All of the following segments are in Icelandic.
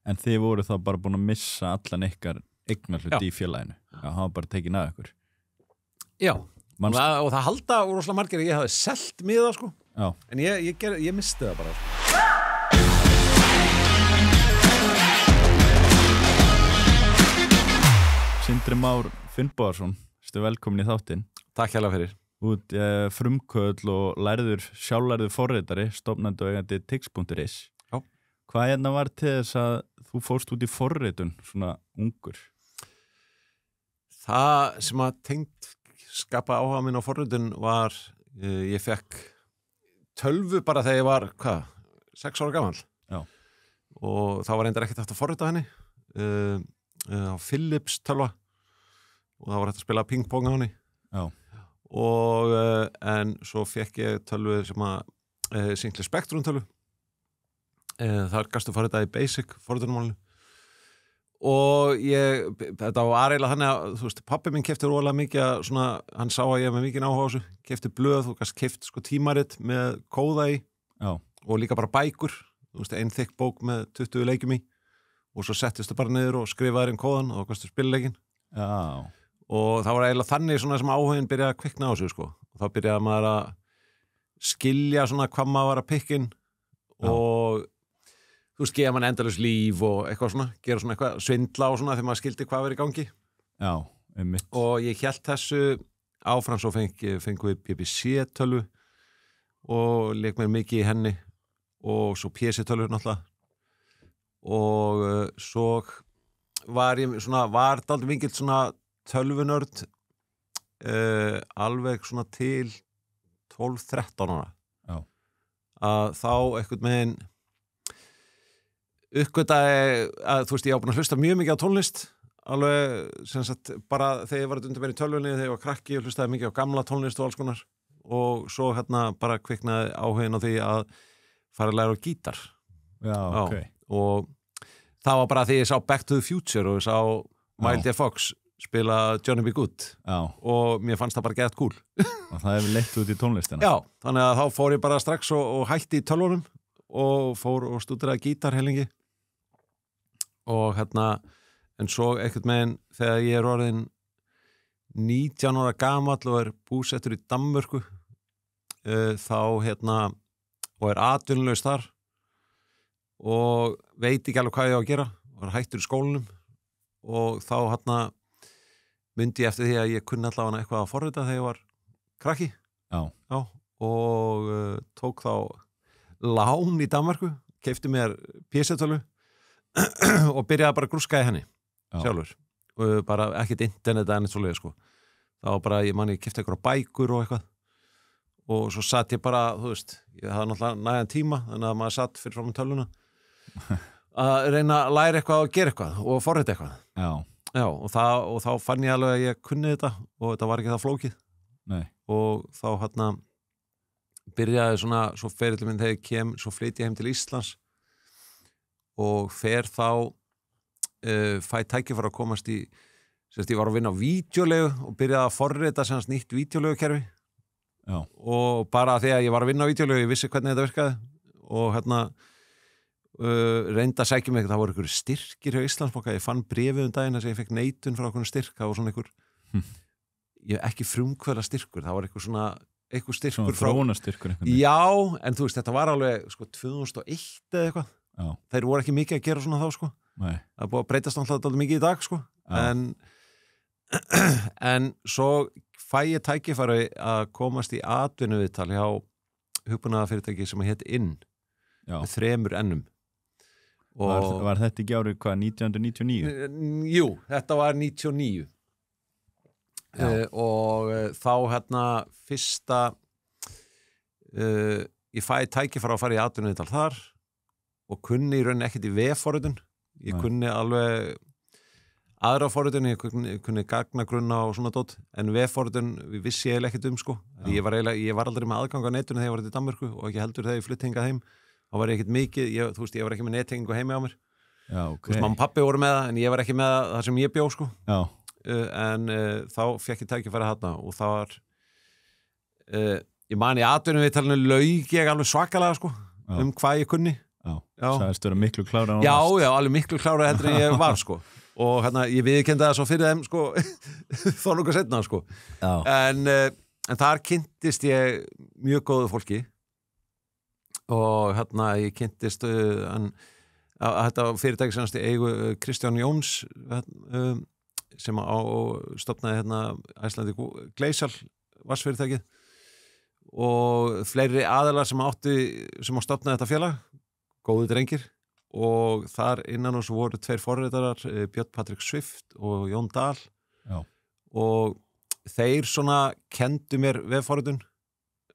En þið voru þá bara búin að missa allan ykkar eignarhlut í félaginu. Já, hann var bara tekin að ykkur. Já, og það halda rosalega margir að ég hafi selt miða, sko. Já. En ég misti það bara, sko. Sindri Már Finnbogason, velkomin í þáttinn. Takk hérlega fyrir. Út frumkvöðl og sjálflærður forritari, stofnandi og eigandi Tix.is. Já. Hvað var til þess að þú fórst út í forritun, svona ungur? Það sem að tengt skapa áhuga minn á forritun var, ég fekk tölvu bara þegar ég var, 6 ára gamall. Já. Og þá var reyndar ekkert hægt að forrita henni. Á Philips tölva. Og það var hægt að spila pingpong á henni. Já. Og en svo fekk ég tölvu sem að Sinclair Spectrum tölvu. Þar gastu forrita í basic forritunarmálinu. Og þetta var eiginlega þannig að, þú veist, pabbi minn keypti rosalega mikið að svona, hann sá að ég með mikið áhuga á þessu, keypti blöð, þú gast keypt sko tímarit með kóða í. Já. Og líka bara bækur, þú veist, ein þykk bók með 20 leikjum í og svo settistu bara niður og skrifaðir inn kóðan og þá gastu spilleikin. Já. Og það var eiginlega þannig svona sem áhugin byrjaði að kvikna á sig, sko. Og þá byrjaði maður að skilja svona hvað maður var að pikkin og þú veist, gefa mann endalaus líf og eitthvað svona, gera svona eitthvað svindla og svona þegar maður skildi hvað verið í gangi. Já, einmitt. Og ég hélt þessu áfram svo fengu við BBC-tölvu og leik mér mikið í henni og svo PC-tölvu náttúrulega. Og svo var ég svona, var dálítið vingilt svona tölvunörd alveg svona til 12-13 ára. Já. Að þá einhvern veginn uppgötaði að, þú veist, ég á búin að hlusta mjög mikið á tónlist, alveg sem sagt bara þegar ég var undir mér í tölvunni, þegar ég var krakki og hlustaði mikið á gamla tónlist og alls konar og svo bara kviknaði áhugin á því að fara að læra á gítar. Já, ok. Og það var bara því ég sá Back to the Future og ég sá Miles J. Fox spila Johnny B. Good. Já. Og mér fannst það bara geðt cool. Og það hefur leitt út í tónlistina. Já, þannig að þá fór ég bara strax og hætti í tölvunum og fór og stúderaði gítar heilengi. Og en svo einhvern veginn þegar ég orðin 19 ára gamall og búsettur í Danmörku þá og atvinnulaus þar og veit ekki alveg hvað ég á að gera, var hættur í skólanum og þá myndi ég eftir því að ég kunni allavega eitthvað að forrita þegar ég var krakki. Já. Já, og tók þá lán í Danmörku, keypti mér PC-tölvu og byrjaði bara að grúska í henni sjálfur og bara ekkert internet en eitt svoleiðis, sko. Það var bara, ég keypti eitthvað bækur og eitthvað og svo satt ég bara, þú veist, ég hafði náttúrulega nægan tíma þannig að maður satt fyrir fram í tölvuna að reyna að læra eitthvað og gera eitthvað og forrita eitthvað. Já. Já, og þá fann ég alveg að ég kunni þetta og þetta var ekki það flókið. Nei. Og þá byrjaði svona, svo ferillinn minn þegar ég kem, svo flytti ég heim til Íslands og fer þá fæ tækifæri að komast í ég var að vinna á vídeolegu og byrjaði að forrita sem nýtt vídeolegukerfi. Já. Og bara því að ég var að vinna á vídeolegu, ég vissi hvernig þetta virkaði og reyndi að sækja mig, það voru einhverju styrkir hjá Íslandsbanka, ég fann bréfið daginn þess að ég fekk neitun frá einhverjum styrk, það var svona ég ekki frumkvöðla styrkur, það var einhver styrkur svona þróunastyrkur. Já, en þú veist, þetta var alveg 2001 eða eitthvað. Já. Þeir voru ekki mikið að gera svona þá, sko. Nei. Það búið að breytast náttúrulega mikið í dag, sko. En svo fæ ég tækifæri að komast í atvinnuviðtal hjá hugbúnaðarfyrirtæki sem hét Inn með 3 ennum. Var þetta ekki árið hvað, 1999? Jú, þetta var 99. Og þá fyrsta ég fæ tækifæri að fara í atvinnuviðtal þar og kunni í rauninni ekkert í vefforritun. Ég kunni alveg aðra forritun, ég kunni gagnagrunna og svona dót, en vefforritun vissi ég ekkert sko. Ég var aldrei með aðgang á netinu þegar ég var í Danmörku og ekki heldur þegar ég flytti hingað heim. Þá var ég ekkert mikið, þú veist, ég var ekki með nettengingu heimi á mér. Já, ok. Þú veist, mamma og pabbi voru með það, en ég var ekki með það sem ég bjó, sko. Já. En þá fekk ég tækifæri þarna og það var ég man í atvinnuviðtalinu laug ég alveg svakalega, sko, hvað ég kunni. Já, sagðist vera miklu klára Já, alveg miklu klára heldur en ég var sko og hérna, ég viðurkenndi það svo fyrir þeim sko þó nokkuð seinna sko en þar kynntist ég mjög góðu fólki og hérna ég kynntist þetta fyrirtæki sem eigu Kristján Jóns sem stofnaði hérna Icelandic Glacial vassfyrirtækið og fleiri aðilar sem stofnaði þetta félag, góðu drengir og þar innan oss voru 2 forritarar, Björn Patrik Swift og Jón Dahl og þeir svona kendu mér vefforritun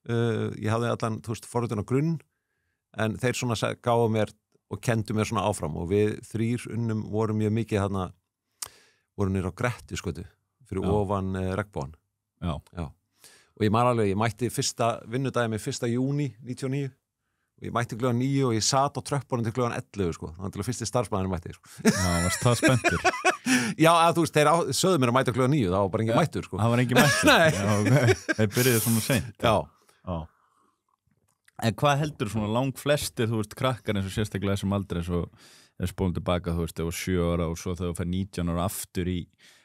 ég hafði allan, forritun á grunn en þeir svona gáðu mér og kendu mér svona áfram og við 3 vorum mjög mikið þarna vorum niður á Grettisgötu fyrir ofan regnbogann og ég man alveg, ég mætti fyrsta vinnudaginn með 1. júní 99 og ég mætti klukkan 9 og ég sat á tröppunum til klukkan 11 sko, þannig til að fyrsti starfsmaðurinn mætti sko. Já, varst það spenntur? Já, að þeir sögðu mér að mæta klukkan 9 það var bara engin mættur sko. Það var engin mættur? Nei. Já, okay. Þeir byrjuðu svona seint. Já. En hvað heldur svona lang flestir, krakkar eins og sérstaklega þessum aldrei eins og þeir spólum tilbaka, þeir var 7 ára og svo þegar þú fær 19 ára aftur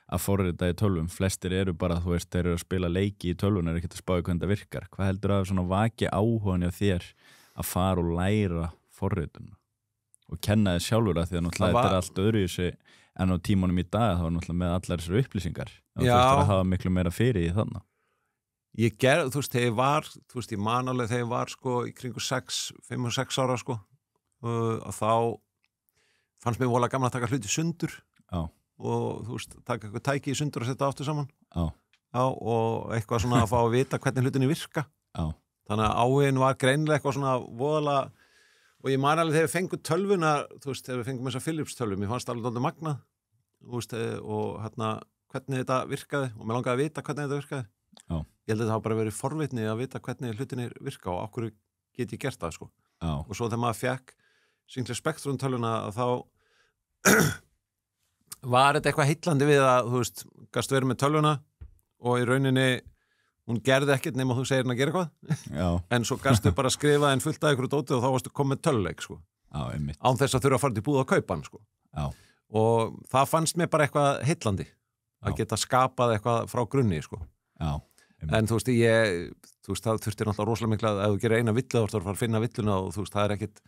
að forrita í tölvum, flestir eru bara, þeir eru að spila leiki í tölvun, eru ekkert að spá í hvernig það virkar. Hvað heldur að svona vaki áhugan hjá þér að fara og læra forritun og kenna þið sjálfur að því að náttúrulega þetta allt öðru í sig en á tímunum í dag það var náttúrulega með allar þessar upplýsingar og þú þurftir að hafa miklu meira fyrir í þannig. Ég gerði, þegar ég var, ég man alveg þegar ég var sko í kringu 5 og 6 ára sko og þá fannst mér vola gaman að taka hluti sundur og taka eitthvað tæki í sundur og setja aftur saman og eitthvað svona að fá að vita hvernig hlutinni virka þannig að áhugin var greinilega eitthvað svona voðalega og ég man alveg þegar við fengum tölvuna þegar við fengum þessa Philips tölvu mér fannst alveg dálítið magnað og hérna hvernig þetta virkaði og mér langaði að vita hvernig þetta virkaði ég held að það hafa bara verið forvitni að vita hvernig hlutinni virka og okkur get ég gert það sko og svo þegar maður fekk Sinclair Spectrum tölvuna þá var þetta eitthvað heillandi við að gast verið með tölvuna og í rauninni hún gerði ekkert nema þú segir henni að gera eitthvað en svo gastu bara að skrifa en fullt af ykkur dóti og þá varstu komið tölvuleik sko án þess að þurfa að fara til búð að kaupa hann sko og það fannst mér bara eitthvað heillandi að geta skapað eitthvað frá grunni sko en það þurfti náttúrulega rosalega mikla að ef þú gerir eina villu þá þurftu að fara að finna villuna og það er ekkert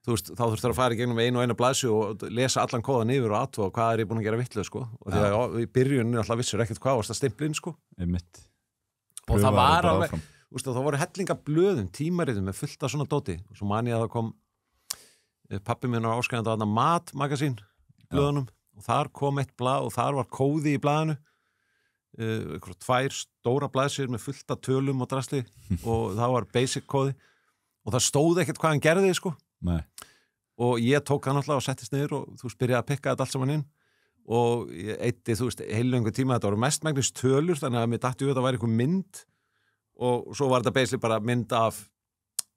þá þurftu að fara í gegnum einu blaðsju og lesa allan kóðan yfir og athuga hvað er ég búin að gera villu sko og því að í byrjunni alltaf vissur ekkert hvað varst að stimplinn sko og það var alveg þá voru hellinga blöðum, tímaritum með fullt af svona dóti og svo man ég að það kom pabbi minn var áskæðandi á þarna matmagasín blöðunum og þar kom eitt blað og þar var kóði í blaðinu 2 stóra blaðsir með fullt af tölum og drasli og það var basic kóði og það stóð ekkert hvað hann gerði sko og ég tók hann alltaf og settist niður og byrjaði að pikka þetta allt saman inn og ég eitti, heilöngu tíma þetta voru mestmægnis tölur þannig að mér datt í þetta væri einhver mynd og svo var þetta basically bara mynd af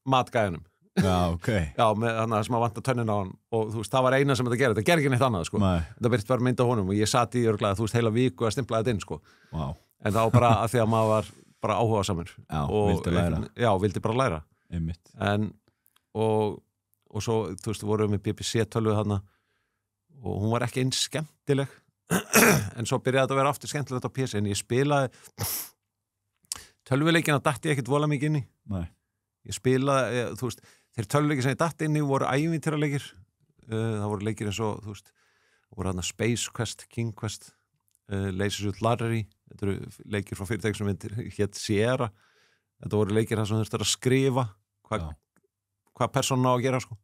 matgæðunum með þannig sem að vanta tönnin á hann og það var eina sem þetta gerði ekki neitt annað sko þetta byrjt bara mynd á honum og ég satt í örglega heila viku að stimpla þetta inn sko en það var bara að því að maður var bara áhugasamur og vildi bara læra og svo vorum við með BBC tölvu þarna og hún var ekki eins skemmtileg en svo byrjaði þetta að vera aftur skemmtilegt á PC en ég spilaði tölvuleikina datti ég ekkert vola mikið inn í ég spilaði, þeir tölvuleikir sem ég datti inn í voru ævintýraleikir það voru leikir eins og voru þarna Space Quest, King Quest Lasersuit Larry þetta eru leikir frá fyrirtæki sem hét Sierra þetta voru leikir þar sem þurftu að skrifa hvað persónan á að gera sko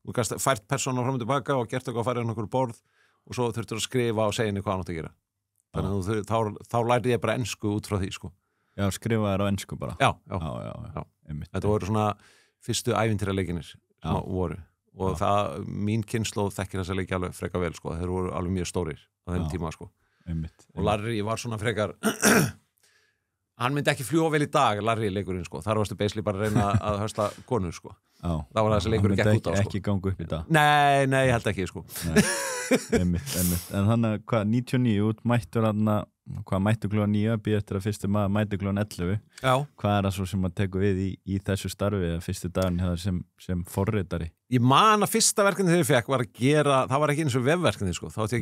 þú gast fært persónan fram og tilbaka og gert eitthvað að færa hann okkur borð og svo þurftur að skrifa og segja henni hvað hann átt að gera þannig að þá lærði ég bara ensku út frá því sko skrifa þér á ensku bara já. Þetta voru svona fyrstu ævintýraleikirnir sem voru og mín kynslóð þekkir þessa leiki alveg frekar vel sko þeir voru alveg mjög stórir á þeim tíma sko og Larry var svona frekar hann myndi ekki fljúga vel í dag Larry leikurinn sko þar varstu basically bara að reyna að höstla konur sko þá var það þessi leikur gekk út á, ekki ganga upp í dag. Nei, ég held ekki, sko. Einmitt. En þannig hvað, 99 út mættur hann hvað mættu klukkan 9, býð eftir að fyrstu maður mættu klukkan 11. Já. Hvað er það svo sem að tekur við í þessu starfi eða fyrstu daginn sem forritari? Ég man að fyrsta verkefni þegar ég fekk var að gera, það var ekki eins og vefverkefni, sko. Þá átti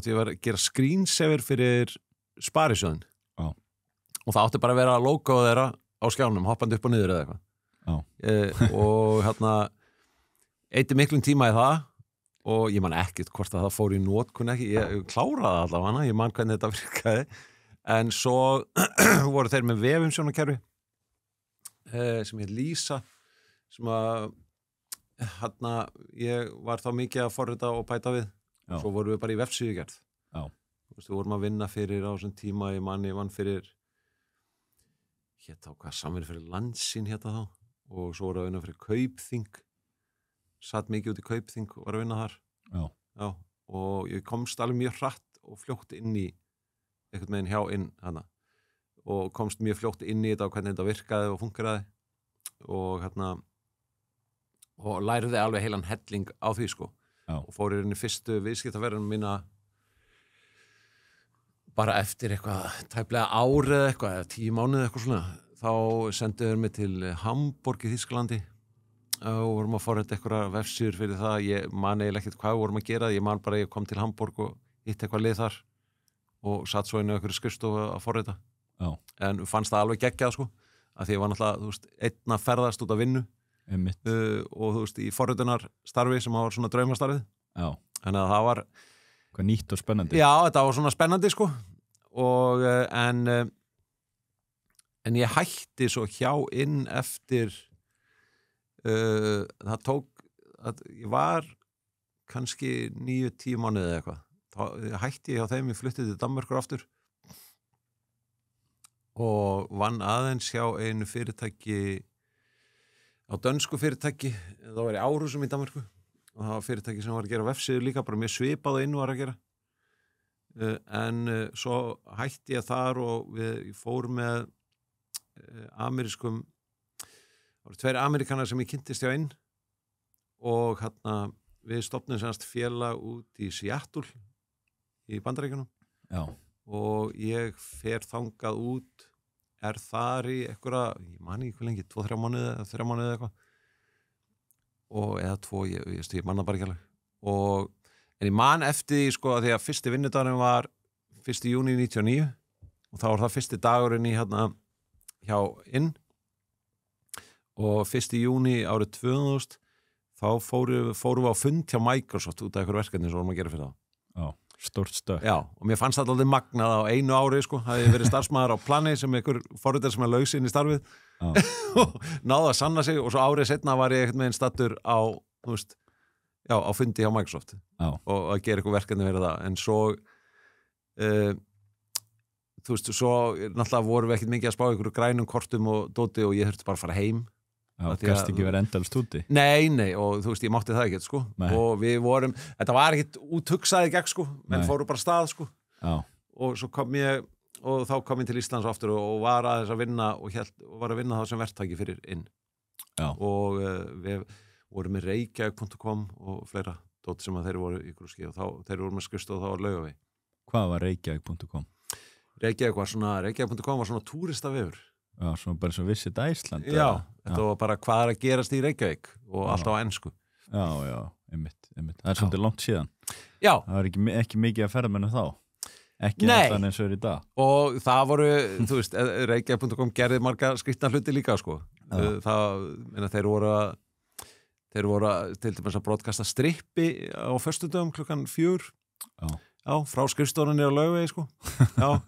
ég að gera screensaver fyrir Sparisjóðinn. Já. Og það átti bara að vera logoð þeirra á skjánum, hoppandi upp og niður eða eitthvað. Og hérna eyddi miklum tíma í það og ég man ekkert hvort að það fór í notkun ekki, ég kláraði allavega, ég man hvernig þetta virkaði, en svo voru þeir með vefumsjónarkerfi sem heit Lísa, sem að hérna, ég var þá mikið að forrita og bæta við. Já. Svo vorum við bara í vefsíðugerð. Já. Við vorum að vinna fyrir á þessum tíma, ég vann fyrir samvinnu fyrir Landsín þá, og svo voru að vinna fyrir Kaupþing, satt mikið út í Kaupþing og var að vinna þar. Já, og ég komst alveg mjög hratt og fljótt inn í einhvern veginn hjá inn hana og komst mjög fljótt inn í þetta og hvernig þetta virkaði og funkeraði og hérna og læriði alveg heilan helling á því, sko. Já. Og fór í rauninni fyrstu viðskiptaferðunum mína bara eftir eitthvað tæplega árið eitthvað, eða 10 mánuði eitthvað svona, þá senduðu mig til Hamborg í Þýskalandi og vorum að forrita eitthvað vefsíður fyrir það. Ég man eiginlega ekkert hvað við vorum að gera, ég man bara að ég kom til Hamborg og hitt eitthvað lið þar og satt svo inn á einhverju skrifstofu að forrita. Já. En fannst það alveg geggjað, sko, að því ég var náttúrulega, þú veist, einn að ferðast út af vinnu og þú veist, í forritunarstarfi sem var svona draumastarfið. Já. Þannig að það var hvað nýtt og spennandi. Já, þetta var svona spennandi, sko, og en ég hætti svo hjá inn eftir það tók að ég var kannski 9-10 mánuði eða eitthvað. Þá hætti ég hjá þeim, ég fluttið til Danmerkur aftur og vann aðeins hjá einu fyrirtæki á dönsku fyrirtæki, þá var ég Árhúsum í Danmerku og það var fyrirtæki sem var að gera vefsíður líka, bara mjög svipað og inn var að gera. En svo hætti ég þar og ég fór með amerískum, það voru 2 Ameríkanar sem ég kynntist hjá inn og hérna við stofnum semast félag út í Seattle í Bandaríkjunum. Já. Og ég fer þangað út, þar í einhverja, ég man ekki hvað lengi, 2-3 mánuði eða 3 mánuði eða eitthvað og eða 2, ég man það bara ekki alveg. En ég man eftir því, sko, að því að fyrsti vinnudagurinn var 1. júní 1999 og þá var það fyrsti dagurinn í hérna hjá inn og 1. júní árið 2000 þá fórum við á fund hjá Microsoft út af einhverju verkefni sem vorum að gera fyrir það. Já, stórt stökk. Já, og mér fannst það alveg magnað á einu ári, sko, hafði verið starfsmaður á plani sem einhver forritar sem laus inn í starfið og náði að sanna sig og svo árið setna var ég einhvern veginn stattur á, þú veist, já, á fundi hjá Microsoft og að gera eitthvað verkefni fyrir það, en svo þú veist, svo náttúrulega vorum við ekkert mikið að spá einhverju grænum kortum og dóti og ég þurfti bara að fara heim. Já, gæst ekki verið endalst úti. Nei, og þú veist, ég mátti það ekkert, sko. Nei. Og við vorum, þetta var ekkert úthugsaði gegn, sko, menn fóru bara stað, sko. Já. Og svo og þá kom ég til Íslands aftur og var aðeins að vinna og var að vinna það sem verktaki fyrir inn. Já. Og við vorum með Reykjavík.com og fleira dóti sem að þeir voru í grúski og þeir voru með skrifstofu og þá var Laugavegi. Hvað var Reykjavík.com? Reykjavík.com var svona túristavefur. Já, svona bara svo Visit Iceland. Já, þetta var bara hvað er að gerast í Reykjavík og alltaf á ensku. Já, einmitt. Það er svolítið langt síðan. Já. Það var ekki mikið að ferðamennu þá. Ekki þannig eins og í dag. Og það voru, þú veist, Reykjavík.com gerði marga skrýtna hluti líka, sko. Þeir voru að til dæmis að broadcasta strippi á föstudögum 4:00. Já, frá skrifstofunni á Laugavegi, sko. Já.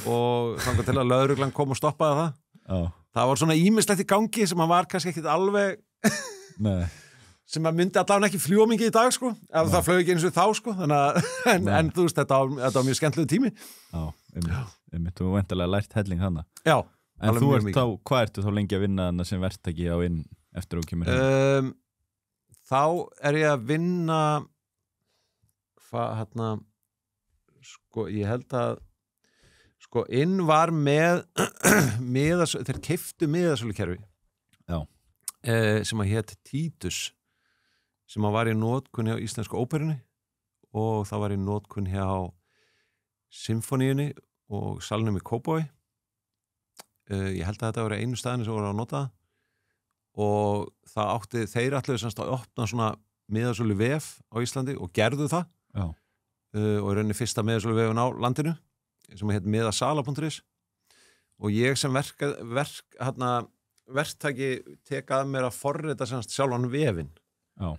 Og þangað til að lögreglan kom og stoppaði það. Já. Það var svona ýmislegt í gangi sem að var kannski ekkit alveg sem að myndi allavega ekki fljúa mikið í dag, sko, ef það flög ekki eins og þá, sko, þannig að en þú veist, þetta var mjög skemmtilegu tími. Já, einmitt, þú væntanlega lært helling hana. Já. En þú ert þá, hvað ertu þá lengi að vinna þarna sem verktaki á inn eftir þú kemur heim? Þá ég að vinna sko, ég held að sko, inn var með þeir keyptu miðasölukerfi sem að hét Títus sem að var í notkun hjá Íslensku óperunni og það var í notkun hjá Symfoníunni og salnum í Kópavogi. Ég held að þetta var einu staðinu sem voru að nota það og það átti, þeir ætluðu semst að opna svona miðasölu vef á Íslandi og gerðu það og í rauninni fyrsta miðasölu vefun á landinu sem heit miðasala.is og ég sem verktaki tek að mér að forrita semst sjálfan vefin. Já.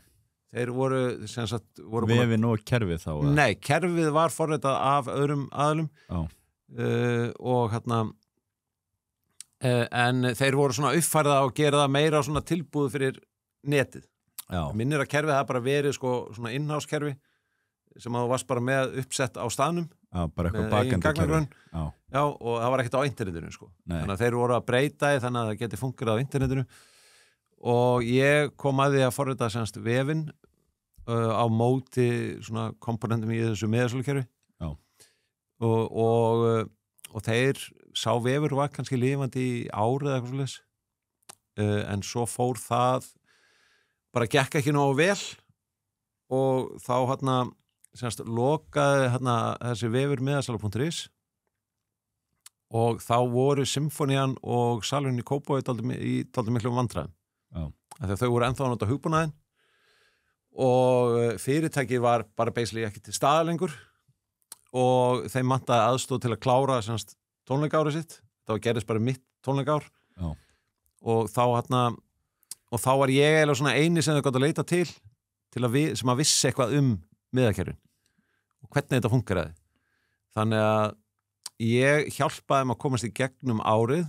Þeir voru vefin og kerfið þá? Nei, kerfið var forritað af öðrum aðlum og en þeir voru svona uppfærða og gera það meira svona tilbúð fyrir netið. Minnir að kerfið það bara verið sko svona innháskerfi sem að þú varst bara með uppsett á staðnum. Bara eitthvað bakandi kerfi. Já, og það var ekkert á internetinu sko. Þannig að þeir voru að breyta þannig að það geti fungerað á internetinu og ég kom að því að forrita semst vefin á móti svona komponentum í þessu miðasölukerfi og þeir sá vefur var kannski lifandi í árið eða eitthvað svoleiðis en svo fór það bara gekk ekki nógu vel og þá semst lokaði þessi vefur miðasala.is og þá voru Symfonían og salurinn í Kópavogi í dálítið miklum vandræðum. Þegar þau voru ennþá að nota hugbúnaðinn og fyrirtækið var bara basically ekki til staðar lengur og þeim vantaði aðstoð til að klára semst tónleikaárið sitt. Það gerðist bara mitt tónleikaár og þá var ég eiginlega svona eini sem þau gátu að leita til sem að vissi eitthvað miðakerfin og hvernig þetta fungeraði. Þannig að ég hjálpaði þeim að komast í gegnum árið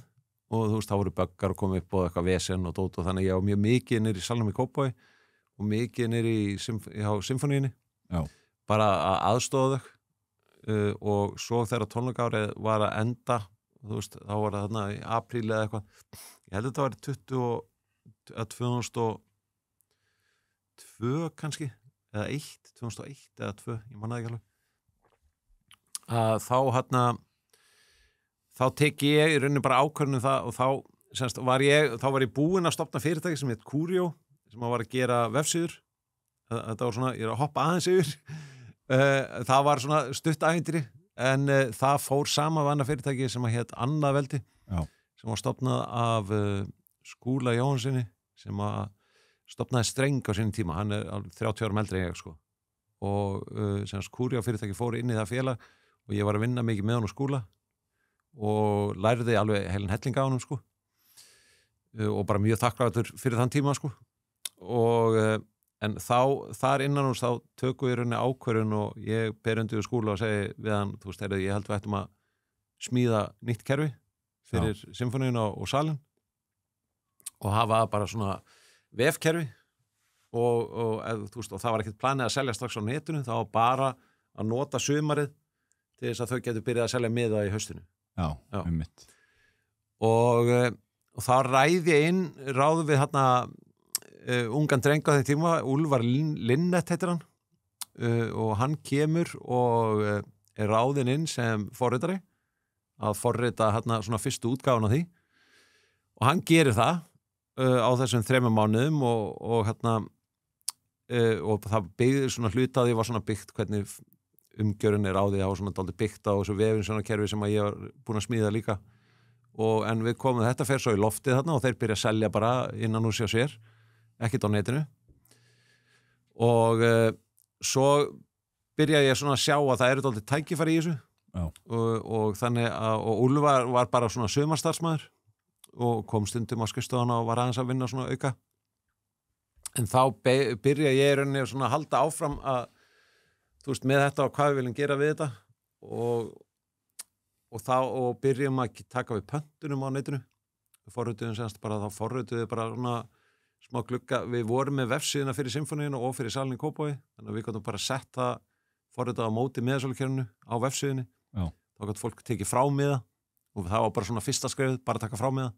og þú veist, þá voru böggar að koma upp og eitthvað vesen og dót og þannig ég á mjög mikið niður í salnum í Kópavogi og mikið niður hjá Symfoníunni bara að aðstoða þau og svo þegar tónleikaárið var að enda þú veist, þá var það þarna í apríl eða eitthvað, ég held að þetta var 2002 kannski eða 2001 eða 2002, ég mannaði ekki alveg að þá teki ég í rauninni bara ákvörðun það og þá var ég búinn að stofna fyrirtæki sem heit Curio sem var að gera vefsíður. Þetta var svona, ég er að hoppa aðeins yfir það var svona stutt ævintýri en það fór sama við annað fyrirtæki sem heit Annað veldi sem var stofnað af Skúla Jóhansinni sem stofnaði Streng á sínum tíma, hann er 30 árum eldri en ég sko og semst Curio fyrirtæki fór inn í það félag og ég var að vinna mikið með hann og Skúla og lærði alveg heilin helling á honum sko og bara mjög þakklátur fyrir þann tíma sko og en þar innan hús þá tökum við í rauninni ákvörðun og ég ber undir Skúla og segi við hann, þú veist, ég held við ættum að smíða nýtt kerfi fyrir Symfoníuna og salin og hafa bara svona vefkerfi og þú veist, og það var ekkert planið að selja strax á netinu, það var bara að nota sumarið til þess að þau getur byrjað að selja miða í haustinu. Já. Einmitt. Og þá ræði ég ráðu við ungan dreng á þeim tíma, Úlfar Linnet heitir hann og hann kemur og er ráðinn inn sem forritari að forrita svona fyrstu útgáfuna því og hann gerir það á þessum 3 mánuðum og það byggði svona hlutaði var svona byggt hvernig umgjörun er á því, það var svona dálítið byggt á þessu vefin svona kerfi sem að ég var búin að smíða líka en við komum þetta fer svo í loftið og þeir byrja að selja bara innan úr sér ekkert á netinu og svo byrja ég svona að sjá að það eru dálítið tækifæri í þessu og þannig að Úlfar var bara svona sumarstarfsmaður og kom stundum á skrifstofuna og var aðeins að vinna svona auka en þá byrja ég rauninni svona að halda áfram að þú veist, með þetta og hvað við viljum gera við þetta og byrjum að taka við pöntunum á netinu forrituðum semst bara þá forrituðu bara svona smá glugga, við vorum með vefsíðuna fyrir Symfoníuna og fyrir salin í Kópavogi þannig að við gáttum bara setta forritað á móti miðasölukerfinu á vefsíðunni þá gæti fólk tekið frá miða og það var bara svona fyrsta skrefið, bara taka frá miða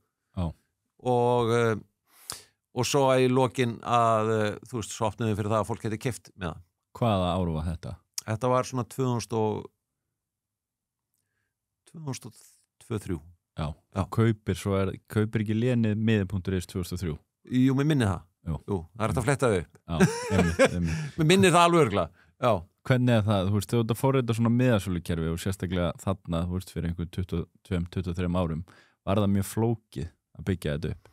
og svo í lokin að þú veist, svo opnuðum fyrir það að fólk geti keypt miða. Hvaða áru var þetta? Þetta var svona 2002-2003. Já. Kaupir ekki lénið miði.is 2003? Jú, mér minni það. Jú, það hægt að fletta þau upp. Já, einmitt. Mér minnir það alveg örugglega. Já. Hvernig það, þú veist, þegar þú fórrita svona miðasölukerfi og sérstaklega þarna, þú veist, fyrir einhver 22-23 árum, var það mjög flókið að byggja þetta upp?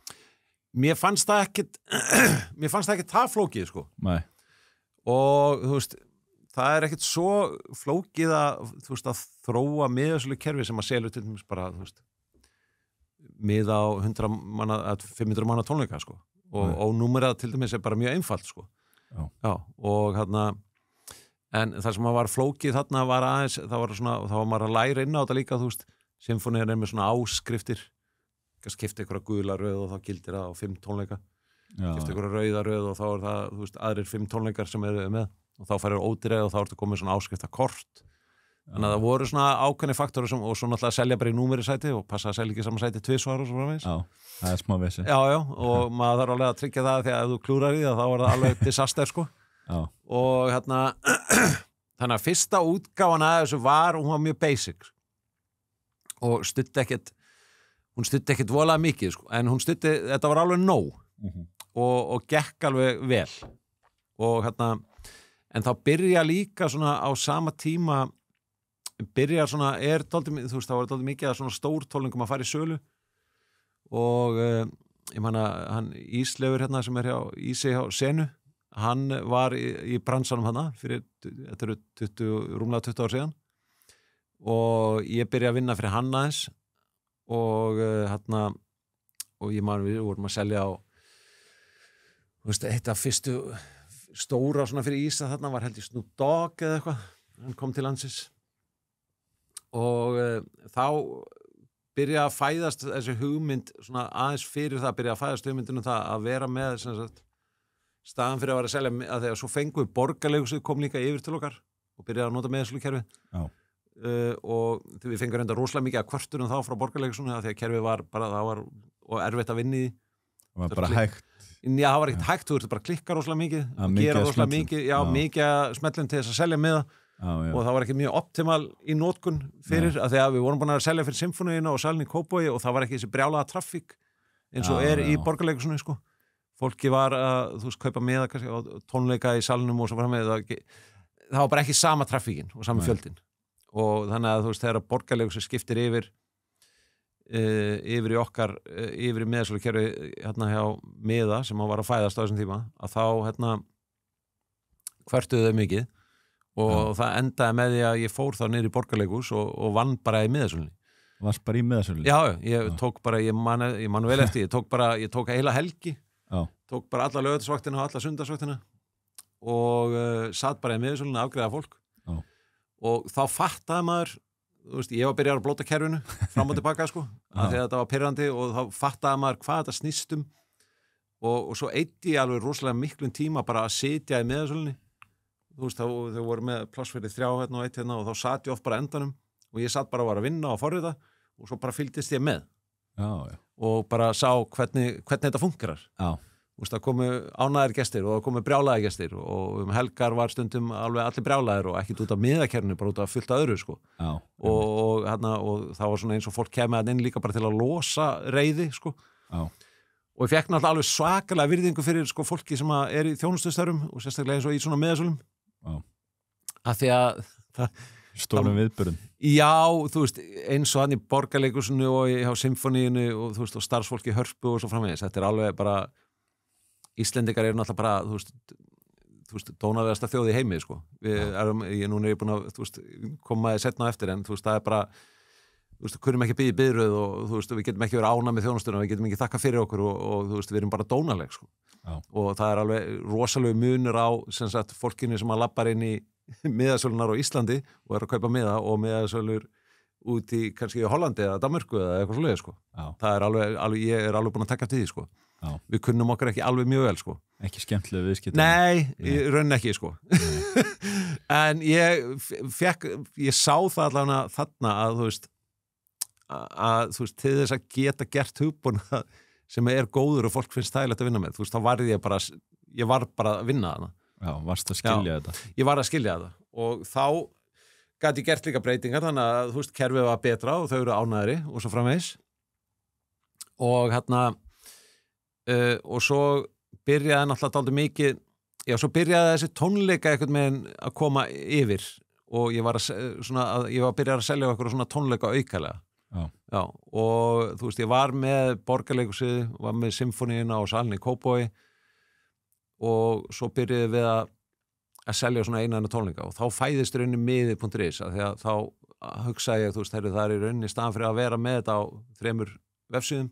Mér fannst það ekkit það flókið, sko. Nei. Og, þú veist, það ekkit svo flókið þú veist, að þróa miðasölukerfi sem að selja til dæmis bara, þú veist, miða á 500 manna tónleika, sko. Og númerað til dæmis bara mjög einfalt, sko. Já, og en það sem var flókið þarna var aðeins, þá var maður að læra inn á þetta líka, þú veist, symfónían með svona áskriftir, skipta ykkur að gula röð og þá gildir það á 5 tónleika, skipta ykkur að rauða röð og þá það, þú veist, aðrir 5 tónleikar sem eru með og þá færir ódýrið og þá ertu komið svona áskrifta kort, þannig að það voru svona ákveðni faktorar og svo náttúrulega að selja bara í númeri sæti og passa að selja ekki saman sæti 2 og svo framvegis. Já, það smá vesen. Já, og maður þarf alveg að tryggja það því að ef þú klúrar í það þá er það alveg disaster, sko. Og þannig að fyrsta útgáfan að þessu hún var mjög basic og hún studdi ekkert voðalega mikið, sko, en þetta var alveg nóg og gekk alveg vel og en þá byrja líka svona á sama tíma svona, þú veist, þá var dálítið mikið að svona stórtólningum að fara í sölu og ég man að hann Ísleifur sem hjá Ísi hjá Senu, hann var í bransanum fyrir, þetta eru rúmlega 20 ár síðan og ég byrja að vinna fyrir hann aðeins og og ég man við vorum að selja á, þú veist, eitt af fyrstu stóra svona fyrir Ísa var held í Snoop Dogg eða eitthvað, hann kom til landsins og þá byrja að fæðast þessi hugmynd svona aðeins fyrir það, byrja að fæðast hugmyndinu það að vera með sem sagt staðan fyrir að vera að selja, að þegar svo fengu Borgarleikhúsið kom líka yfir til okkar og byrjaði að nota miðasölukerfi og við fengum reynda rosalega mikið að kvörtunum þá frá Borgarleikhúsinu því að kerfið var bara, það var og erfitt að vinna í það var bara hægt. Já, það var ekkert hægt, þú ert bara að klikka rosalega mikið og gera rosalega mikið, mikið smellum til þess að selja miða og það var ekki mjög optimal í notkun fyrir að því að við vorum búin að selja fyrir symfóníuna og salin í Kópavogi og það var ekki þessi brjálaða traffík eins og í Borgarleikhúsinu, sko. Fólki var að, þú veist, kaupa miða kannski á tónleika í salnum og svo fram með það var bara ekki sama traffíkin og sama fjöldin og þannig að, þú veist, þegar Borgarleikhúsið skiptir yfir í okkar yfir í miðasölukerfi hjá miða sem var að fæðast á þessum tíma að þá kvörtuðu þau mikið og það endaði með því að ég fór þá niður í Borgarleikhús og vann bara í miðasölunni. Varst bara í miðasölunni? Já, ég tók bara, ég man vel eftir, ég tók heila helgi, tók bara alla laugardagsvaktina og alla sundarsvaktina og satt bara í miðasölunni að afgreiða fólk og þá fattaði maður, þú veist, ég var að byrja að blóta kerfinu fram og tilbaka, sko, af því að þetta var pirrandi og þá fattaði maður hvað þetta snýst og svo eyddi ég alveg rosalega miklum tíma bara að sitja í miðasölunni. Þú veist, þau voru með pláss fyrir 3 og 1 og þá sat ég oft bara endanum og ég satt bara að vara að vinna og forrita og svo bara fylgdist ég með og bara sá hvernig þetta fungerar. Þú veist, það komu ánægðir gestir og það komu brjálæðir gestir og helgar var stundum alveg allir brjálæðir og ekkert út af miðakerfinu, bara út af fullt öðru, sko. Og það var svona eins og fólk kemur inn líka bara til að losa reiði, sko. Og ég fekk náttúrulega alveg svakalega virðingu fyrir, sko, fólki sem er í þjónustustörfum og sérstaklega eins og í svona miðasölum. Af því að stórum viðburðum. Já, þú veist, eins og hann í Borgarleikhúsinu og hjá Symfóníinu og þú veist, og starfsfólki Hörpu og svo framvegis. Þetta alveg bara, Íslendingar eru náttúrulega bara, þú veist, dónalegasta þjóð í heimi, sko. Núna er ég búin að, þú veist, koma setna á eftir, en þú veist, það bara, þú veist, kunnum ekki byggja í biðröð og þú veist, við getum ekki verið ánægð með þjónustuna, við getum ekki þakka fyrir okkur og þú veist, við erum bara dónaleg, sko. Og það alveg rosalega munur á, sem sagt, fólkinu sem að lappar inn í miðasölunar á Íslandi og að kaupa miða og miðasölur út í kannski í Hollandi eða Danmörku eða eitthvað svoleiðis, sko. Það alveg, ég alveg búin að taka eftir því, sko. Við kunnum okkur ekki alveg mjög vel, sko. Ekki skemmtilega viðskipti. Nei, í rauninni ekki, sko. En ég sá það allavega þarna að, þú veist, til þess að geta gert hugbúna sem er góður og fólk finnst þægilegt að vinna með, þú veist, þá var ég var bara að vinna þarna. Já, varst að skilja þetta. Ég var að skilja þetta og þá gat ég gert líka breytingar þannig að, þú veist, kerfið var betra og þau eru ánægðari og svo framvegis og og svo byrjaði náttúrulega dálítið mikið, já, svo byrjaði þessi tónleika einhvern veginn að koma yfir og ég var að byrja að selja okkur svona tónleika aukalega. Já, og þú veist, ég var með Borgarleikhúsið, var með symfóníuna og salinn í Kópavogi og svo byrjuði við að selja svona eina tónleika og þá fæðist rauninni miði.is að því að þá hugsaði ég, þú veist, það er í rauninni staðan fyrir að vera með þetta á 3 vefsíðum,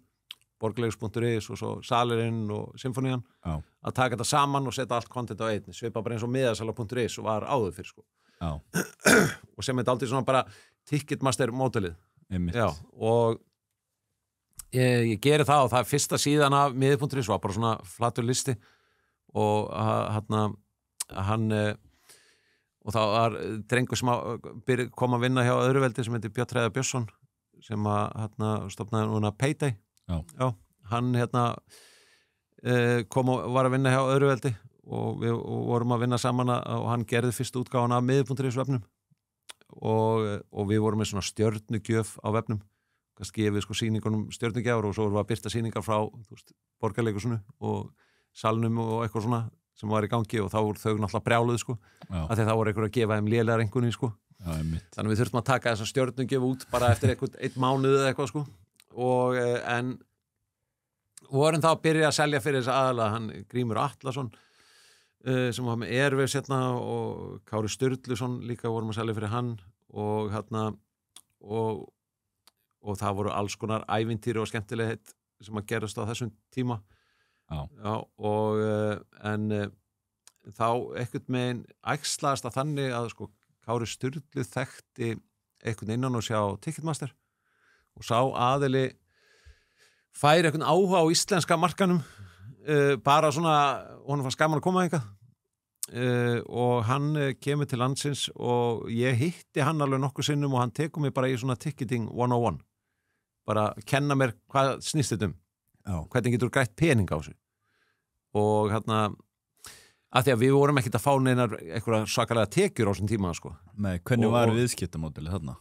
Borgarleikhús.is og svo salirinn og symfónían, að taka þetta saman og setja allt content á einni, svipa bara eins og miðasala.is og var áður fyrir, sko. Og sem þetta aldrei svona bara Ticketmaster módelið. Já, og ég geri það og það fyrsta síðan af miði.is var bara svona flatur listi og hann og það var drengur sem kom að vinna hjá Öðruveldi sem heitir Björn Hreiðar Björnsson sem stofnaði núna Payday. Já, hann kom og var að vinna hjá Öðruveldi og við vorum að vinna saman og hann gerði fyrstu útgáfuna af miði.is vefnum og við vorum með svona stjörnugjöf á vefnum, kannski gefið sko sýningunum stjörnugjafur og svo vorum við að birta sýningar frá Borgarleikhúsinu og salnum og eitthvað svona sem var í gangi og þá voru þau náttúrulega brjáluð sko, af því þá voru einhver að gefa þeim lélegar einhverjum sko. Já, þannig við þurftum að taka þessa stjörnugjöf út bara eftir einn mánuð eða eitthvað sko og en vorum þá að byrja að selja fyrir þess aðalega hann Grímur Atlason sem var með Airwaves hérna og Kári Sturluson líka vorum að selja fyrir hann og hérna og það voru alls konar ævintýri og skemmtilegheit sem að gerast á þessum tíma. Já, og en þá einhvern meginn æxlaðast að þannig að sko Kári Sturlu þekkti einhvern innan og sjá Ticketmaster og sá aðili færi einhvern áhuga á íslenska markanum bara svona, honum fannst gaman að koma eitthvað og hann kemur til landsins og ég hitti hann alveg nokkuð sinnum og hann tekur mig bara í svona ticketing 101 bara kenna mér hvað snýst þetta hvernig getur grætt pening á þessu og hérna af því að við vorum ekkert að fá neinar eitthvað svakalega tekjur á þessum tíma sko. Nei, hvernig var viðskiptamódelið þarna?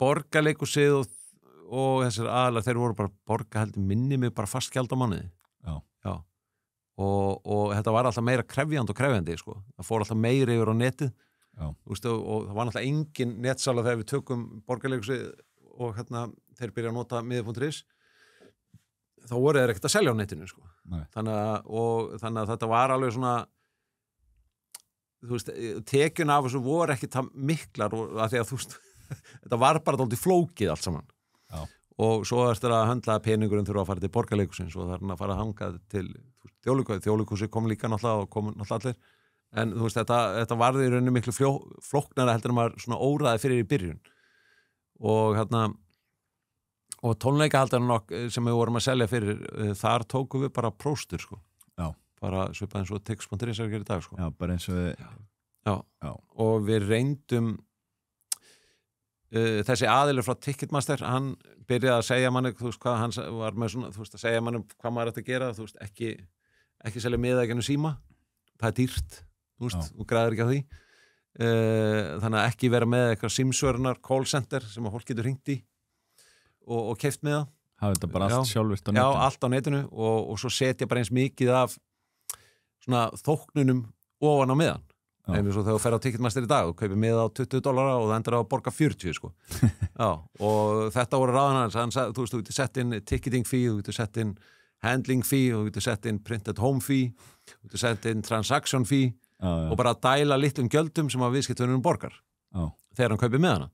Borgarleikhúsið og þessir aðalega þeir voru bara borga heldur minni mig bara fast gjald á mánuði. Já. Og þetta var alltaf meira krefjandi sko. Það fór alltaf meira yfir á netið. Ústu, og það var alltaf engin netsala þegar við tökum Borgarleikhúsið og hérna þeir byrja að nota miði.is þá voru þeir ekkert að selja á netinu sko. Þannig að þetta var alveg svona þú veist, tekjun af þessu voru ekkert miklar og að því að þú veist þetta var bara dálítið flókið allt saman. Og svo eftir að höndla peningurinn þurfa að fara til Borgarleikhúsins og þarna að fara að hanga til Þjóðleikhúsi kom líka náttúrulega og kom náttúrulega allir en þú veist þetta varði í rauninni miklu flóknara heldur en maður svona óraði fyrir í byrjun og hérna og tónleikahaldarinn sem við vorum að selja fyrir þar tókum við bara próstur sko. Bara svipað eins og Tix.is er að gera í dag sko. Já, bara eins og við Já. Og við reyndum þessi aðilur frá Ticketmaster hann byrjaði að segja manni þú veist hvað, hann var með svona þú veist að segja manni hvað maður ætti að gera þú veist, ekki selja miða ekki síma það er dýrt, þú veist, þú græðir ekki á því þannig að ekki vera með eitthvað simsvörunar call center sem að fólk getur hringt í og keypt með það hafa þetta bara allt sjálfvirkt á netinu Já, allt á netinu og svo setja bara eins mikið af svona þóknunum ofan á miðan eins og þegar þú fer á Ticketmaster í dag og kaupir miða á $20 og það endur á að borga 40 sko. Já, og þetta voru ráðan hans hann sagði, þú veist, þú getur sett inn ticketing fee þú getur sett inn handling fee þú getur sett inn printed home fee þú getur sett inn transaction fee og bara að dæla litlum gjöldum sem að viðskiptunum borgar þegar hann kaupir miðana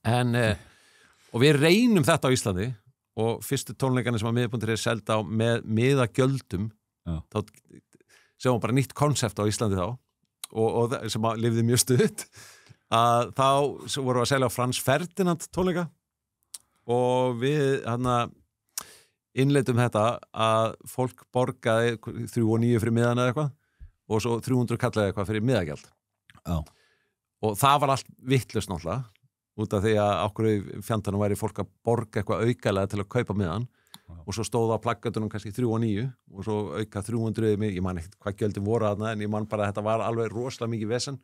en og við reynum þetta á Íslandi og fyrstu tónleikarnir sem að miði.is selda á með miðagjöldum þá sem var bara nýtt konsept á Íslandi þá og sem að lifði mjög stutt að þá vorum við að selja á Frans Ferdinand tónleika og við innleitum þetta að fólk borgaði 3,9 fyrir miðan eða eitthvað og svo 300 kallaði eitthvað fyrir miðagjald og það var allt vitlaust náttúrulega út af því að okkur fjandanum væri fólk að borga eitthvað aukalega til að kaupa miðan og svo stóða á plakkatunum kannski 3,9 og svo auka 300 ég man ekkert hvað gjöldin voru þarna en ég man bara að þetta var alveg rosalega mikið vesen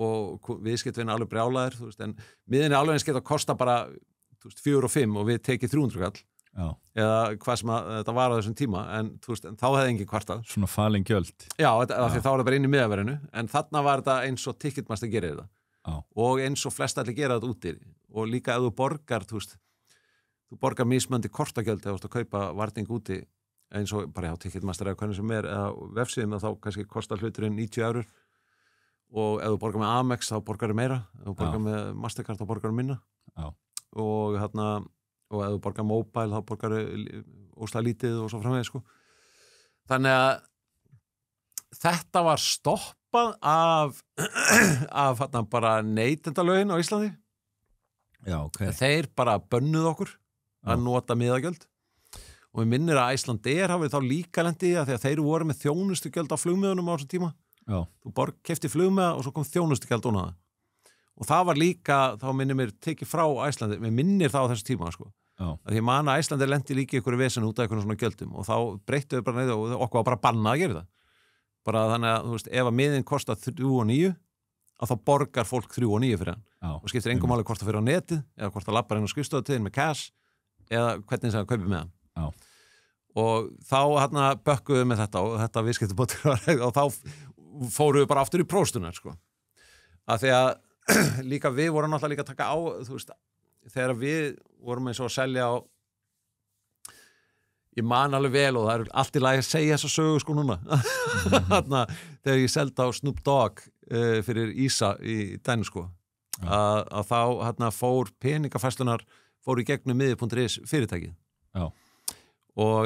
og viðskiptvinna alveg brjálaðir þú veist, en miðin er alveg eins geta að kosta bara 4 og 5 og við tekið 300 kall eða hvað sem þetta var á þessum tíma en, veist, en þá hefði engin kvartað svona falin gjöld því þá er það bara inn í miðaverðinu en þarna var þetta eins og Ticketmaster gerir þetta og eins og flest allir gera þetta úti og líka ef þú borgar þú borgar mismöndi kortagjöld eða þú kaupa varning úti eins og bara Ticketmaster eða hvernig sem eða vefsíðum þá kannski kostar hluturinn 90 eurur og ef þú borgar með Amex þá borgar þau meira ef þú borgar með Mastercard þá borgar þau minna og ef þú borgar mobile þá borgar þau óslega lítið og svo framvegis sko. Þannig að þetta var stoppað af bara neytendalögin á Íslandi þeir bara bönnuð okkur að nota miðagjöld og við minnir að Icelandair hafið þá líka lent í því að þeir voru með þjónustugjöld á flugmiðunum á þessum tíma þú keypti flugmiða og svo kom þjónustugjöld og það var líka þá minnir mér tekið frá Icelandair mér minnir það á þessu tíma sko. Því ég man að Icelandair lenti líka ykkur vesen út af ykkur svona gjöldum og þá breyttu við bara neyðu og okkur var bara bannað að gera það bara þannig að þú veist ef að miðin kostar 3.9 að þá borgar fólk 3.9 fyrir hann og skiptir engum máli hvort það fyrir á netið eða hvort það lappar inn á skrifstofutíðin með cash eða hvernig það kaupir með hann og þá bökkuðu með þetta og þetta viðskiptabótur og þá fóruðu bara aftur í próstunar sko. Að því að líka við vorum náttúrulega líka að taka á þú veist, þegar við vorum eins og að selja á ég man alveg vel og það er allt í lagi að segja þessa sögu sko núna þegar ég seldi á Snoop Dogg fyrir Ísa í dænu sko að þá fór peningafæslunar fór í gegnum miði.is fyrirtækið og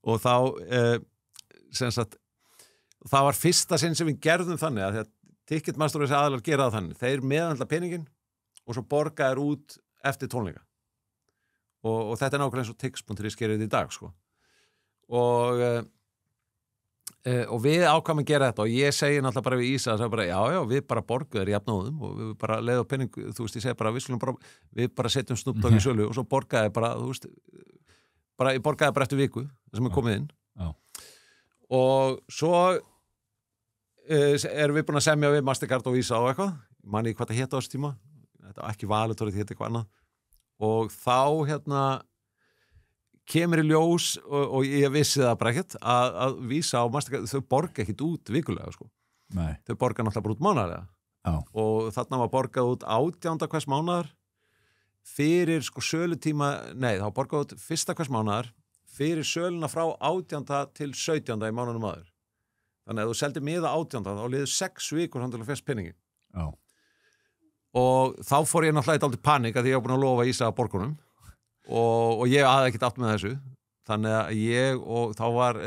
og þá sem sagt það var fyrsta sinn sem við gerðum þannig að því að Ticketmaster og þessi aðlar gera það þannig þeir meðhandla peningin og svo borga þær út eftir tónleika og þetta er nákvæmlega eins og Tix.is gerir þetta í dag sko og við ákvæmum að gera þetta og ég segi náttúrulega bara við Ísa bara, já, við bara borguðum þér jafnóðum og við bara leiðum pening, þú veist, ég segi bara við bara setjum Snoop Dogg í sölu og svo borgaði bara, þú veist ég borgaði bara eftir viku sem er komið inn og svo erum við búin að semja við Mastercard og Visa og eitthvað manni hvað það hétt á þessu tíma þetta var ekki Valitor, þetta hétt eitthvað annað og þá kemur í ljós og ég vissi það bara ekkert að Visa og Mastercard þau borga ekkert út vikulega sko. Þau borga náttúrulega bara út mánaðarlega og þarna var borgað út 18. hvers mánaðar fyrir sko sölutíma, þá borgað út 1. hvers mánaðar fyrir söluna frá 18. til 17. í mánunum aður. Þannig að þú seldi miða 18. þá liður 6 vikur hann til að fyrst penningi. Og þá fór ég náttúrulega eitthvað panik að ég var búin að lofa Ísa að borgunum og ég hafði ekkert átt með þessu. Þannig að ég og þá var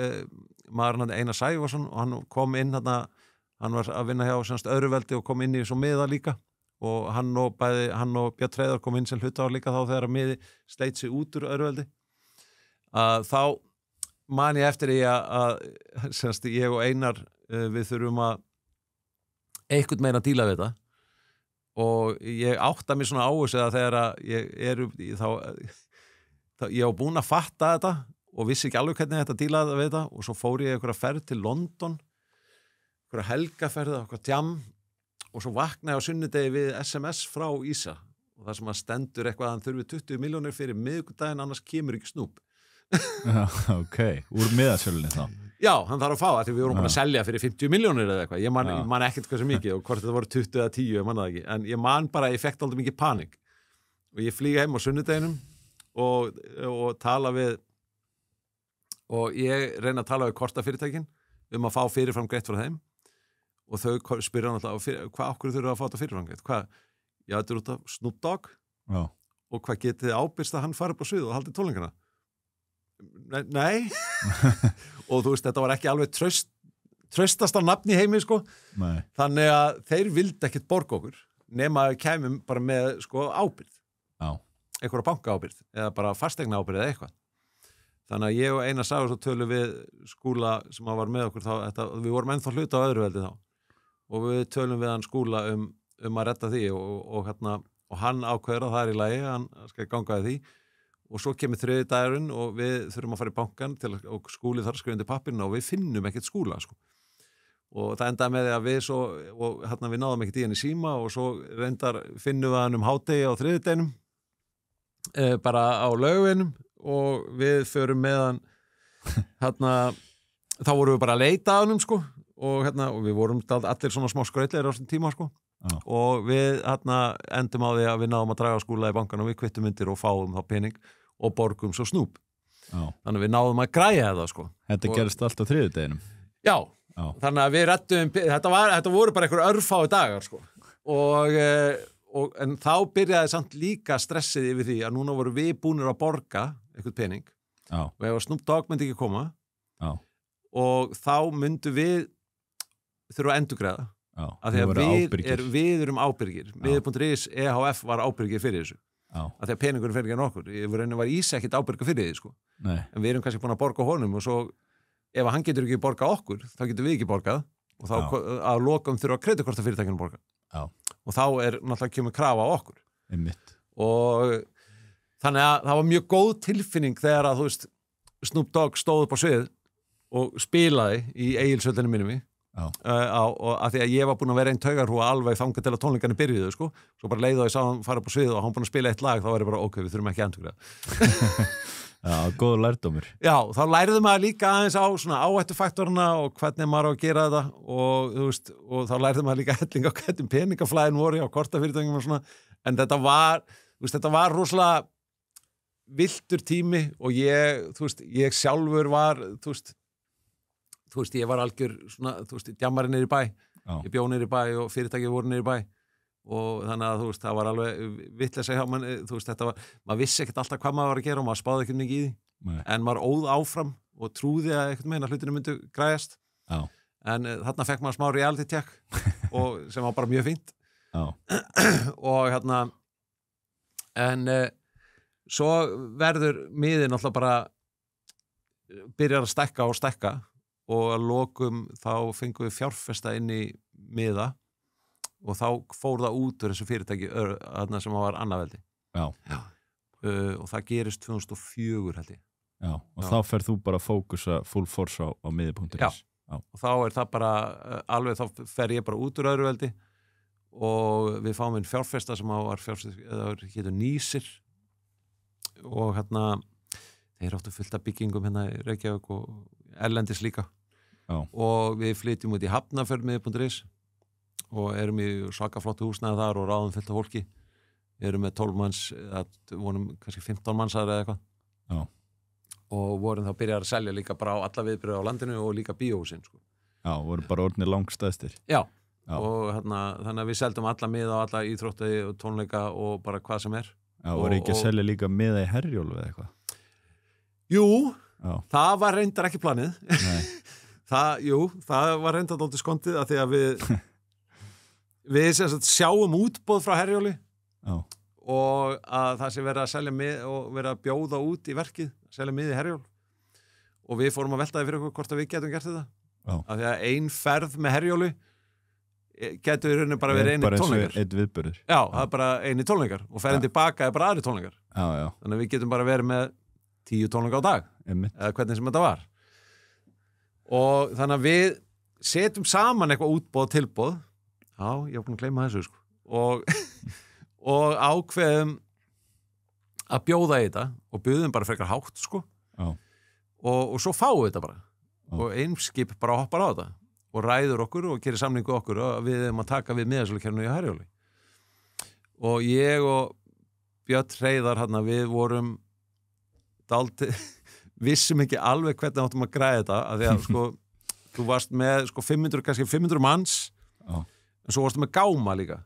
maðurinn Einar Sævarsson og hann kom inn hann var að vinna hjá Öðruveldi og kom inn í svo miða líka og hann og Björn Treiðar kom inn sem hluta á líka þá þegar miði sleit sig út úr Öðruveldi þá man ég eftir því að ég og Einar við þurfum að einhvern meina að díla við þetta og ég átta mér svona á þessu að þegar ég var búin að fatta þetta og vissi ekki alveg hvernig þetta dílaði við þetta og svo fór ég einhverja ferð til London einhverja helgaferð einhverja djam og svo vaknaði á sunnudegi við SMS frá Ísa og það sem að stendur eitthvað að hann þurfi 20 milljónir fyrir miðvikudaginn annars kemur ekki Snoop úr miðasölunni þá Já, hann þarf að fá það því við vorum búin að selja fyrir 50 milljónir eða eitthvað, ég man ekkert hvað sem mikið og hvort þetta voru 20 eða 10, ég man það ekki en ég man bara að ég fekk aldrei mikið panik og ég flýga heim á sunnudeginum og tala við og ég reyna að tala við kortafyrirtækin að fá fyrirfram greitt frá þeim og þau spyrja hann alltaf hvað okkur þurfa að fá þetta fyrirfram greitt já, þetta er út af Snoop Dogg og hvað getið ábyrst að hann fari upp á svið og haldi tónleikana Nei og þú veist, þetta var ekki alveg traustasta nafn í heimi sko þannig að þeir vildi ekkert borga okkur nema að kæmum bara með sko ábyrgð einhverja bankaábyrgð eða bara fasteigna ábyrgð eða eitthvað þannig að ég og Einar Sævarsson svo tölum við Skúla sem var með okkur þá, við vorum ennþá hluta á Öðruveldi þá og við tölum við hann Skúla að redda því og hann ákveður að það er í lagi, hann skal ganga því og svo kemur þriðjudagurinn og við þurfum að fara í bankan og Skúli þarf að skrifa undir pappirinn og við finnum ekkert Skúla sko. Og það endaði með því að við náðum ekkert í hann í síma og svo reyndar finnum við hann hádegi á þriðjudeginum bara á Laugaveginum og við förum með hann þá vorum við bara að leita að honum sko og við vorum allir svona smá skrautlegir á þessum tíma sko og við endum á því að við náðum að draga skúla í bankan og við kvittum undir og fáum þá pening og borgum svo snúb þannig að við náðum að græja það sko Þetta gerist allt á þriðjudeginum Já, þannig að við rettum þetta voru bara einhver örfáu dagar sko en þá byrjaði samt líka stressið yfir því að núna voru við búnir að borga einhvern pening og ef Snoop Dogg myndi ekki koma og þá myndu við þurfa að endurgreiða af því að við erum ábyrgir Miðið.is EHF var ábyrgir fyrir þessu af því að peningurinn fyrir ekki nokkur var Ísa ekkert ábyrgur fyrir því sko en við erum kannski búin að borga honum og svo ef hann getur ekki borgað okkur þá getum við ekki borgað og þá að lokum þurfa kreditkortafyrirtækinu að borga og þá náttúrulega kemur krafa á okkur og þannig að það var mjög góð tilfinning þegar að Snoop Dogg stóð upp á svið og spilaði í Egilshöllinu minni og að því að ég var búin að vera einn taugarhúa alveg þangað til að tónleikarnir byrjuðu sko svo bara leið og ég sá hann fara upp á svið og hann búin að spila eitt lag þá var ég bara ok, við þurfum ekki að endurgreiða Já, góður lærdómur Já, þá læriði maður líka aðeins á svona áhættufaktorna og hvernig maður á að gera þetta og þá læriði maður líka helling á hvernig peningaflæðin voru á kortafyrirtækjum og svona en þetta var rosalega viltur tími og ég sjálfur var ég var algjör svona, djamarinn niður í bæ ég bjó niður í bæ og fyrirtækið voru niður í bæ og þannig að það var alveg vitleysa hjá mann, maður vissi ekkert alltaf hvað maður var að gera og maður spáði ekkert mikið í því en maður óð áfram og trúði að einhvern veginn að hlutinu myndu græjast en þarna fekk maður smá reality check og sem var bara mjög fínt og en svo verður miðin alltaf bara byrjar að stækka og að lokum þá fengum við fjárfesta inn í miða og þá fór það út úr þessu fyrirtæki sem var annaveldi og það gerist 2004 held ég og þá ferð þú bara að fókusa full force á miði.is og þá það bara alveg þá fer ég bara út úr öðru veldi og við fáum einn fjárfesta sem var hétu Nýsir og þeir áttu fullt af byggingum í Reykjavík og erlendis líka og við flytjum út í Hafnarfjörð Miði.is og erum í svaka flottu húsnæði þar og ráðum fullt af fólki erum með 12 manns vonum kannski 15 manns eða eitthvað og vorum þá byrjað að selja líka bara á alla viðbyrði á landinu og líka bíóhúsin sko. voru bara orðnir langstæðstir og þannig að við seldum alla miða á alla íþrótti og tónleika og bara hvað sem voru ekki að selja líka miða í Herjólfi eða eitthvað Jú, það var reyndar ekki planið það var reyndar dálítið skondið að því að við sjáum útboð frá Herjóli og að það sé verið að selja mið og verið að bjóða út í verkið selja mið í Herjól og við fórum að velta því fyrir okkur hvort að við getum gert þetta af því að ein ferð með Herjóli getur í rauninu bara verið eini tónleikar það er bara eini tónleikar og ferðin tilbaka er bara aðri tónleikar þannig að við getum bara verið með 10 tónleika á dag eða hvernig sem þetta var og þannig að við setjum saman eitthvað útboð tilboð ég var búin að gleyma þessu sko og ákveðum að bjóða í þetta og bjóðum bara frekar hátt sko og svo fáum við þetta bara og Eimskip bara hoppar á þetta og ræður okkur og gerir samningu okkur og við erum að taka við miðasölukerfinu í Herjóli og ég og Björn Hreiðar við vorum vissum ekki alveg hvernig áttum að græða þetta af því að þú varst með 500 manns en svo varstu með gáma líka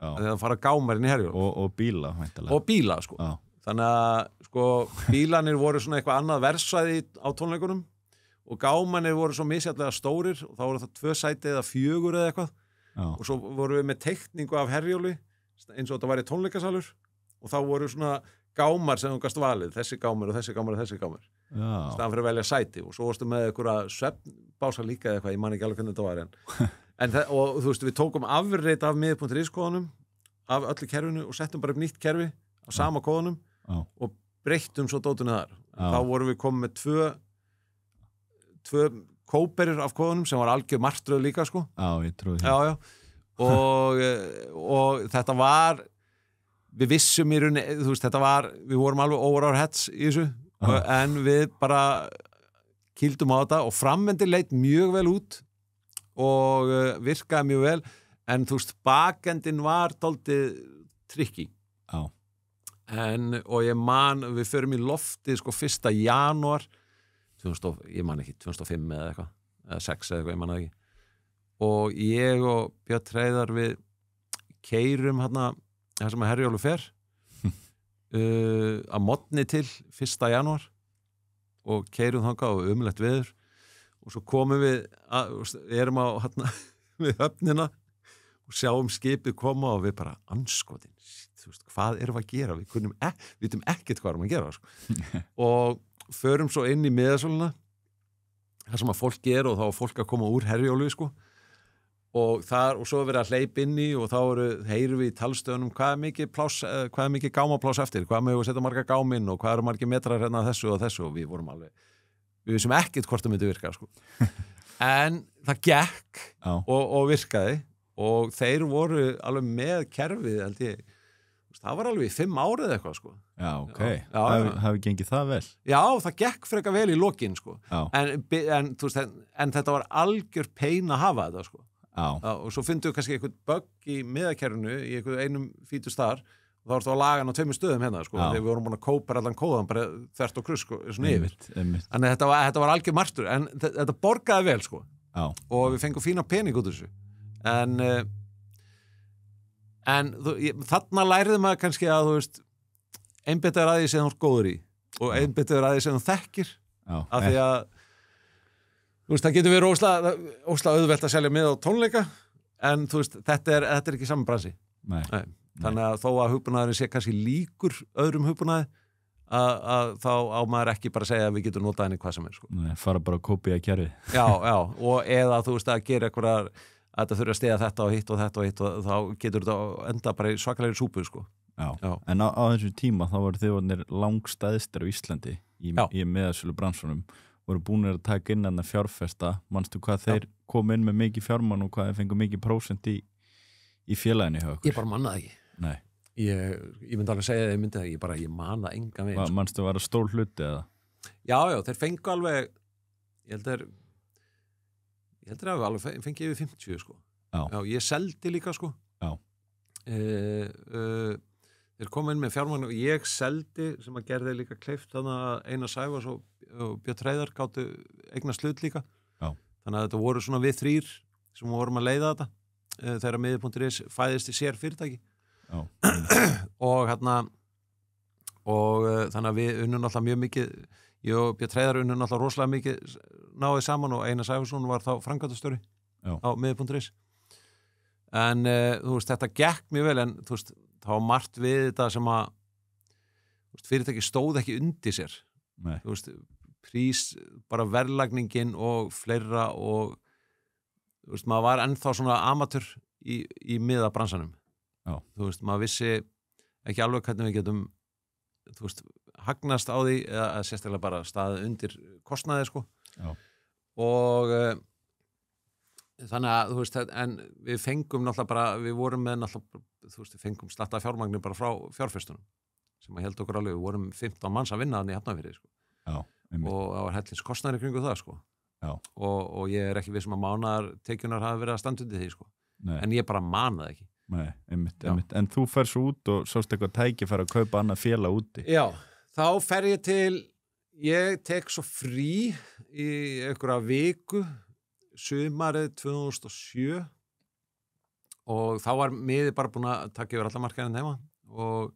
þegar það fara gámar inn í Herjólf og bíla og bíla þannig að bílanir voru svona eitthvað annað versvæði á tónleikunum og gámanir voru svo misjaflega stórir og þá voru það 2 sæti eða 4 eða eitthvað og svo voru við með teikningu af Herjóli eins og þetta var í tónleikasalur og þá voru svona gámar sem þú gast valið, þessi gámar og þessi gámar og þessi gámar staðan fyrir að velja sæti og svo varstu með einhverja svefnbása líka eða eitthvað, ég man ekki alveg hvernig þetta var og þú veist, við tókum afrit af miði.is kóðunum af öllu kerfinu og settum bara upp nýtt kerfi á sama kóðunum og breyttum svo dótunni þar þá vorum við komið með tvö kóperir af kóðunum sem var algjör martröð líka sko ég trúi því og þetta var við vissum í rauninni, þú veist, við vorum alveg over our heads í þessu en við bara kýldum á þetta og framvendi leit mjög vel út og virkaði mjög vel en þú veist, bakendin var dálítið trikki og ég man, við förum í loftið sko 1. janúar 2000, ég man ekki, 2005 eða eitthvað eða 6 eða eitthvað, ég man það ekki og ég og Björn Hreiðar við keyrum hérna það sem að Herjólfur fer að morgni til 1. janúar og keyrum þangað og umlegt veður og svo komum við erum á hérna við höfnina og sjáum skipið koma og við bara anskotin, þú veist, hvað erum við að gera við vitum ekkert hvað erum að gera sko. Og förum svo inn í miðasöluna það sem að fólk og þá er fólk að koma úr Herjólfi sko og svo verið að hleypa inn í og þá heyrum við í talstöðunum hvað er mikið gámapláss eftir, hvað mögum við setja marga gáminn og hvað eru margir metrar hérna þessu og við vorum alveg, við vissum ekkert hvort það myndi virka sko. En það gekk og virkaði og þeir voru alveg með kerfið held ég, það var alveg í 5 árið eitthvað sko. Já, ok, hafi gengið það vel? Já, það gekk frekar vel í lokin sko. En þetta var algjör pein að hafa þetta sko. Og svo fyndum við kannski eitthvað bugg í miðakerfinu í einum fítus þar og þá var það að laga hann á 2 stöðum hérna sko, þegar við vorum búin að kópa allan kóðan bara þvert og kruss sko, svona yfir þannig að þetta var algjör martur en þetta borgaði vel sko og við fengum fína pening út af þessu en þarna læriði maður kannski að þú veist einbeitaður að því sem þú ert góður í og einbeitaður að því sem þú þekkir af því að þú veist, það getur verið ósla auðvelt að selja með á tónleika en þú veist, þetta er ekki saman bransi Nei. Þannig að þó að hugbúnaðurinn sé kannski líkur öðrum hugbúnaði að þá á maður ekki bara að segja að við getum notað henni hvað sem er sko. Nei, fara bara að kópía kerfi Já, og eða þú veist að gera eitthvað að þetta þurfa að stiga þetta og hitt og þá getur þetta enda bara í svakalegri súpu sko. Já. En á þessu tíma þá voru þið langstæðstir á Íslandi í meðasölu bransunum voru búinir að taka inn að fjárfesta manstu hvað þeir komu inn með mikið fjármann og hvað þeir fengu mikið prósent í félaginu hjá okkur Ég bara mannaði ekki Nei. Ég myndi alveg segja að ég manna enga veginn sko. Manstu að vera stór hluti eða? Já, þeir fengu alveg ég held að við alveg fengi yfir 50 sko. Já, ég seldi líka sko. Þeir komu inn með fjármagn og ég seldi sem að gerði líka kleift þannig að Einar Sævars og Björn Hreiðar gátu eignast hlut líka þannig að þetta voru svona við 3 sem vorum að leiða þetta þegar miðið.is fæðist í sér fyrirtæki og þannig að við unnum alltaf mjög mikið ég og Björn Hreiðar unnum alltaf rosalega mikið náðið saman og Einar Sævarsson var þá framkvæmdastjóri á miðið.is en þú veist þetta gekk mjög vel en þú veist þá var margt við þetta sem að fyrirtæki stóð ekki undir sér þú veist, prís bara verðlagningin og fleira og þú veist, maður var ennþá svona amatör í miðabransanum þú veist, maður vissi ekki alveg hvernig við getum þú veist, hagnast á því eða sérstaklega bara staðið undir kostnaði sko og þannig að, þú veist, en við fengum náttúrulega bara, við vorum með náttúrulega, þú veist, við fengum slatta fjármagni bara frá fjárfestunum sem að held okkur alveg, við vorum 15 manns að vinna þannig í Hafnarfirði, sko. Og það var hellins kostnaðir kringu það, sko. Og ég er ekki vissum að mánaðartekjunar hafi verið að standa undir því, sko. Nei. En ég bara manaði ekki. Nei, einmitt. En þú fer svo út og sást eitthvað tækifæri að kaupa annað félag úti. Já, þá fer ég til, ég tek svo frí í einhverja viku, sumarið 2007 og þá var miðið bara búin að taka yfir alla markaðinn heima og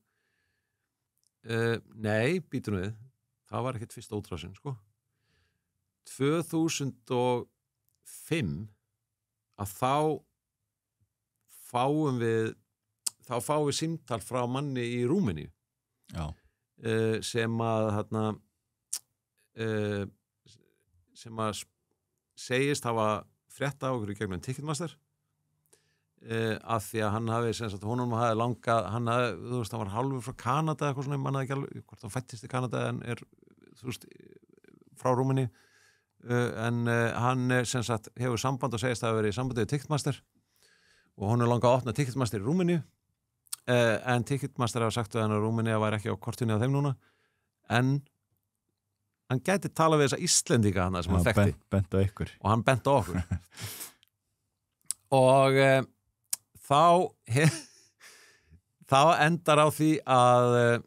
nei, býtum við það var ekkert fyrsta útrásin sko 2005 að þá fáum við símtal frá manni í Rúmeníu sem að sem að segist hafa frétta á okkur í gegnum Ticketmaster af því að hann hafi sem sagt, honum hafi langað, hann hafi, þú veist, hann var hálfur frá Kanada eitthvað svona, mannaði ekki alveg hvort hann fættist í Kanada en er, þú veist, frá Rúmeníu en hann sem sagt hefur samband og segist að hafa verið í sambandi við Ticketmaster og hún er langað að opna Ticketmaster í Rúmeníu en Ticketmaster hafa sagt að Rúmenía væri ekki á kortunni á þeim núna en hann gæti tala við þessa Íslendinga hana sem hann þekkti bent á ykkur og hann bent á okkur og þá endar á því að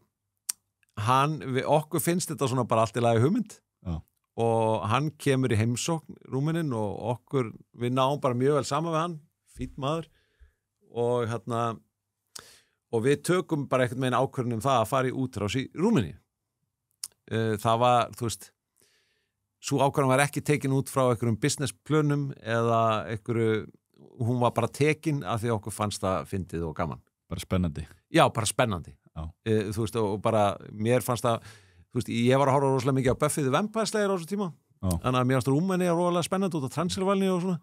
okkur finnst þetta svona bara allt í lagi hugmynd og hann kemur í heimsókn Rúmeninn og við náum bara mjög vel saman við hann, fínn maður og við tökum bara einhvern veginn ákvörðun það að fara í útrás í Rúmeníu. Það var, þú veist, sú ákvörðun var ekki tekin út frá einhverjum businessplönum eða hún var bara tekin af því okkur fannst það fyndið og gaman. Bara spennandi. Já, bara spennandi. Þú veist, og bara, mér fannst það, þú veist, ég var að horfa rosalega mikið á Buffy the Vampire Slayer á þessu tíma. Þannig að mér fannst Rúmenía rosalega spennandi út á Transylvaníu og svona.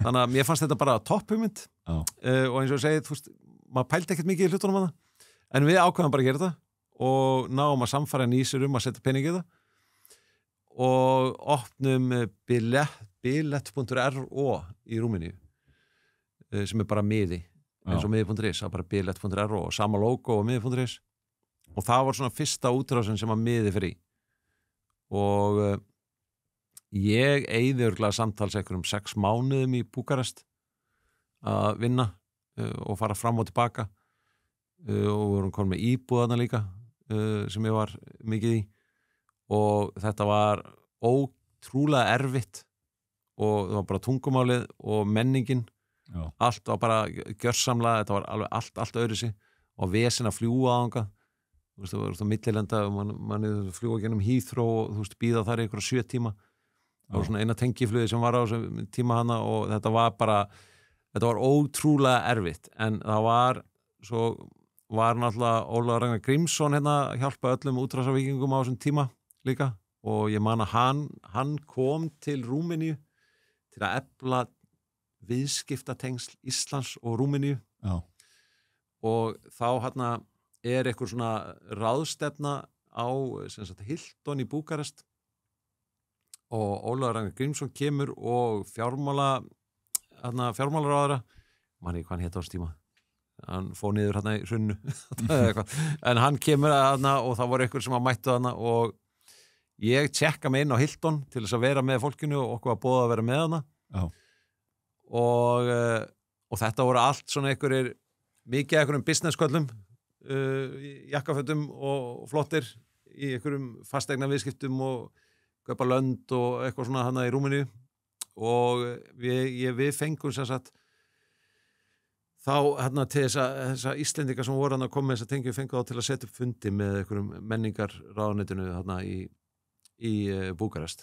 Þannig að mér fannst þetta bara topphugmynd. Og eins og ég segi, þú veist, maður pældi ekkert mikið í hlutunum að það. En við ákveðum bara að gera þetta og náum að samfæra nýsir að setja pening í það. Og opnum bilet.ro í Rúmeníu, sem bara miði. Eins og miði.is, það bara bilet.ro og sama logo og miði.is. Og það var svona fyrsta útrásin sem að miði fyrir í. Og ég eyði örugglega samtals einhverjum 6 mánuðum í Búkarest að vinna og fara fram og tilbaka og við vorum komin með íbúðana líka sem ég var mikið í og þetta var ótrúlega erfitt og það var bara tungumálið og menningin allt var bara gjörsamlega, þetta var alveg allt öðru sig og vesen að fljúga þangað þú veist, það var millilenda manni fljúga gennum Heathrow og þú veist, býða þar í einhverja 7 tíma það var svona eina tengiflugið sem var á þessum tíma hana og þetta var ótrúlega erfitt en það var náttúrulega Ólafur Ragnar Grímsson hjálpa öllum útrásarvíkingum á þessum tíma líka og ég man að hann kom til Rúmeníu til að efla viðskiptatengsl Íslands og Rúmeníu og þá eitthvað svona ráðstefna á Hilton í Búkarest og Ólafur Ragnar Grímsson kemur og fjármálaráðara manni hvað hann hétt á þessu tíma hann fór niður í hrunnu en hann kemur og það voru einhver sem að mættu og ég tjekka mig inn á Hilton til þess að vera með fólkinu og okkur var boðið að vera með hana og þetta voru allt svona mikið einhverjum businessköllum jakkafötum og flottir í einhverjum fasteigna viðskiptum og kaupa lönd og eitthvað svona hana í Rúmeníu og við fengum sem sagt þá til þessa Íslendinga sem voru að koma með þessa tengi fengum þá til að setja upp fundi með einhverjum menningarráðuneytinu í Búkarest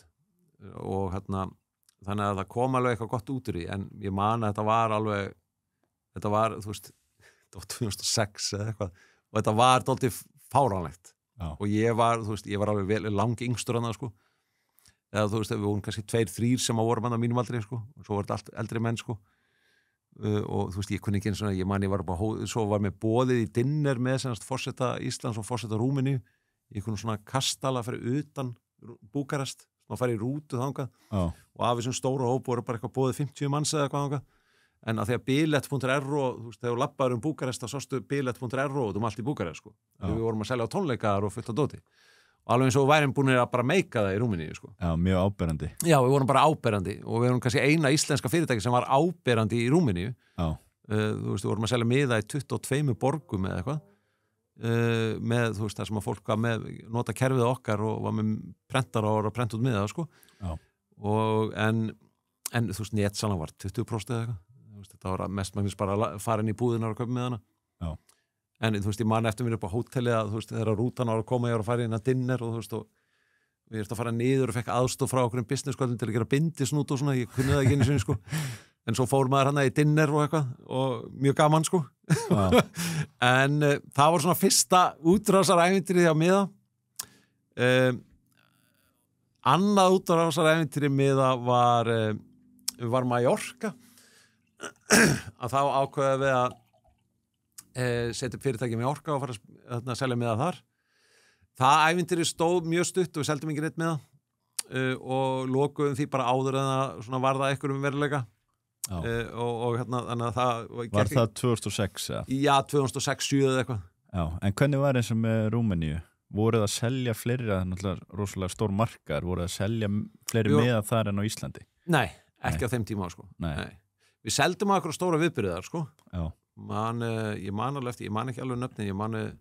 og þannig að það kom alveg eitthvað gott út úr því en ég man að þetta var þú veist, þetta var 2006 eða eitthvað og þetta var dálítið fáránlegt og ég var alveg lang yngstur hana sko eða þú veist, við vorum kannski 2-3 sem að vorum hann á mínum aldri, sko, og svo var þetta allt eldri menn, sko, og þú veist, ég kunni ekki eins og ég var bara, svo var með boðið í dinner með semast forseta Íslands og forseta Rúmeníu, í einhvern svona kastala fyrir utan Búkarest, sem að fara í rútu þangað, og af þessum stóra hóp voru bara eitthvað boðið 50 manns eða eitthvað þangað, en að því að bilet.ro, þú veist, þegar þú labbaður Búkarest, þá sástu bilet.ro og allt í Búkarest, sko, við vorum að selja á tónleikar og fullt af dóti. Og alveg eins og við værum búin að bara meika það í Rúmeníu, sko. Já, mjög áberandi. Já, við vorum bara áberandi og við vorum kannski eina íslenska fyrirtæki sem var áberandi í Rúmeníu. Já. Þú veist, við vorum að selja miða í 22 borgum eða eitthvað. Með, þú veist, það sem að fólk var með, nota kerfið okkar og var með prentar og prent út miða, sko. Já. Og en þú veist, netsalan var 20% eða eitthvað. Þú veist, þetta var mestmægnis bara að fara inn í búðina og kaupa miðana. Já. En þú veist, ég man eftir mér upp á hóteli að þú veist, þegar rútan var að koma, ég var að fara inn að dinner og þú veist, og við erum að fara niður og fekk aðstoð frá okkur business-skvöldum til að gera bindisnút og svona, ég kunni það ekki einu sinni, sko. En svo fór maður hana í dinner og eitthvað og mjög gaman, sko. En það var svona fyrsta útrásarævintýrið á miða. Annað útrásarævintýrið miða var Mallorca. Að þá ákveða við að setja upp fyrirtæki með orka og fara að selja miða þar. Það ævintýri stóð mjög stutt og við seldum ekki neitt miða og lokuðum því bara áður en það varða einhverjum veruleika og þannig að það Var það 2006, eða? Já, 2006-2007 eða eitthvað. Já, en hvernig var eins og með Rúmeníu? Voruð að selja fleiri, það er náttúrulega rosalega stór markaðar, voruð að selja fleiri miða þar en á Íslandi? Nei, ekki á þeim tíma, sko. Nei. Við seldum á eitthvað stóra viðbyrðar, sko. Já. Ég man alveg eftir, ég man ekki alveg nöfnin,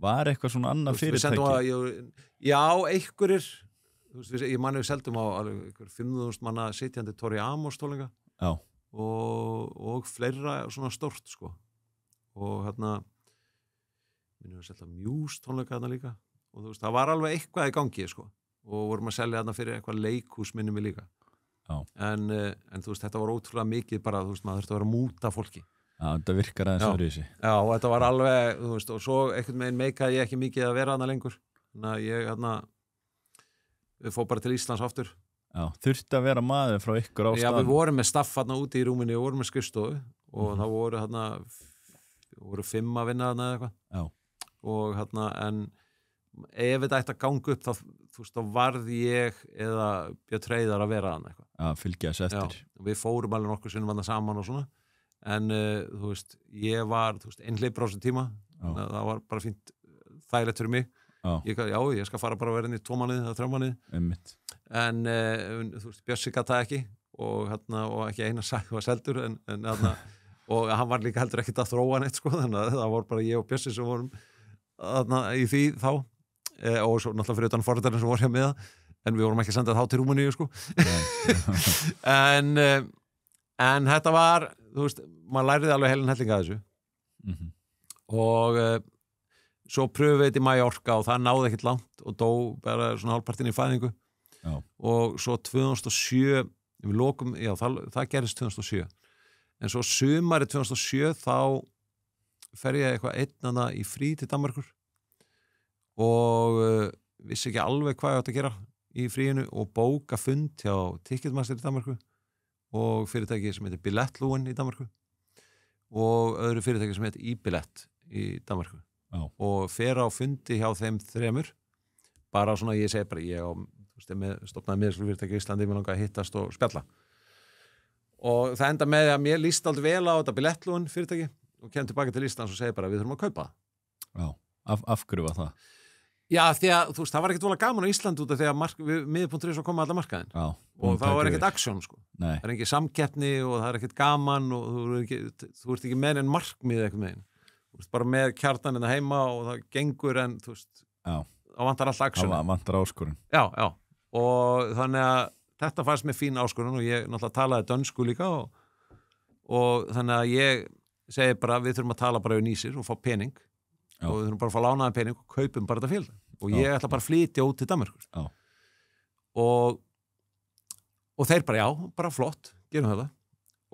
Var eitthvað svona annað fyrirtæki? Já, einhverjir, ég man við seldum á 5.000 manna sitjandi Tori Amos tónleika. Já. Og fleira svona stórt, sko. Og minnum við selta Muse tónleika þarna líka og það var alveg eitthvað í gangi sko og vorum að selja þarna fyrir eitthvað leikhús minnum við líka en þetta var ótrúlega mikið bara maður þurfti að vera að múta fólki þetta virkar aðeins öðruvísi þetta var alveg og svo einhvern veginn meikaði ég ekki mikið að vera þarna lengur þannig að ég við fór bara til Íslands aftur þurfti að vera maður frá ykkur á staðnum við vorum með staff þarna úti í Rúmeníu og vorum með skrifstofu og það voru 5 að vinna þarna eða eitthvað og en ef þetta ætti að ganga upp þá varð ég eða Björn Hreiðar að vera þarna eitthvað fylgja þess eftir við fórum alveg nokkur sinnum þarna saman og svona en ég var einhleipur á þessum tíma það var bara fínt þægilegt fyrir mig ég skal fara bara að vera inn í 2 mánuði eða 3 mánuði en Björn gat það ekki og ekki eina var seldur og hann var líka heldur ekkert að þróa neitt sko þannig að það voru bara ég og Björn sem vorum í því þá og svo náttúrulega fyrir utan forritarinn sem voru hjá með en við vorum ekki sendað þá til Rúmeníu sko en þetta var maður læriði alveg heilin helling að þessu og svo pröfum við þetta í Mallorca og það náði ekkert langt og dó bara svona hálfpartinn í fæðingu og svo 2007 við lokum, það gerist 2007 en svo sumarið 2007 þá fer ég eitthvað einnana í frí til Danmarkur og vissi ekki alveg hvað ég átt að gera í fríinu og bóka fund hjá Ticketmaster í Danmarku og fyrirtæki sem heitir Billettlúin í Danmarku og öðru fyrirtæki sem heitir eBillett í Danmarku og fer á fundi hjá þeim 3 bara svona ég segi bara ég stofnaði miðlsfyrirtæki í Íslandi, ég vil langa að hittast og spjalla og það enda með að mér líst aldrei vel á þetta Billettlúin fyrirtæki og kem tilbaka til Íslands og segi bara við þurfum að kaupa af hverju var það? Já, því að það var ekkert vola gaman á Ísland út af því að miðpuntur svo koma allar markaðin og það var ekkert aksjón sko það er ekki samkeppni og það er ekkert gaman og þú ert ekki með en markmið eitthvað með þú ert bara með kjarnan en það heima og það gengur en það vantar alltaf aksjón það vantar áskorun og þannig að þetta fannst mér fín áskorun og ég náttúrulega talaði dönsku líka og þannig að ég segi bara við þurfum að tala bara við nýsir og fá pening og við þurfum bara að fá lánaðan pening og kaupum bara þetta félag og ég ætla bara að flytja út til Danmarkur og þeir bara bara flott, gerum þetta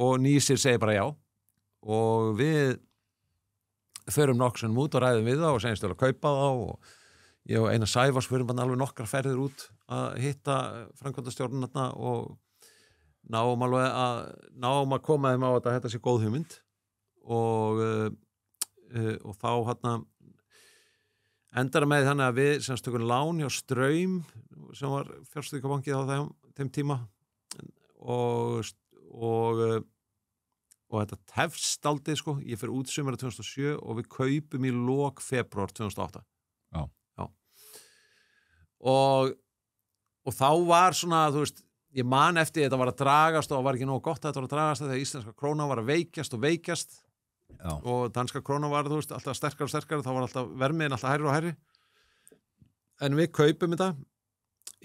og nýsir segir bara og við förum nokkuð út og ræðum við það og segjumst að kaupa það og ég og Einar Sævars förum bara alveg nokkrar ferðir út að hitta framkvæmdastjórnina og náum að koma þeim á þetta sé góð hugmynd og þá endar með þannig að við sem stökum lán hjá Straum sem var fjárstyrkjabankið á þeim tíma og þetta tefst aldrei sko, ég fer út sumara 2007 og við kaupum í lok febrúar 2008 og þá var svona ég man eftir þetta var að dragast og það var ekki nógu gott að þetta var að dragast þegar íslenska króna var að veikjast og danska króna var alltaf sterkar og sterkar þá var alltaf vermiðin alltaf hærri og hærri en við kaupum þetta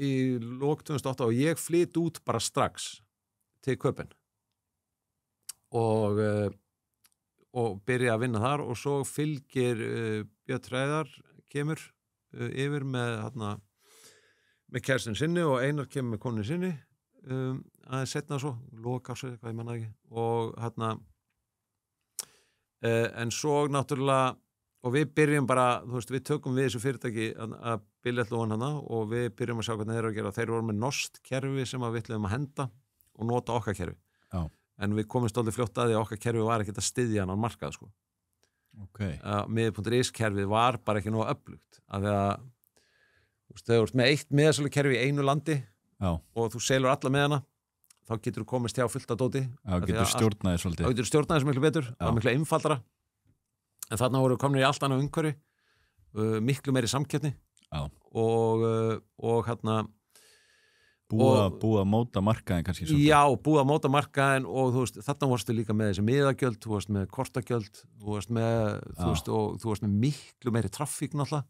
í lok 2008 og ég flyt út bara strax til Köpen og byrja að vinna þar og svo fylgir Björn Hreiðar kemur yfir með kærastinn sinni og Einar kemur með konunni sinni aðeins setna svo loka á sig, hvað ég manna ekki og en svo náttúrulega og við byrjum bara, við tökum við þessu fyrirtæki að Billettlúin og við byrjum að sjá hvernig þeir eru að gera þeir voru með norskt kerfi sem við ætlum að henda og nota okkar kerfi en við komumst aldrei fljótt að því að okkar kerfi var ekkert að styðja hann á markað sko miðpunkt.is kerfið var bara ekki nógu öflugt af því að þau voru með eitt miðasölu kerfi í einu landi og þú selur alla með hana þá getur þú komist hjá fullt að dóti getur stjórnaði svolítið þá getur þú stjórnaði sem miklu betur, það var miklu einfaldara en þarna voru komin í allt annað umhverfi miklu meiri samkeppni og hérna búið að móta markaðin kannski svolítið. Já, búið að móta markaðin og þú veist, þarna varstu líka með þessi miðagjöld, þú varst með kortagjöld þú varst með miklu meiri traffík náttúrulega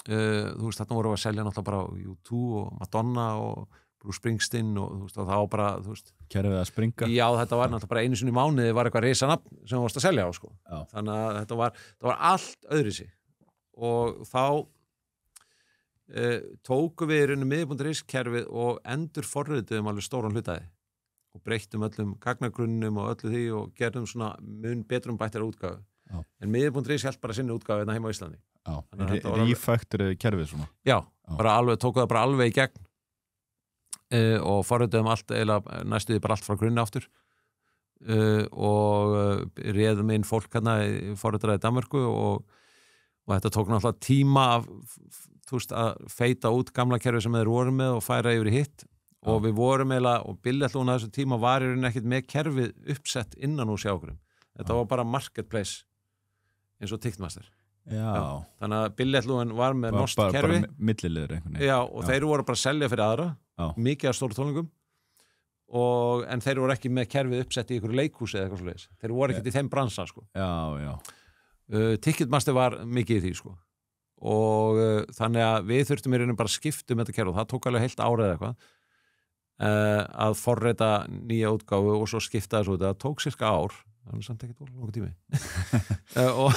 þú veist, þarna voru að selja náttúrulega bara U2 og Madonna og Bruce Springsteen og þú veist, og það var bara, þú veist kerfið að springa. Já, þetta var náttúrulega bara einu sinni í mánuði var eitthvað risanafn sem varst að selja á, sko. Þannig að þetta var allt öðruvísi og þá tóku við í rauninu miðjupunktur.is kerfið og endur forrituðum alveg stóran hlutaði og breyttum öllum gagnagrunnum og öllu því og gerðum svona mun betrum bættara útgáfu. En miðjupunktur.is hélt bara sinni útgáfu hérna heima á Íslandi. Refactorið kerfið svona. Já, bara alveg, tóku það bara alveg í gegn og forrituðum allt, eiginlega næstuði bara allt frá grunni aftur og réðum inn fólk hérna forritaði í Danmörku og þetta tók náttúrulega tíma að feita út gamla kerfi sem þeir voru með og færa yfir í hitt og við vorum eiginlega, og Billethúna þessu tíma var í rauninni ekkert með kerfið uppsett innan úr sjákurum. Þetta var bara marketplace eins og Ticketmaster. Já. Þannig að Billethúna var með norskt kerfi. Bara milliliður einhvern veginn. Já, og þeir voru bara að selja fyrir aðra, mikið af stóru tónlingum en þeir voru ekki með kerfið uppsett í ykkur leikhúsi eða eitthvað svoleiðis. Þeir voru ekkert í þeim bransa, sko. Já. Ticketmaster var mikið í því, sko. Og þannig að við þurftum í rauninu bara að skipta þetta kerfi og það tók alveg heilt árið eitthvað að forrita nýja útgáfu og svo skipta þessu út. Það tók cirka ár, það er samt ekkert langur tími og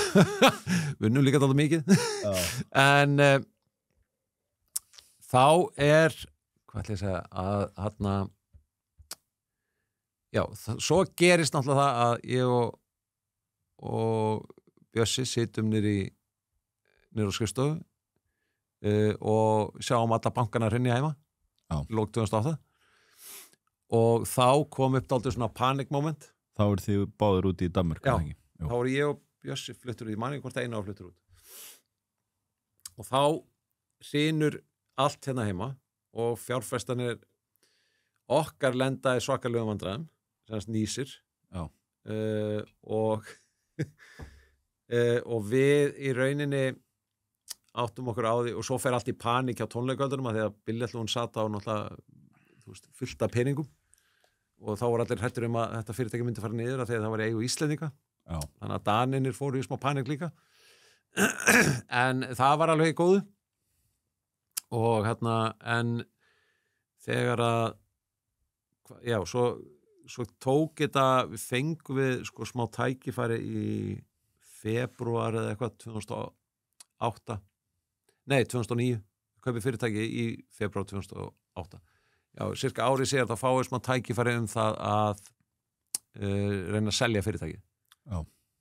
við unnum líka dálítið mikið en þá hvað ætla ég að segja að hérna já, svo gerist náttúrulega það að ég og Bjössi sitjum niður á skrifstofu og sjáum alla bankana hrynja heima lók 2008 og þá kom upp dálítið svona panic moment. Þá eru þið báður út í Danmörku. Já, þá voru ég og Bjössi fluttur út í manni hvort eina og fluttur út og þá hrynur allt hérna heima og fjárfestanir okkar lenda í svakalegum vandræðum sem nýsir og við í rauninni áttum okkur á því og svo fer allt í panik hjá tónleikvöldunum að því að Billethúna sat á náttúrulega fullt af peningum og þá voru allir hrættir að þetta fyrirtæki myndi fara niður að því að það var í eigu Íslendinga þannig að Danirnir fóru í smá panik líka en það var alveg góðu og hérna en þegar að já, svo tók þetta við fengum við sko smá tækifæri í febrúar eða eitthvað 2009 kaupið fyrirtæki í febrúar 2008 já, cirka ári sér þá fáið smá tækifæri það að reyna að selja fyrirtæki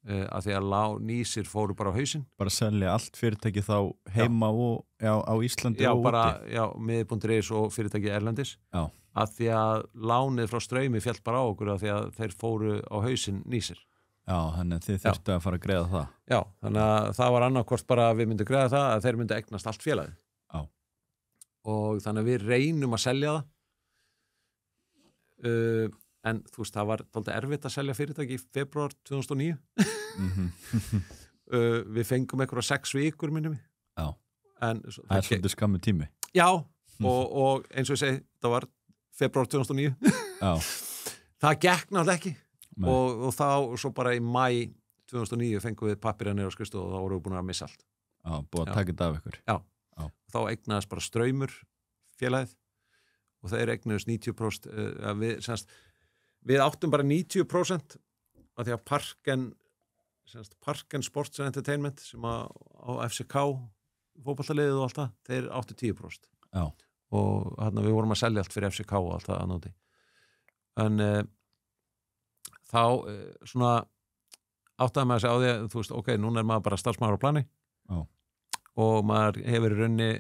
að því að nýsir fóru bara á hausinn bara selja allt fyrirtæki þá heima og á Íslandi já, og bara, já, miðjupunktur.is og fyrirtæki erlendis að því að lánið frá Straumi féll bara á okkur að því að þeir fóru á hausinn nýsir. Já, þannig að þið þurftu að fara að greiða það. Já, þannig að það var annarkvort bara að við myndum greiða það að þeir myndu eignast allt félagið. Já. Og þannig að við reynum að selja það. En þú veist, það var dálítið erfitt að selja fyrirtæki í febrúar 2009. Við fengum einhverja 6 vikur minnum við. Já. En, það er svolítið skammu tími. Já, og eins og ég segi, það var febrúar 2009. Já. Það gekk náttúrulega ekki. Og þá, svo bara í mæ 2009 fengum við pappirinn á skrifstofu og þá vorum við búin að missa allt. Já, búið að taka þetta af ykkur. Já. Þá eignaðist bara Straumur félagið og þeir eignuðust 90%. Við áttum bara 90% af því að Parken Sports and Entertainment sem á FCK fótboltaliðið og allt það, þeir áttu 10%. Já. Og hérna við vorum að selja allt fyrir FCK og allt það að nóti. En þá svona áttaði maður að segja á því að þú veist, ok, núna er maður bara starfsmaður á plani og maður hefur í raunni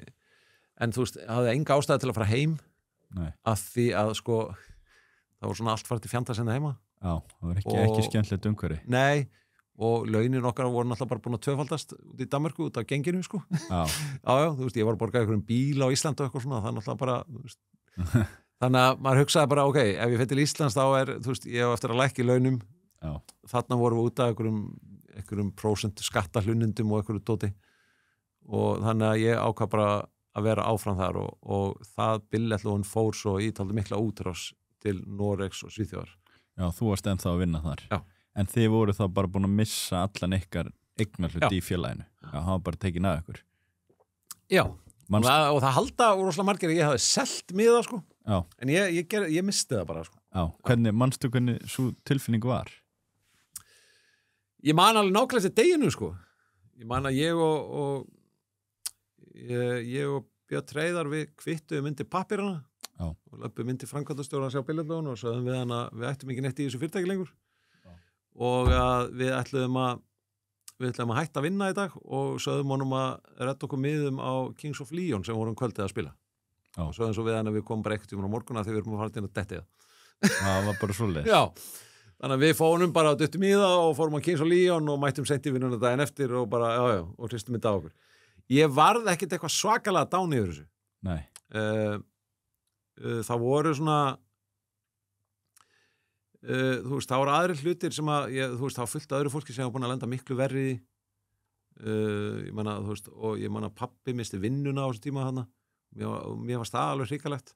en þú veist, hafði enga ástæði til að fara heim að því að sko það voru svona allt farið til fjanda sinna heima. Já, það var ekki skemmtilegt umhverfi. Nei, og launin okkar voru náttúrulega bara búin að tvöfaldast út í Danmörku út af genginu, sko. Já, þú veist, ég var að borga einhverjum bíl á Íslandi og eitthvað svona, það er náttúrulega bara, þú veist, þannig að maður hugsaði bara, ok, ef ég fyrir til Íslands þá þú veist, ég hef eftir að lækka í launum þarna vorum við út af einhverjum prósent skattahlunundum og einhverju dóti og þannig að ég ákvað bara að vera áfram þar og það billettlóin fór svo í taldi mikla útrás til Noregs og Svíþjóðar. Já, þú varst ennþá að vinna þar. Já. En þið voru þá bara búin að missa allan ykkar eignarhluti í félaginu. Já, það var bara tekin að ykkur. Já, og það halda úroslega margir að ég hafi selt miða, sko. Já. En ég misti það bara, sko. Já, manstu hvernig svo tilfinning var? Ég man alveg nákvæmlega til deginu, sko. Ég man að ég og Björn Treiðar við kvittuðum undir pappirana og löpum undir framkvæmdastjóran sjá billettlóin og sagðum við hann að við ættum ekki neitt í þessu fyrirtæki lengur og að við ætluðum að hætta að vinna í dag og sagðum honum að redda okkur miðum á Kings of Leon sem vorum kvöldið að spila og sagðum svo við hann að við komum bara ekkert á morgunna þegar við erum að fara til að detti það var bara svoleiðis. Já, þannig að við fórum bara að duttum í það og fórum á Kings of Leon og mættum sent í vinnuna daginn eftir og bara, og hristum þetta á okkur. Ég varð ekkert eitthvað svakalega dán yfir þessu. Nei. Það voru svona þú veist, það voru aðrir hlutir sem að þú veist, það var fullt af öðru fólki sem var búin að lenda miklu verri ég meina, þú veist, og ég meina pabbi misti vinnuna á þessu tíma hana mér var það alveg hrikalegt.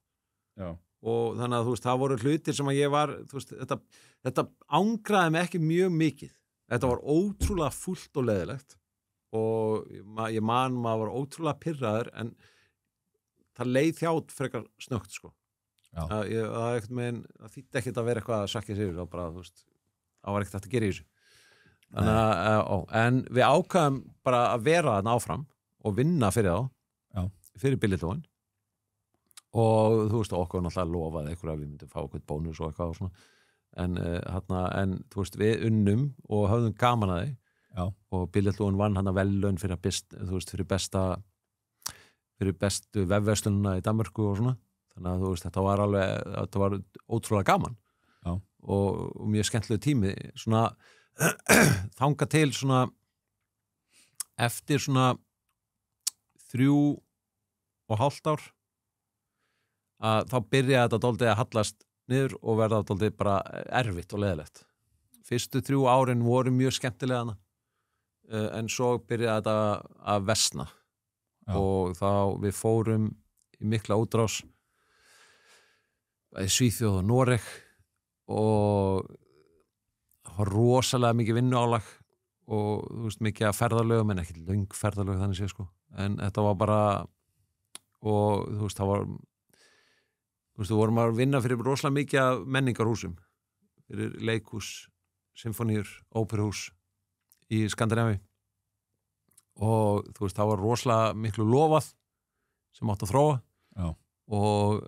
Já. Og þannig að þú veist, það voru hlutir sem að ég var, þú veist, þetta angraði mig ekki mjög mikið. Þetta var ótrúlega fullt og leðilegt og ég man maður var ótrúlega pirraður en það leið þjátt frekar snögt sko. Það þýtti ekkert að vera eitthvað að sakja sig og bara, þú veist, það var ekkert hægt að gera í þessu. Þannig að, en við ákvæðum bara að vera þarna áfram og vinna fyrir fyrir billettlóin og þú veist, okkur náttúrulega lofaði eitthvað að við myndum fá eitthvað bónus og eitthvað og svona en þú veist, við unnum og höfðum gaman að því. Já. Og billettlóin vann hann að velun fyrir bestu vefverslununa í Danmörku og svona þannig að þú veist, þetta var ótrúlega gaman. Já. Og mjög skemmtilegu tími svona þanga til svona eftir svona 3,5 ár að þá byrjaði þetta dálítið að hallast niður og verða dálítið bara erfitt og leiðilegt. Fyrstu 3 árin voru mjög skemmtilega hana en svo byrjaði þetta að versna. Já. Og þá við fórum í mikla útrás í Svíþjóð og Noreg og það var rosalega mikið vinnuálag og þú veist mikið að ferðalögum en ekki löng ferðalög þannig séð sko en þetta var bara og þú veist það var þú veist þú vorum að vinna fyrir rosalega mikið af menningarhúsum fyrir leikhús, symfóníur, óperuhús í Skandinavíu og þú veist það var rosalega miklu lofað sem átt að þróa. Já. Og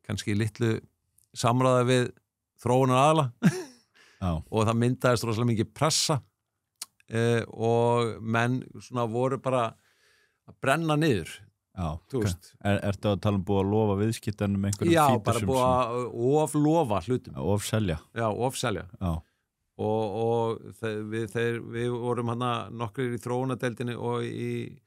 kannski litlu samræða við þróunar aðla og það myndaðist rosalega mikið pressa og menn svona voru bara að brenna niður. Já, Ertu að tala um búið að lofa viðskiptanum einhverjum fítusum? Já, bara búið að oflofa hlutum. Ofselja. Já, ofselja. Já. Og við vorum hana nokkrir í þróunadeildinni og í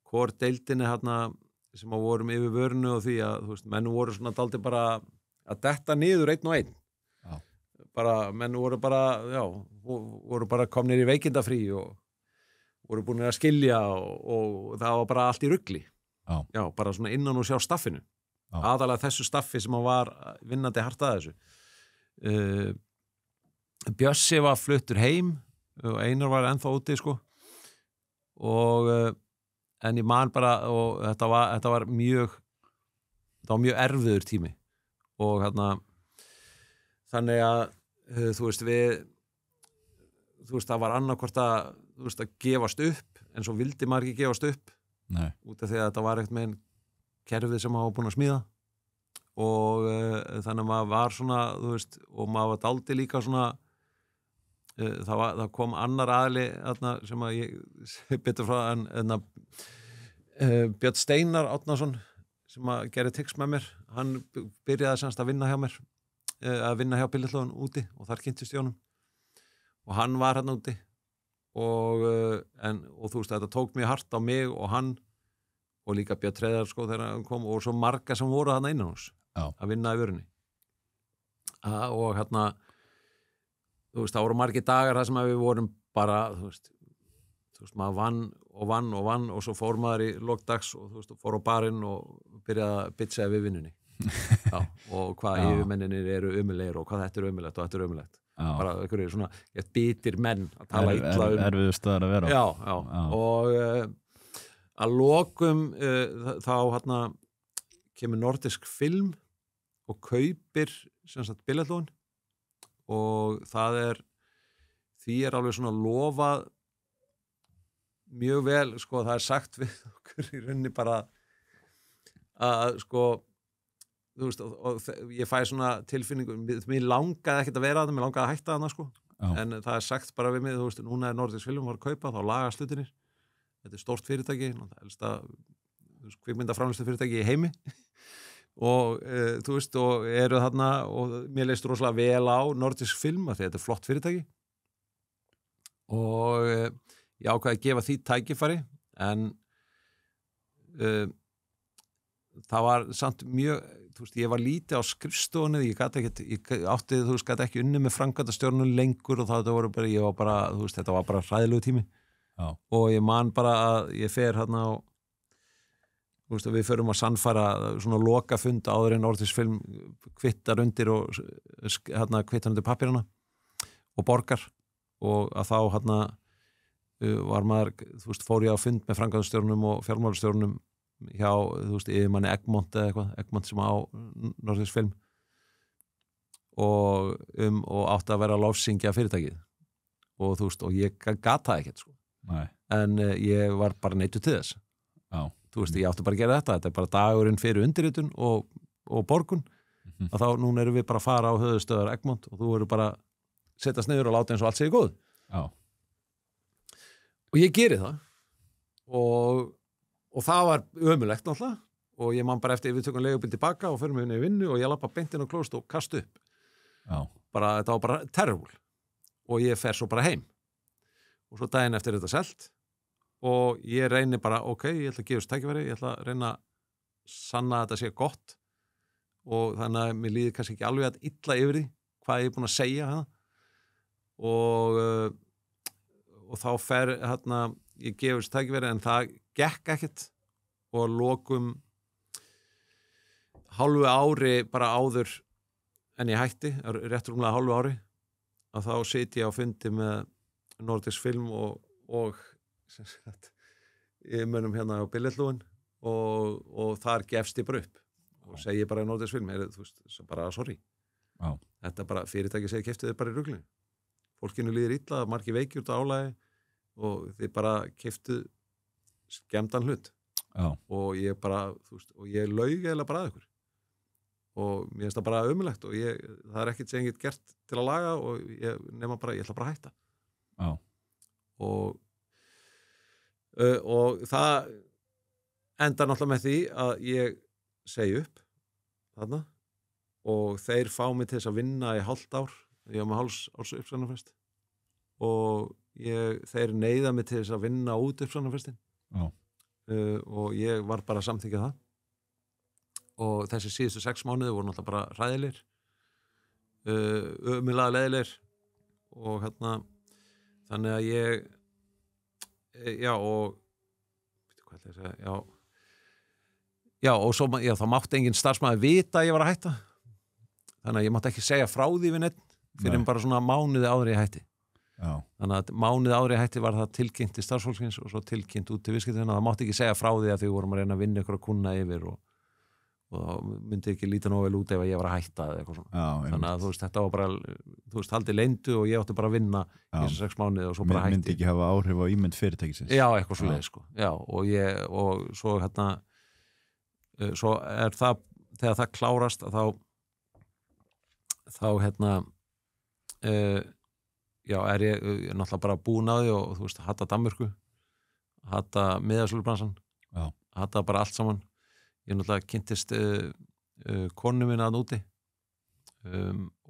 hvor deildinni hana sem að vorum yfir vörinu og því að þú veist, menn voru svona dálítið bara að detta niður einn og einn. Já. Bara, menn voru bara komnir í veikindafrí og voru búin að skilja og það var bara allt í rugli. Já. Já, bara svona innan og sjá staffinu. Já. Aðalega þessu staffi sem að var vinnandi hart að þessu. Bjössi var fluttur heim og Einar var ennþá úti sko og en ég man bara og þetta var mjög erfiður tími og þannig að þú veist það var annarkvort að gefast upp en svo vildi maður ekki gefast upp. Nei. Út af því að þetta var ekkert með kerfið sem maður var búin að smíða og þannig að maður var svona þú veist og maður var dálítið líka svona það kom annar aðli sem að ég betur frá Björn Steinar Árnason sem að gera tics með mér hann byrjaði semst að vinna hjá mér að vinna hjá billettlóin úti og þar kynntist ég honum og hann var hann úti og þú veist þetta tók mjög hart á mig og hann og líka Björn Treiðar sko þegar hann kom og svo marga sem voru hann innan hús að vinna í vörunni og hérna þú veist, það voru margir dagar þar sem við vorum bara, þú veist, maður vann og svo fór maður í lokdags og þú veist, og fór á barinn og byrjaði að bitcha við vinnunni já, og hvað yfirmenninir eru umulegir og hvað þetta er umulegt og þetta er umulegt bara einhverju svona, bitir menn að tala illa erfiðu staðar að vera já. Og að lokum þá hérna kemur Nordisk Film og kaupir sem sagt billettlóin og því alveg svona lofað mjög vel, sko, það sagt við okkur í rauninni bara að sko þú veist, og ég fæ svona tilfinningu, mér langaði ekkert að vera að það, mér langaði að hætta þarna, sko en það sagt bara við mig, þú veist, núna Nordisk Film var að kaupa, þá lagast hlutinir þetta stórt fyrirtæki, elsta kvikmyndaframleiðslu fyrirtæki í heimi og þú veist, og eru þarna og mér leist rosalega vel á Nordisk Film að þetta flott fyrirtæki og ég ákvaði að gefa því tækifæri en það var samt mjög, þú veist, ég var lítið á skrifstofunni, ég átti, þú veist, gat ekki unni með framkvæmdastjórnum lengur og það voru bara, ég var bara, þú veist, þetta var bara hræðilegu tími og ég man bara að ég fer hérna á, þú veist, við förum að sannfæra svona lokafund áður en Nordisk Film kvittar undir og hérna kvittar undir pappirana og borgar og að þá hérna var maður, þú veist, fór ég á fund með framkvæmdastjórnum og fjármálastjórnum hjá, þú veist, yfirmanni Egmont eða eitthvað, Egmont sem á Nordisk Film og átti að vera lofsyngja fyrirtækið og þú veist, og ég gat það ekkert, sko en ég var bara neittur til þess þú veist, ég átti bara að gera þetta er bara dagurinn fyrir undirritun og borgun að þá, núna erum við bara að fara á höfuðstöðar Egmont og þú verður bara setjast niður og láta eins og allt sé góð og ég geri það og það var ömulegt náttúrulega og ég man bara eftir við tökum leigubíl tilbaka og förum við inn í vinnu og ég lappa beint inn á klóst og kastu upp bara, þetta var bara terrible og ég fer svo bara heim og svo daginn eftir þetta selt og ég reyni bara, ok, ég ætla að gefa þessu tækifæri, ég ætla að reyna að sanna að þetta sé gott og þannig að mér líður kannski ekki alveg að illa yfir því hvað ég er búin að segja hana og þá fer hérna, ég gefa þessu tækifæri en það gekk ekkert og lokum hálfu ári bara áður en ég hætti, rétt rúmlega hálfu ári að þá sit ég á fundi með Nordisk Film og sem sagt, ég mönnum hérna á billettlóin og þar gefst ég bara upp og segi bara Nordisk Film, þú veist, bara sorry þetta bara, fyrirtæki segi keyptu þið bara í ruglinu fólkinu líður illa, margir veikir út á álagi og þið bara keyptu skemmtan hlut og ég bara, þú veist, og ég laug eða bara að ykkur og mér finnst það bara ömulegt og það er ekkert sem ég get gert til að laga og ég ætla bara að hætta og það endar náttúrulega með því að ég segi upp þarna og þeir fá mig til þess að vinna í hálft ár, ég var með hálfs árs uppsagnarfrest og þeir neyða mig til þess að vinna út uppsagnarfrestin og ég var bara að samþykkja það og þessi síðustu 6 mánuði voru náttúrulega bara hræðilegir ömurlega leiðilegir og hérna þannig að ég og hvað ætla ég að segja og svo, þá mátti engin starfsmaður vita að ég var að hætta þannig að ég mátti ekki segja frá því við neitt fyrir bara svona mánuði áður ég hætti þannig að mánuði áður ég hætti var það tilkynnt til starfsfólksins og svo tilkynnt út til viðskiptavina það mátti ekki segja frá því að því vorum að reyna að vinna ykkur að kunna yfir og þá myndi ekki líta nógu vel út ef ég var að hætta eða eitthvað svona þannig að þú veist, þetta var bara þú veist, haldið leyndu og ég átti bara að vinna í þessu 6 mánuði og svo bara hætti myndi ekki hafa áhrif á ímynd fyrirtækisins eitthvað svo leið, sko og svo hérna svo það þegar það klárast þá hérna er ég náttúrulega bara búin á því og þú veist, hata Danmörku hata miðasölubransan hata bara allt saman ég náttúrulega kynntist konu minna að úti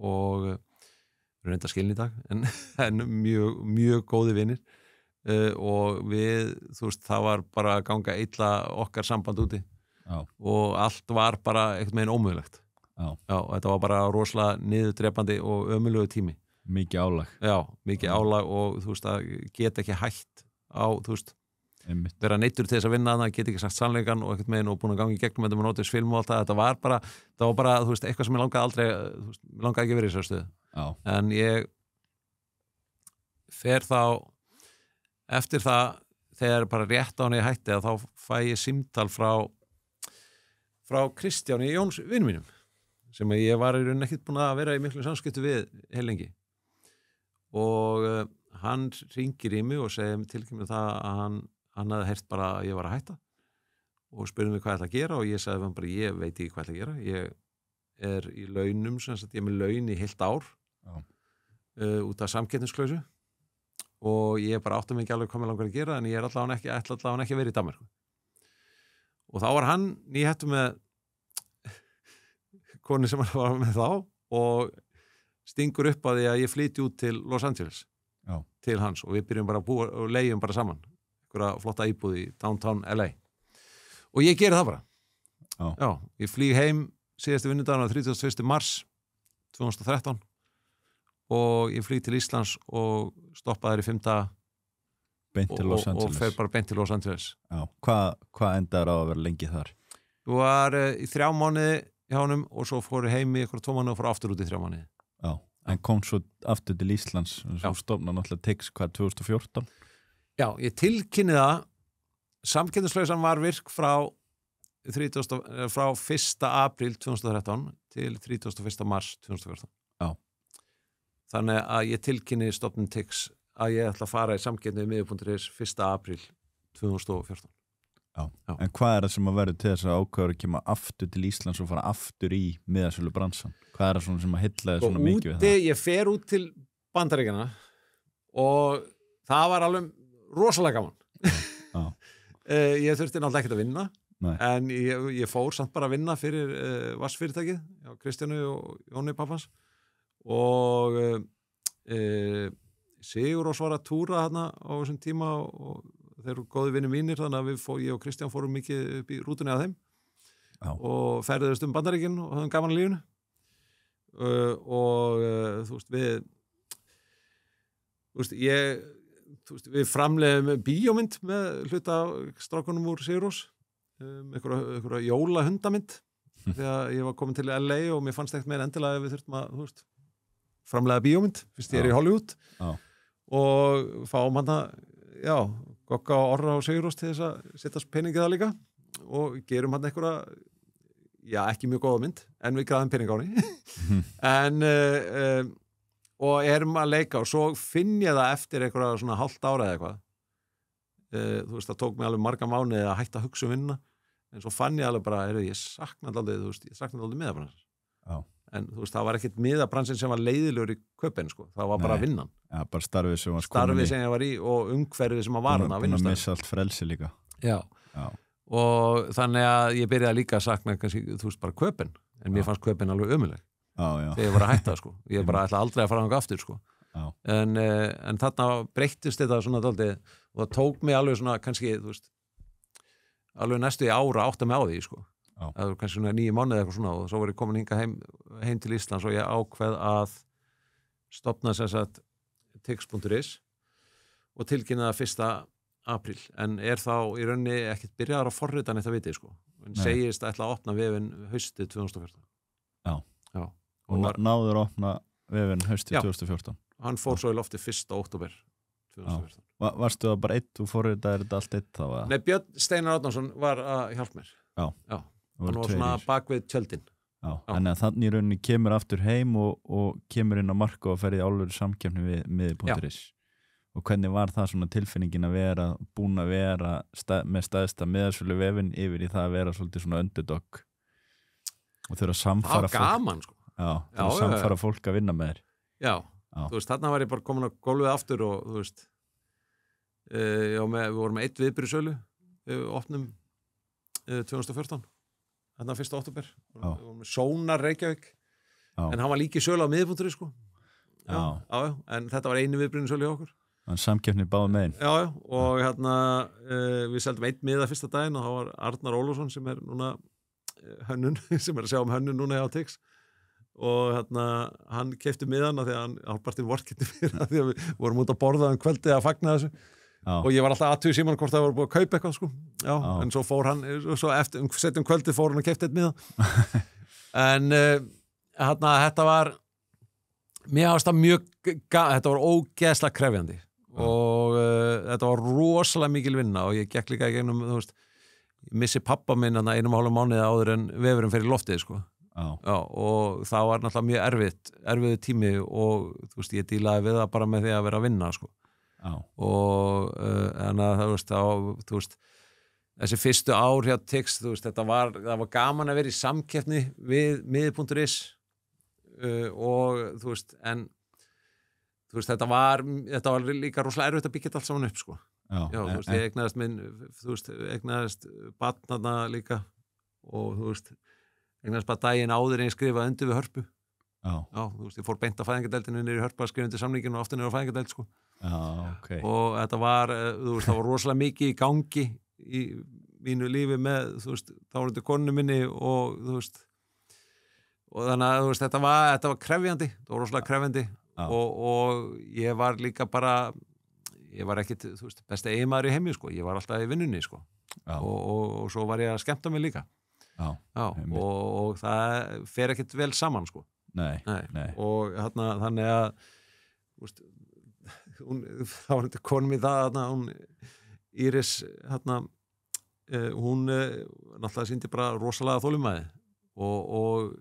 og reynda skilin í dag en mjög, mjög góði vinir og við, þú veist, það var bara að ganga illa okkar samband úti og allt var bara einhvern veginn ómögulegt og þetta var bara rosalega niðurdrepandi og ömurlegu tími. Mikið álag. Já, mikið álag og þú veist að geta ekki hætt á, þú veist, vera neyddur til þess að vinna þarna, geta ekki sagt sannleikann og ekkert meginn og búin að ganga í gegnum þetta með nótis film og allt það, þetta var bara, þú veist, eitthvað sem ég langaði aldrei, þú veist, ég langaði ekki verið í þessu stöðu. En ég fer þá eftir það, þegar bara rétt á henni ég hætti að þá fæ ég símtal frá Kristjáni Jóns vinum mínum, sem ég var í rauninni ekkert búin að vera í miklu samskipti við heilengi. Og hann hringir í mig og segir tilkynna það að hann hafði heyrt bara að ég var að hætta og spurði mig hvað ég ætla að gera og ég sagði hann bara, ég veit ekki hvað ég ætla að gera, ég er í launum, sem sagt, ég er með laun í heilt ár út af samkeppnisklausu og ég bara átti mig ekki alveg hvað mig langar að gera en ég er ætla allavega ekki að vera í Danmörku. Og þá var hann nýhættur með konu sem hann var með þá og stingur upp að því að ég flyti út til Los Angeles til hans og við byrjum bara að búa og leigjum bara saman einhverja flotta íbúð í downtown LA og ég geri það bara ég flýg heim síðasti vinnudaginn á 31. mars 2013 og ég flýg til Íslands og stoppa þær í 5 daga beint til Los Angeles og fer bara beint til Los Angeles. Hvað endar á að vera lengi þar? Þú var í 3 mánuði hjá honum og svo fór ég heim í ykkur 2 mánuði og fór aftur út í 3 mánuði. En kom svo aftur til Íslands og svo stofna náttúrulega TIX 2014? Já, ég tilkynni það samkeppnislausan var virk frá 1. apríl 2013 til 31. mars 2014. Þannig að ég tilkynni stofnun TIX að ég ætla að fara í samkeppni við miðju.is 1. apríl 2014. En hvað er það sem að verður til þess að ákveður að kemur aftur til Íslands og fara aftur í miðasölu bransan? Hvað er það svona sem að hylla þið svona mikið við það? Ég fer út til Bandaríkjanna og það var alveg rosalega gaman. Ég þurfti náttúrulega ekkert að vinna en ég fór samt bara að vinna fyrir vassfyrirtækið hjá Kristjánu og Jóni pappans og Sigurós var að túra þarna á þessum tíma og þeir eru góði vinir mínir þannig að ég og Kristján fórum mikið upp í rútunni að þeim og ferðuðust Bandaríkin og höfum gaman að lífinu þú veist við framleiðum bíómynd með hluta strákunum úr Sigurós einhverja jólahundamynd þegar ég var komin til LA og mér fannst ekkert meira endilega að við þurftum að framleiða bíómynd fyrst ég er í Hollywood og fáum hann Gogga og Orra og Sigurós til þess að setja peningið það líka og gerum hann einhverja, ekki mjög góða mynd, en við græðum pening á henni. Og erum að leika og svo finn ég það eftir einhverja svona hálft ára eða eitthvað. Þú veist, það tók mig alveg marga mánuði að hætta að hugsa vinnuna, en svo fann ég alveg bara, ég saknaði aldrei miðabransins. En þú veist, það var ekkert miðabransin sem var leiðilegur í köpinn, sko. Það var bara vinnan. Já, bara starfið sem var starfið sem ég var í og umhverfið sem var hann að vinnustæð. Búin að missa allt frelsi líka. Já. Og þannig að ég byrjaði líka að sakna kannski, þú veist, bara köpinn. En mér fannst köpinn alveg ömuleg. Þegar ég var að hætta, sko. Ég bara ætla aldrei að fara þangað aftur, sko. En þarna breyttist þetta svona dálítið og það tók mig alveg svona kannski, þú veist, alveg næstu í ára að átta mig á því, sko. Það var kannski svona 9 mánuði eitthvað svona og svo var ég komin hingað heim til Íslands og ég ákveð að stofna sem sagt tix.is og tilkynna það 1. apríl en er þá í rauninni ekkert byrjaðar að forrita neitt að viti sko en segist að ætla að opna vefinn haustið 2014. Já. Og náður að opna vefinn haustið 2014? Hann fór svo í lofti 1. október 2014. Varstu það bara þú forritaðir þetta allt þá? Nei, Björn Steinar Árnason var að hjálpa mér. Já. Hann var svona bak við tjöldin. En þannig í rauninni kemur aftur heim og kemur inn á marka og ferði álur samkeppni við miði.is. Og hvernig var það svona tilfinningin að vera búin að vera með stæðsta miðasölu vefinn yfir í það að vera svolítið svona underdog og þurfa að samfara fólk. Það var gaman sko. Þurfa að samfara fólk að vinna með þér. Já. Þú veist, þarna var ég bara komin á gólfið aftur og þú veist við vorum með 1 viðbyrjusölu opnum 2014. Þarna 1. október. Við vorum með Sónar Reykjavík. En hann var líki sölu á miði.is sko. Já. En þetta var einu viðbyrjusölu hjá okkur. Þannig samkeppni báði megin. Já, og hérna við seldum 1 miða fyrsta daginn og það var Arnar Ólafsson sem er núna hönnun sem að sjá hönnun núna hjá Tix og hann keypti miðan af því að hann hálfpartinn vorkenndi fyrir að því að við vorum út að borða kvöldi að fagna þessu og ég var alltaf aðtuga síman hvort það voru búið að kaupa eitthvað sko. En svo fór hann svo eftir, setjum kvöldið fór hann að keypti eitt miða en þetta var mér ást að þetta var ógeðslega krefjandi og þetta var rosalega mikil vinna og ég gekk líka í gegnum ég missi pappa minn 1,5 mánuði áður en vefurinn fer í loftið sko. Og það var náttúrulega mjög erfiðu tími og ég dílaði við það bara með því að vera að vinna sko. Og þannig að þessi fyrstu ár hjá Tix það var gaman að vera í samkeppni við miði.is og en þetta var líka rosalega erfitt að byggja þetta allt saman upp sko. Ég eignaðist eignaðist barn þarna líka og eignaðist bara daginn áður en ég skrifaði undir við Hörpu ég fór beint á fæðingardeildinu niður í Hörpu að skrifa undir samninginu og aftur niður á fæðingardeild sko. Og þetta var það var rosalega mikið í gangi í mínu lífi með þá var þetta konu minni og þannig að þetta var krefjandi það var rosalega krefjandi og ég var líka bara ég var ekkit, besti eiginmaður í heimi sko. Ég var alltaf í vinnunni sko. Og svo var ég að skemmta mig líka og það fer ekkit vel saman sko. Nei. Og þannig að þá var þetta konum í það hún Íris hún náttúrulega sýndi bara rosalega þolinmæði og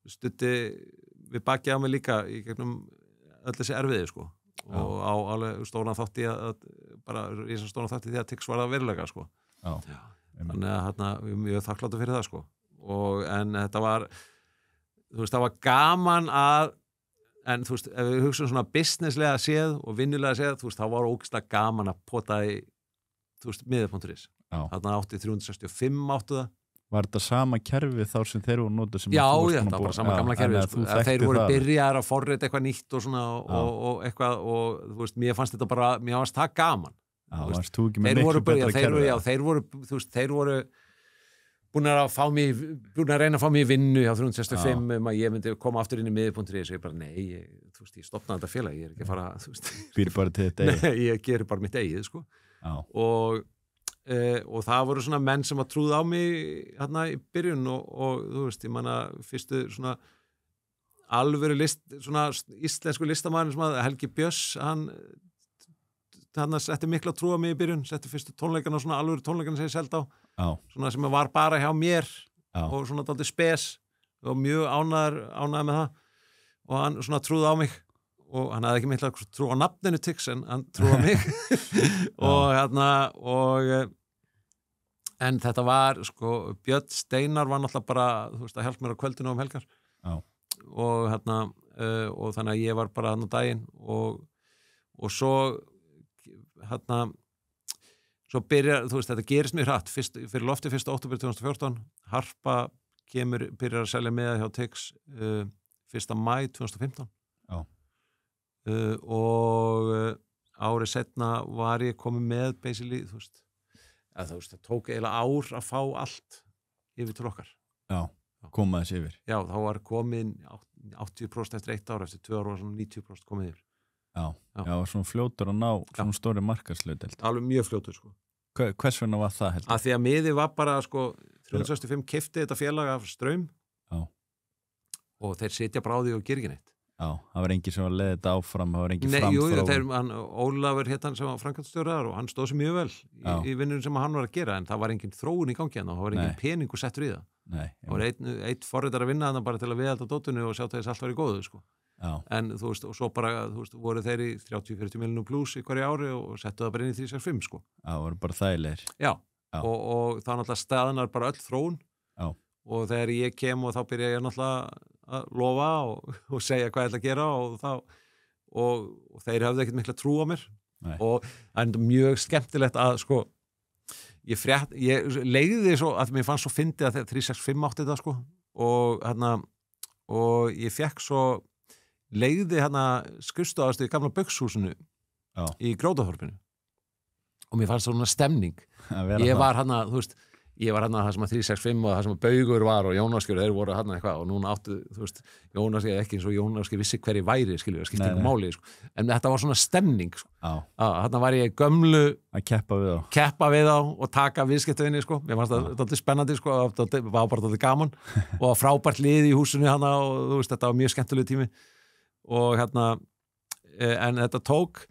studdi við bakið á mig líka í gegnum öll þessi erfiði sko. Og á alveg stóran þátti bara rísa stóran þátti því að Tix var að veruleika sko. Þannig að við mjög þakkláttur fyrir það sko. En þetta var það var gaman að en ef við hugsaum svona businesslega séð og vinnulega séð þá var ógeðslega gaman að pota í miði.is þarna átti 365 áttu það. Var þetta sama kerfi þá sem þeir voru notað sem Já, þetta var bara sama gamla kerfi sko. Þeir voru byrjaðar að forrita eitthvað nýtt og svona og eitthvað og mér fannst þetta bara, mér fannst það gaman varst þú ekki með miklu betra kerfi þeir voru búin að reyna að fá mig í vinnu hjá 365 að ég myndi koma aftur inn í miði.is og ég bara, nei, ég stopnaði þetta félag, ég ekki fara býr bara til þetta eigið Nei, ég gerir bara mitt eigið sko. Og það voru svona menn sem að trúða á mig hérna í byrjun og ég manna fyrstu svona alvöru svona íslensku listamaður sem að Helgi Björns hann setti mikla trú á mig í byrjun setti fyrstu tónleikana svona alvöru tónleikana sem ég seldi á svona sem var bara hjá mér og svona dálítið spes og mjög ánægður með það og hann svona trúði á mig og hann hafði ekki mikla trú á nafninu Tix en hann trúði á mig en þetta var sko, Björn Steinar var náttúrulega bara að hjálpa mér á kvöldinu helgar og þannig að ég var bara hann á daginn og svo svo byrjar, þetta gerist mjög hratt fyrir lofti 1. október 2014 Harpa byrjar að selja með hjá Tix 1. maí 2015 og árið setna var ég komið með basically, það tók eiginlega ár að fá allt yfir til okkar koma þess yfir þá var komið 80% eftir 1 ár eftir 2 ár var svona 90% komið yfir svona fljótur að ná svona stóri markaðshlutdeild alveg mjög fljótur sko. Hvers vegna var það heldur? Að því að miði var bara 365 keypti þetta félag af Straum og þeir sitja bara á því og gera ekki neitt það var engin sem var leiðið þetta áfram það var engin framþróun Ólafur héttan sem var framkvæmdastjóri og hann stóð sér mjög vel í vinnunum sem hann var að gera en það var engin þróun í gangi það var engin peningur settur í það það var eitt forritar að vinna þannig bara til að viðhalda dótinu og sjá þess allt var í góðu sko. En og svo bara voru þeir í 30-40 miljonum plus í hverju ári og settu það bara inn í 365 sko. voru bara þægilegir og þá náttúrulega staðnar bara öll þróun og þegar ég kem og þá byrja ég náttúrulega að lofa og segja hvað ég ætla að gera og þeir hafði ekkert mikla trú á mér og það er mjög skemmtilegt að sko ég leiði svo að mér fannst svo fyndið að 365 átti þetta sko og ég fekk svo leiði skrifstofaðastu í gamla Bökshúsinu í Grótaþorpinu og mér fannst svona stemning ég var ég var hann að það sem að 365 og það sem að Baugur var og Jónaskjör, þeir voru hann eitthvað og núna áttu, þú veist, Jónaskjör ekki eins og Jónaskjör vissi hverju væri, skilur, skipti ekki máli, sko. En þetta var svona stemning, sko. Þarna var ég gömlu að keppa við á og taka viðskiptavinni, sko. Mér fannst það dálítið spennandi, sko, það var bara dálítið gaman og frábært lið í húsinu hana og þú veist, þetta var mjög skemmtileg tími og hérna, en þetta tók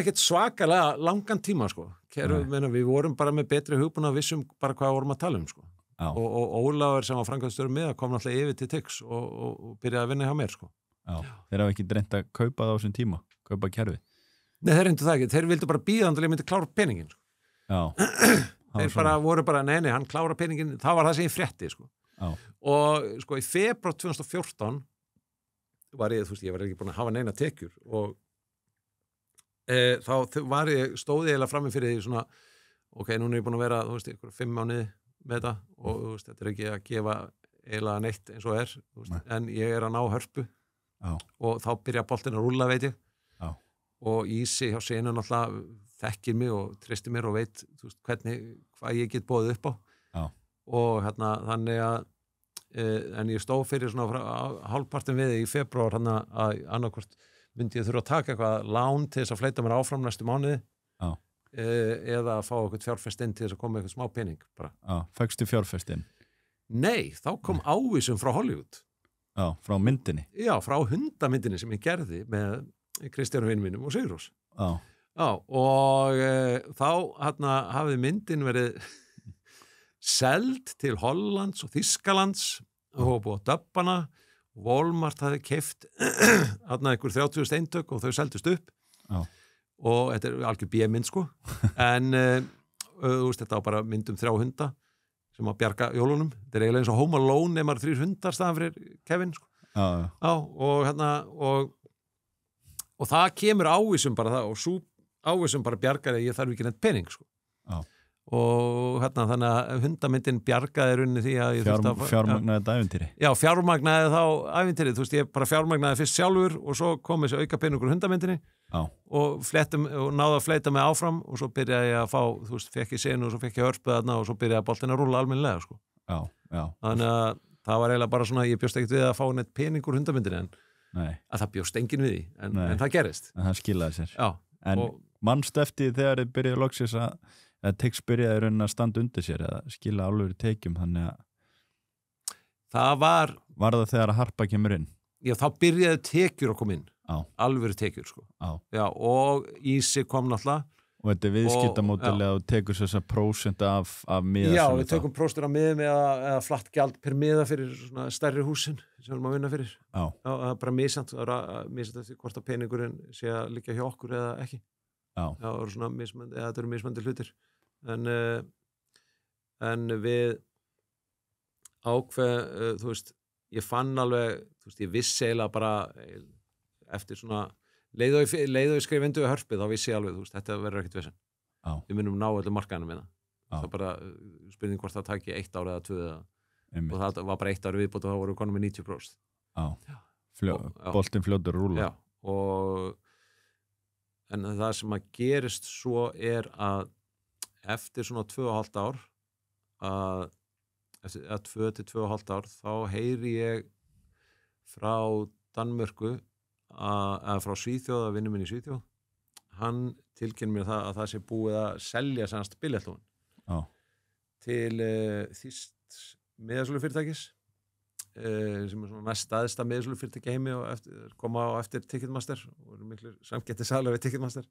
ekkert svakalega langan tíma, sko. Við vorum bara með betri hugbúna að vissum bara hvað vorum að tala um, sko. Og Ólafur sem var framkvæmdastjóri með kom náttúrulega yfir til Tix og byrjaði að vinna hjá mér, sko. Þeir hafa ekki reynt að kaupa það á þessum tíma, kaupa kerfi? Nei, þeir reyndu það ekki. Þeir vildu bara bíða þannig að ég myndi klára peningin, sko. Þeir bara voru bara, nei, hann klára peningin, það var það sem ég frétti, sko. Og sko í febrúar 2014 var ég, þú veist, ég var ekki búin að hafa neina tekjur og þá var stóði eiginlega frammi fyrir því svona, ok, núna er ég búin að vera, þú veist, ykkur 5 mánuði með þetta og þú veist, þetta er ekki að gefa eiginlega neitt eins og þú veist, en ég er að ná hörpu og þá byrja boltinn að rúlla, veit ég og Ísi hjá Senu náttúrulega þekkir mig og treystir mér og veit, þú veist, hvað ég get boðið upp á og hérna, þannig að en ég stóð fyrir svona hálfpartin við í febrúar hann að annarkvort myndi ég þurfa að taka eitthvað lán til þess að fleita mér áfram næstu mánuði eða að fá eitthvað fjárfestinn til þess að koma eitthvað smá pening bara. Fækstu fjárfestinn? Nei, þá kom ávísum frá Hollywood. Frá myndinni? Já, frá hundamyndinni sem ég gerði með Kristjánu vinum mínum og Sigurós. Og þá hafði myndin verið seld til Hollands og Þýskalands og búið að döbbana Walmart hafði keypt einhver 30.000 eintök og þau seldust upp og þetta er algjör B-mynd, sko en þú veist, þetta var bara mynd 3 hunda sem að bjarga jólunum, þetta er eiginlega eins og Home Alone ef maður 3 hundar staðan fyrir Kevin, sko og hérna og það kemur ávísum bara það og svo ávísum bara bjargar að ég þarf ekki neitt pening, sko og hérna þannig að hundamyndin bjargaði runni því að ég þurfti að fjármagnaði þetta ævintýri? Já, fjármagnaði þá ævintýri, þú veist, ég bara fjármagnaði fyrst sjálfur og svo kom þessi auka peningur hundamyndinni og náði að fleita mig áfram og svo byrjaði ég að fá, þú veist, fekk ég Senu og svo fekk ég hörpu þarna og svo byrjaði boltinn að rúlla almennilega, sko. Þannig að það var eiginlega bara svona, ég bjóst ekkert við að fá neitt peningur hundamyndinni en að það bjóst enginn við því, en það gerist. En það skilaði sér. Já. En manstu eftir þegar þið byrjaði loksins að Tix byrjaði raunin að standa undir sér eða skila alveg tekjum, þannig að það var það þegar að Harpa kemur inn? Já, þá byrjaði tekjur að koma inn alveg tekjur, sko og Ísi kom náttúrulega og þetta er viðskiptamódeli að þú tekur þess að prósent af miða Já, við tökum prósentur af miðum eða flatt gjald per miða fyrir svona stærri húsin sem við erum að vinna fyrir það er bara misjant eftir hvort að peningurinn sé að liggja hjá okkur eða ekki það eru svona mismandi, eða þetta eru mismandi hlutir en við ákveð, þú veist, ég fann alveg, þú veist, ég vissi eiginlega bara eftir svona leið og ég skrif undir við hörpið, þá vissi ég alveg, þú veist, þetta verður ekkert vesen við munum ná öllu markaðinu minna það er bara spurning hvort það taki 1 ár eða 2 og það var bara 1 ár viðbót og þá voru konum með 90%. Boltinn fljótur rúla. En það sem að gerist svo er að eftir svona 2,5 ár að 2 til 2,5 ár þá heyri ég frá Danmörku eða frá Svíþjóð, að vinur minn í Svíþjóð hann tilkynnir mér að það sé búið að selja sannast billettlóðin til þýskt miðasölufyrirtækis sem er svona næst staðista miðasölufyrirtæki heimi og koma á eftir Ticketmaster og eru miklu samketti salar við Ticketmaster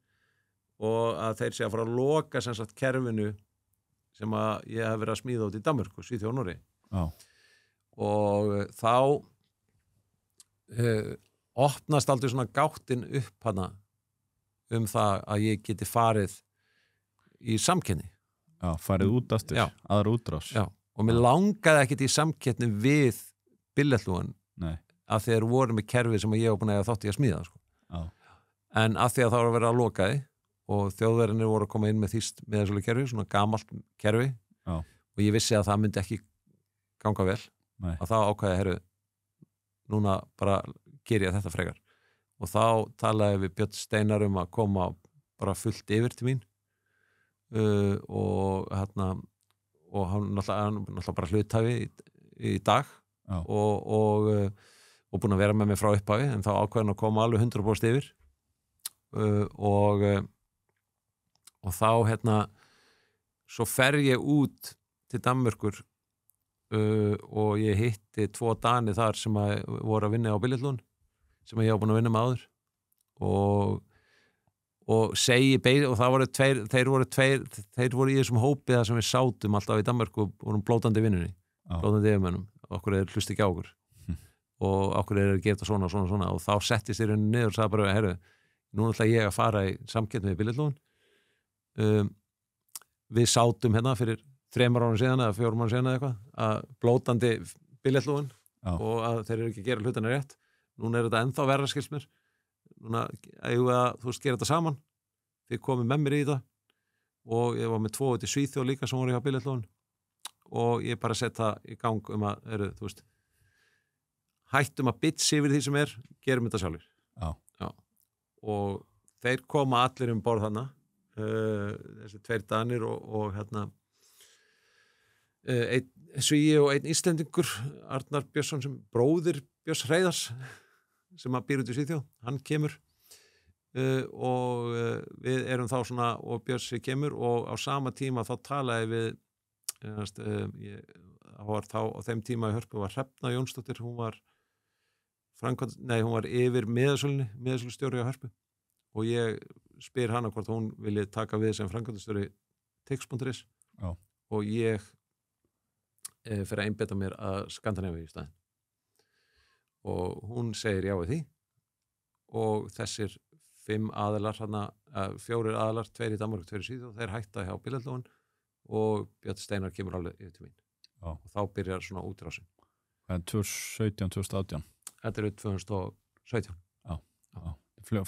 og að þeir sé að fara að loka sem sagt kerfinu sem að ég hef verið að smíða út í Danmörku, Svíþjóð og Noregi og þá opnast aldrei svona gáttin upp hana það að ég geti farið í samkeppni farið út aftur, aðra útrás og mér langaði ekkert í samkeppni við billettlúan að þeir voru með kerfi sem ég var búin að þátt í að smíða, sko. En að því að það var að vera að lokaði og þjóðverðinir voru að koma inn með þýst miðasölukerfi, svona gamalt kerfi og ég vissi að það myndi ekki ganga vel að þá ákvæði, herru, núna bara ger ég þetta frekar og þá talaði við Björn Steinar að koma bara fullt yfir til mín og hann náttúrulega bara hluthafi í dag Já. og búin að vera með mig frá upphafi en þá ákveðin að koma alveg 100% yfir og þá svo fer ég út til Danmörkur og ég hitti 2 Dani þar sem voru að vinna á Billitlún sem ég var búin að vinna með áður og segi og það voru þeir voru í þessum hópi þar sem við sátum alltaf í Danmörku og vorum blótandi vinnunni blótandi yfirmönnum, okkur hlusti ekki á okkur og okkur að gera svona og þá settist ég rauninni niður og sagði bara, herru, nú ætla ég að fara í samkeppni við Billitlún við sátum hérna fyrir 3 árum síðan eða 4 árum síðan eða eitthvað að blótandi Billitlún og að þeir eru ekki að gera hlutina rétt núna þetta ennþá verra skilst mér núna eigum við að gera þetta saman þið komið með mér í þetta og ég var með 2 út í Svíþjóð líka sem voru hjá Billitlún og ég bara sett það í gang að hættum að bitsi yfir því sem gerum þetta sjálfur Já. Og þeir koma allir borð þarna þessi 2 Danir og einn Svíi og einn Íslendingur Arnar Björnsson sem bróðir Björns Hreiðars sem að býr út í Svíþjóð, hann kemur og við erum þá svona og Björnsi kemur og á sama tíma þá talaði við það var þá á þeim tíma í Hörpu var Hrefna Jónsdóttir, hún var yfir miðasölustjóri á Hörpu og ég spyr hana hvort hún vilji taka við sem framkvæmdastjóri Tix.is og ég fyrir að einbetta mér að Skandinavíu í staðinn og hún segir já við því og þessir 5 aðilar 4 aðilar, 2 í Danmörku, 2 í Svíþjóð þeir hætta hjá Billitlún og Björn Steinar kemur alveg yfir til mín og þá byrjar svona útrásin 2017, 2018 Þetta er 2017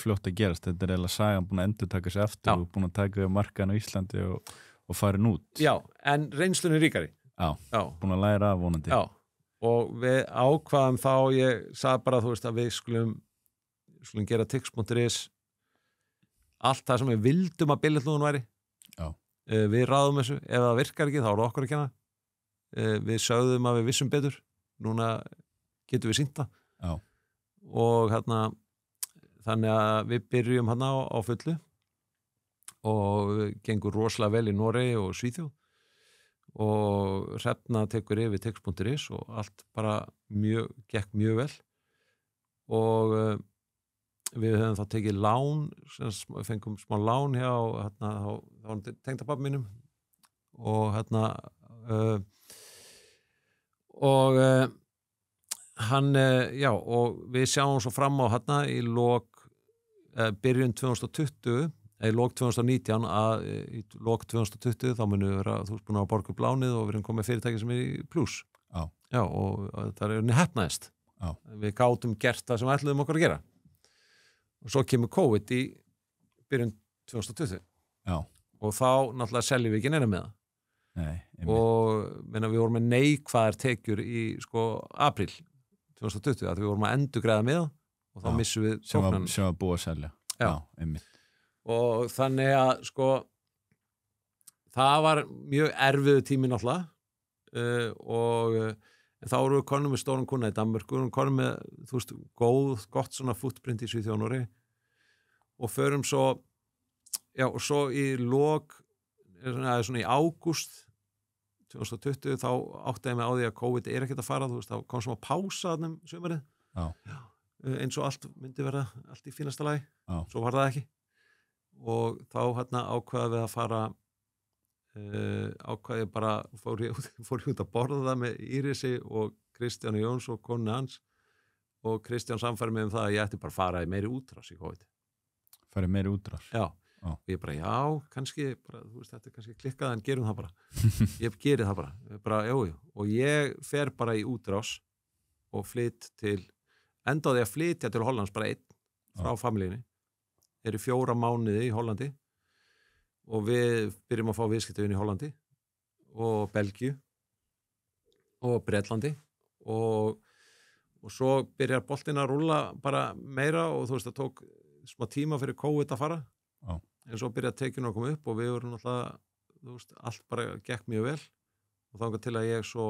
fljótt að gerast, þetta eiginlega sagan búin að endurtaka sig aftur og búin að taka við markaðan á Íslandi og farin út Já, en reynslunni ríkari búin að læra af vonandi og við ákvaðum þá ég sagði bara að við skulum gera Tix.is allt það sem við vildum að Billitlún væri við ráðum þessu, ef það virkar ekki þá er það okkur að kenna við sögðum að við vissum betur núna getum við sýnt það og þannig að við byrjum á fullu og gengur rosalega vel í Noregi og Svíþjóð og Hrefna tekur yfir Tix.is og allt bara gekk mjög vel og við höfum þá tekið lán fengum smá lán hjá tengdapabba mínum og hann og við sjáum svo fram á í byrjun 2020 í lok 2019 að í lok 2020 þá munum við vera búin að borga upp lánið og við erum komið fyrirtæki sem í pluss og það heppnaðist við gátum gert það sem við ætluðum okkur að gera og svo kemur COVID í byrjun 2020 og þá náttúrulega seljum við ekki neina með það og við vorum með neikvæðar tekjur í apríl 2020 að við vorum að endurgreiða með það og þá missum við sem var búið að selja og þannig að það var mjög erfiðu tími náttúrulega en þá vorum við konum með stóran kuna í Danmörku og konum með gott svona footprint í Svíþjóð og Noregi og förum svo og svo í lok svona í ágúst 2020 þá átti ég mig á því að COVID ekkert að fara þá kom sem að pása þarna sumarið eins og allt myndi verða allt í fínasta lagi svo var það ekki og þá ákvaða við að fara ákvaði bara fór ég út að borða með Írisi og Kristjáni Jóns og konu hans og Kristján samfæri mig það að ég ætti bara að fara í meiri útrás í COVID fara í meiri útrás? Og ég bara, kannski bara, þetta er kannski klikkað en gerum það bara ég geri það bara, og ég fer bara í útrás og flytt til endaði að flytja til Hollands bara einn frá familíunni eru 4 mánuði í Hollandi og við byrjum að fá viðskiptavin í Hollandi og Belgíu og Bretlandi og svo byrjar boltinn að rúlla bara meira og það tók smá tíma fyrir COVID að fara en svo byrjaði tekinu að koma upp og við vorum alltaf allt bara gekk mjög vel og þangað til að ég svo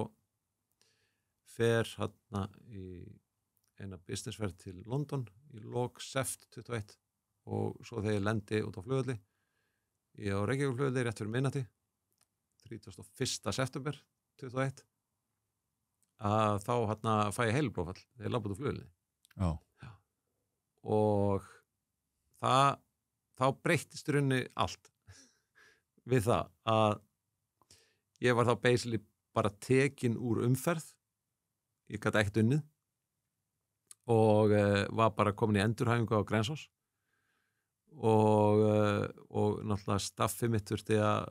fer hérna í eina businessferð til London í lok seft 21 og svo þegar ég lendi út á flugvelli ég á Reykjavík flugvelli rétt fyrir minnati 31. september 21 að þá hérna fæ ég heilabrófall þegar ég labba út á flugvelli og þá breyttist runni allt við það að ég var þá basically bara tekin úr umferð ég gat ekkert unnið og var bara komin í endurhæfingu á Grensás og náttúrulega staffið mitt þurfti að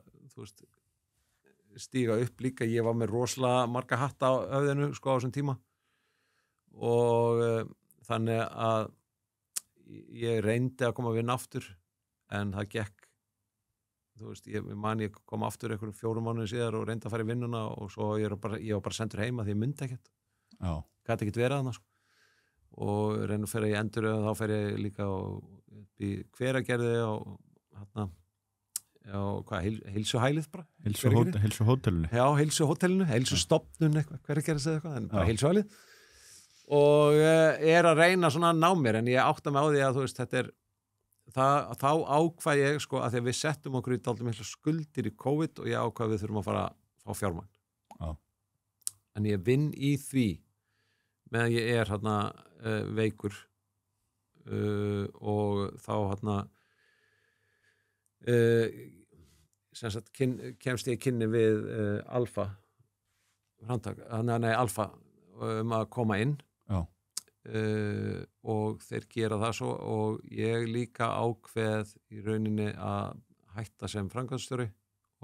stíga upp líka ég var með rosalega marga hatta á höfðinu sko á þessum tíma og þannig að ég reyndi að koma að vinna aftur en það gekk ég kom aftur einhverjum 4 mánuði síðar og reyndi að fara í vinnuna og svo ég var bara sendur heima því ég myndi ekkert gæti ekkert verið þarna sko. Og reyndi að fara í endur og þá fer ég líka í Hveragerði og heilsuhælið bara heilsuhótelinu já, heilsuhótelinu, heilsustofnun Hveragerði segði eitthvað, en bara heilsuhælið og að reyna svona að ná mér en ég átta mig á því að þetta er þá ákvað ég sko að því að við settum okkur í dálítið miklu skuldir í COVID og ég ákvað við þurfum að fara að fá fjármagn en ég vinn í því meðan ég er hérna veikur og þá hérna sem sagt kemst ég í kynni við Alfa Alfa að koma inn og þeir gera það svo og ég líka ákveð í rauninni að hætta sem framkvæmdastjóri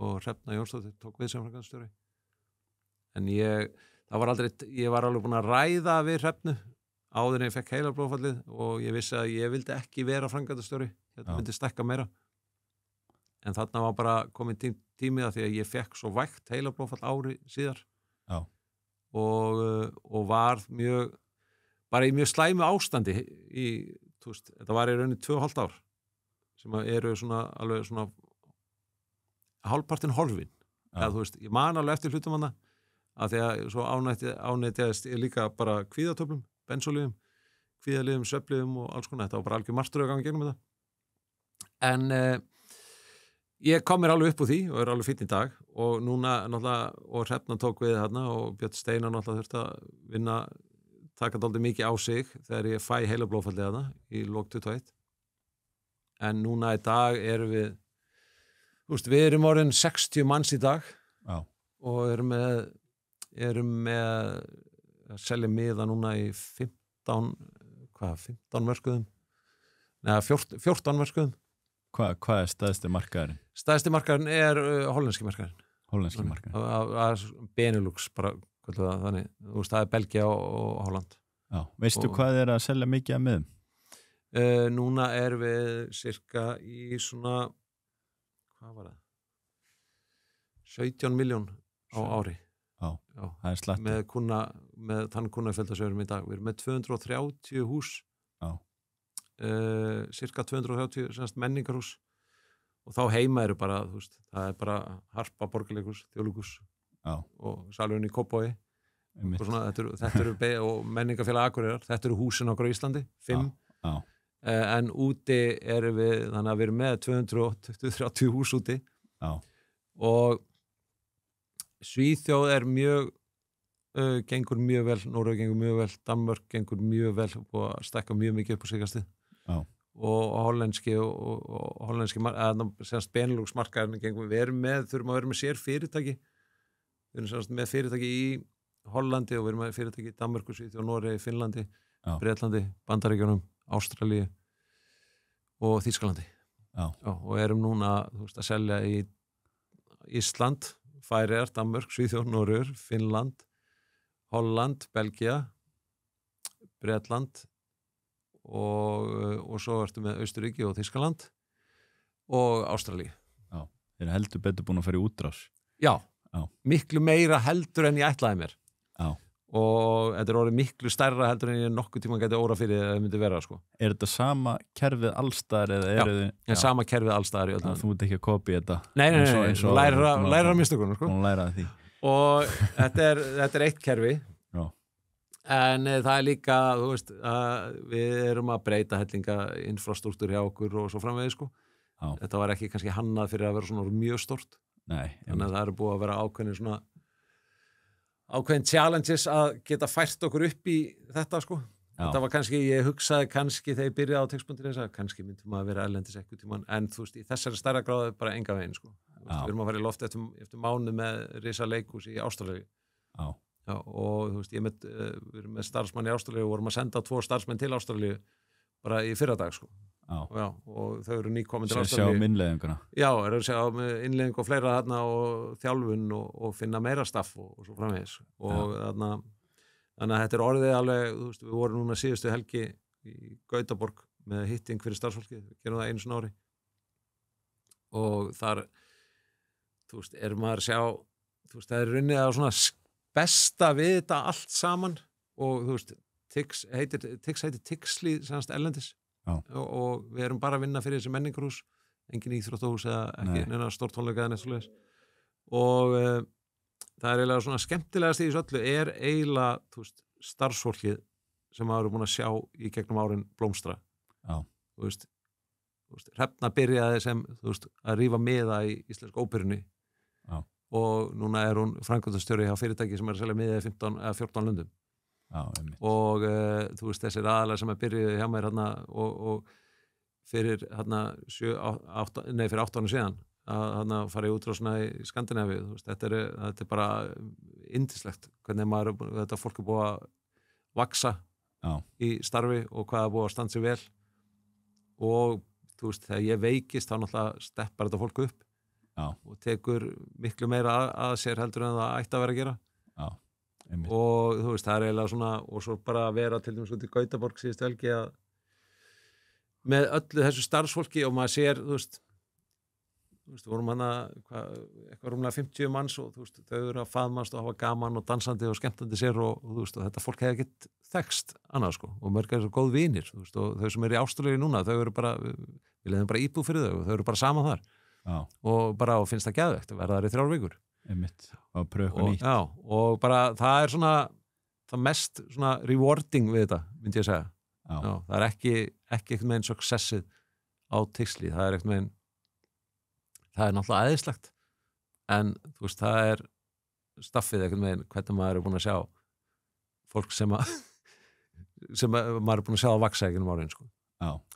og Hrefna Jónsdóttir tók við sem framkvæmdastjóri en ég var alveg búin að ræða við Hrefnu áður en ég fekk heilablóðfallið og ég vissi að ég vildi ekki vera framkvæmdastjóri þetta myndi stekka meira en þarna var bara komin tímið að því að ég fekk svo vægt heilablóðfall ári síðar og var bara í mjög slæmu ástandi þetta var í rauninni 2,5 ár sem eru svona alveg svona hálfpartinn horfin ég man alveg eftir hlutum hana að því að svo ánætjaðist ég líka bara kvíðatöflum, bensólífum kvíðalífum, svefnlífum og alls konar þetta var bara algjör martröð að ganga gegnum þetta en ég kom mér alveg upp úr því og er alveg fínn í dag og núna náttúrulega og Hrefna tók við þarna og Björn Steinar náttúrulega þurfti að vinna taka dálítið mikið á sig þegar ég fæ heilablóðfallið þarna í lok 21 en núna í dag erum við erum orðin 60 manns í dag og erum með að selja miða núna í 15 mörkuðum neða 14 mörkuðum Hvað er stærsti markaðurinn? Stærsti markaðurinn er hollenski markaðurinn. Hollenski markaðurinn. Benelux bara, þannig. Það er Belgia og Holland. Já, veistu hvað er að selja mikið af miðum? Núna er við cirka í svona, hvað var það? 17 miljón á ári. Já, það er slatti. Með þann kunnafjöldasögurum í dag. Við erum með 230 hús. Já. Cirka 230 menningarhús og þá heima eru bara það er bara Harpa, Borgarleikhús, Þjóðleikhús og Salurinn í Kópavogi og svona, þetta eru og menningarfélag Akureyrar, þetta eru húsin okkur á Íslandi 5 en úti erum við þannig að við erum með 230 hús úti og Svíþjóð er mjög gengur mjög vel, Noreg gengur mjög vel Danmörk gengur mjög vel og stækka mjög mikið upp á síkastið og hollenski semst Benelux markaðurinn gengur þurfum að vera með sér fyrirtæki við erum semst með fyrirtæki í Hollandi og við erum með fyrirtæki í Danmörku, Svíþjóð, Noregi, Finnlandi, Bretlandi, Bandaríkjunum, Ástralíu og Þýskalandi og erum núna að selja í Ísland, Færeyjar, Danmörk, Svíþjóð, Noregur, Finnland, Holland, Belgia, Bretland og svo ertu með Austurríki og Þýskaland og Ástralíu. Já, þeir eru heldur betur búin að fara í útrás. Já, miklu meira heldur en ég ætlaði mér. Já. Og þetta er orðið miklu stærra heldur en ég nokkuð tíma gæti óra fyrir það myndi vera, sko. Er þetta sama kerfið allstaðar eða eru þið? Já, sama kerfið allstaðar í öllum. Þú mútt ekki að kopja þetta. Nei, læra mistökunum, sko. Hún læra því. og þetta er eitt kerfi Já. en það er líka, þú veist við erum að breyta hellinga infrastruktúr hjá okkur og svo framvegis sko. Þetta var ekki kannski hannað fyrir að vera svona mjög stórt. Nei, þannig að það eru búið að vera ákveðin challenges að geta fært okkur upp í þetta sko. Þetta var kannski, ég hugsaði kannski þegar ég byrjaði á Tix.is að kannski myndum að vera erlendis einhvern tímann, en þú veist, í þessari stærra gráðu bara enga veginn sko. Við erum að fara í loft eftir mánuð með risa leikhús í Ástralíu. Já, og þú veist, við erum með starfsmann í Ástralíu og vorum að senda 2 starfsmenn til Ástralíu bara í fyrradag sko. Já, og þau eru nýkomin til Ástralíu. Sjá innleiðinguna. Já, eru að sjá innleiðing og fleira þarna og þjálfun og finna meira staff og svo framvegis. Og þannig að þetta er orðið alveg, þú veist, við vorum núna síðustu helgi í Gautaborg með hitting fyrir starfsfólkið, við gerum það einu svona ári og þar, þú veist, maður að sjá, þú veist, það er runnið að svona besta við þetta allt saman og þú veist, Tix heitir Tixlið semast erlendis og við erum bara að vinna fyrir þessi menningarhús, engin íþróttahús eða ekki neina stórtónleika eða neitt svoleiðis og það er eiginlega svona skemmtilegast í þessu öllu er eiginlega, þú veist, starfsfólkið sem maður er búin að sjá í gegnum árin blómstra. Þú veist, Hrefna byrjaði sem, þú veist, að rífa miða í Íslensku óperunni og núna er hún framkvæmdastjóri hjá fyrirtæki sem er að selja miða í 14 löndum. Og þú veist, þessir aðalega sem að byrjaði hjá mér og fyrir 8 ára síðan að fara í útrásina í Skandinavíu, þú veist, þetta er bara yndislegt hvernig þetta fólk er búið að vaksa í starfi og hvað er búið að standa sig vel og þú veist, þegar ég veikist þá náttúrulega steppar þetta fólk upp og tekur miklu meira að sér heldur en það ætti að vera að gera og þú veist, það er eiginlega svona og svo bara að vera til dæmis út í Gautaborg síðustu helgi að með öllu þessu starfsfólki og maður sér, þú veist, við vorum eitthvað rúmlega 50 manns og þú veist, þau eru að faðmast og hafa gaman og dansandi og skemmtandi sér og þú veist, og þetta fólk hefði ekkert þekkst annað sko, og mörg er svo góð vinir, þú veist, og þau sem eru í Ástralíu núna, þau eru bara, við leiðum bara íbúð fyrir þau og þau eru bara saman þar og finnst það geðveikt, verða þar í 3 vikur og pröfa eitthvað nýtt og bara það er svona það mest svona rewarding við þetta, myndi ég að segja það er ekki eitthvað með einn successið á Tixlið, það er eitthvað með það er náttúrulega æðislegt en þú veist, það er staffið eitthvað með hvernig maður er búin að sjá fólk sem maður er búin að sjá að vaksa ekki árin sko.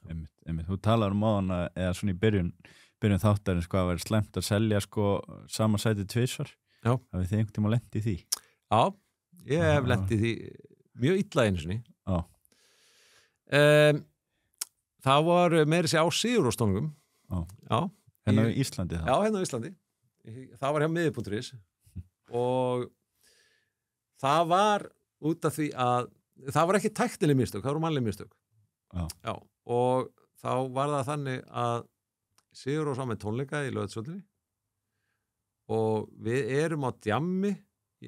Einmitt. Þú talar áðan eða svona í byrjun þáttarins hvað væri slæmt að selja sko sama sæti 2 hafið þið einhvern tíma lent í því? Já, ég hef lent í því mjög illa einu sinni það var meira sér á Sigurróstónungum Hérna á Íslandi það? Já, hérna á Íslandi. Það var hjá miði.is og það var út af því að það var ekki tæknileg mistök, það voru mannleg mistök. Já, og þá var það þannig að Sigurrós var með tónleika í Laugardalshöllinni og við erum á djammi,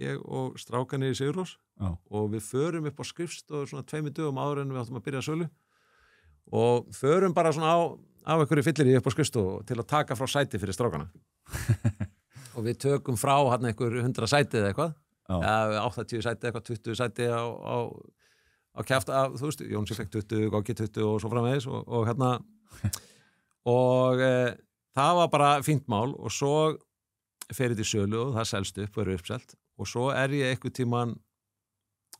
ég og strákanir í Sigurrós og við förum upp á skrifstofu svona 2 dögum áður en við áttum að byrja sölu og förum bara svona á einhverju fyllir upp á skrifstofu til að taka frá sæti fyrir strákana og við tökum frá hann einhver 100 sæti eða eitthvað eða 80 sæti eitthvað, 20 sæti á kjafta af, þú veist, Jónsi fekk 20, Goggi 20 og svo framvegis og hérna og það var bara fínt mál og svo fer þetta í sölu og það selst upp og eru uppselt og svo er ég einhver tíman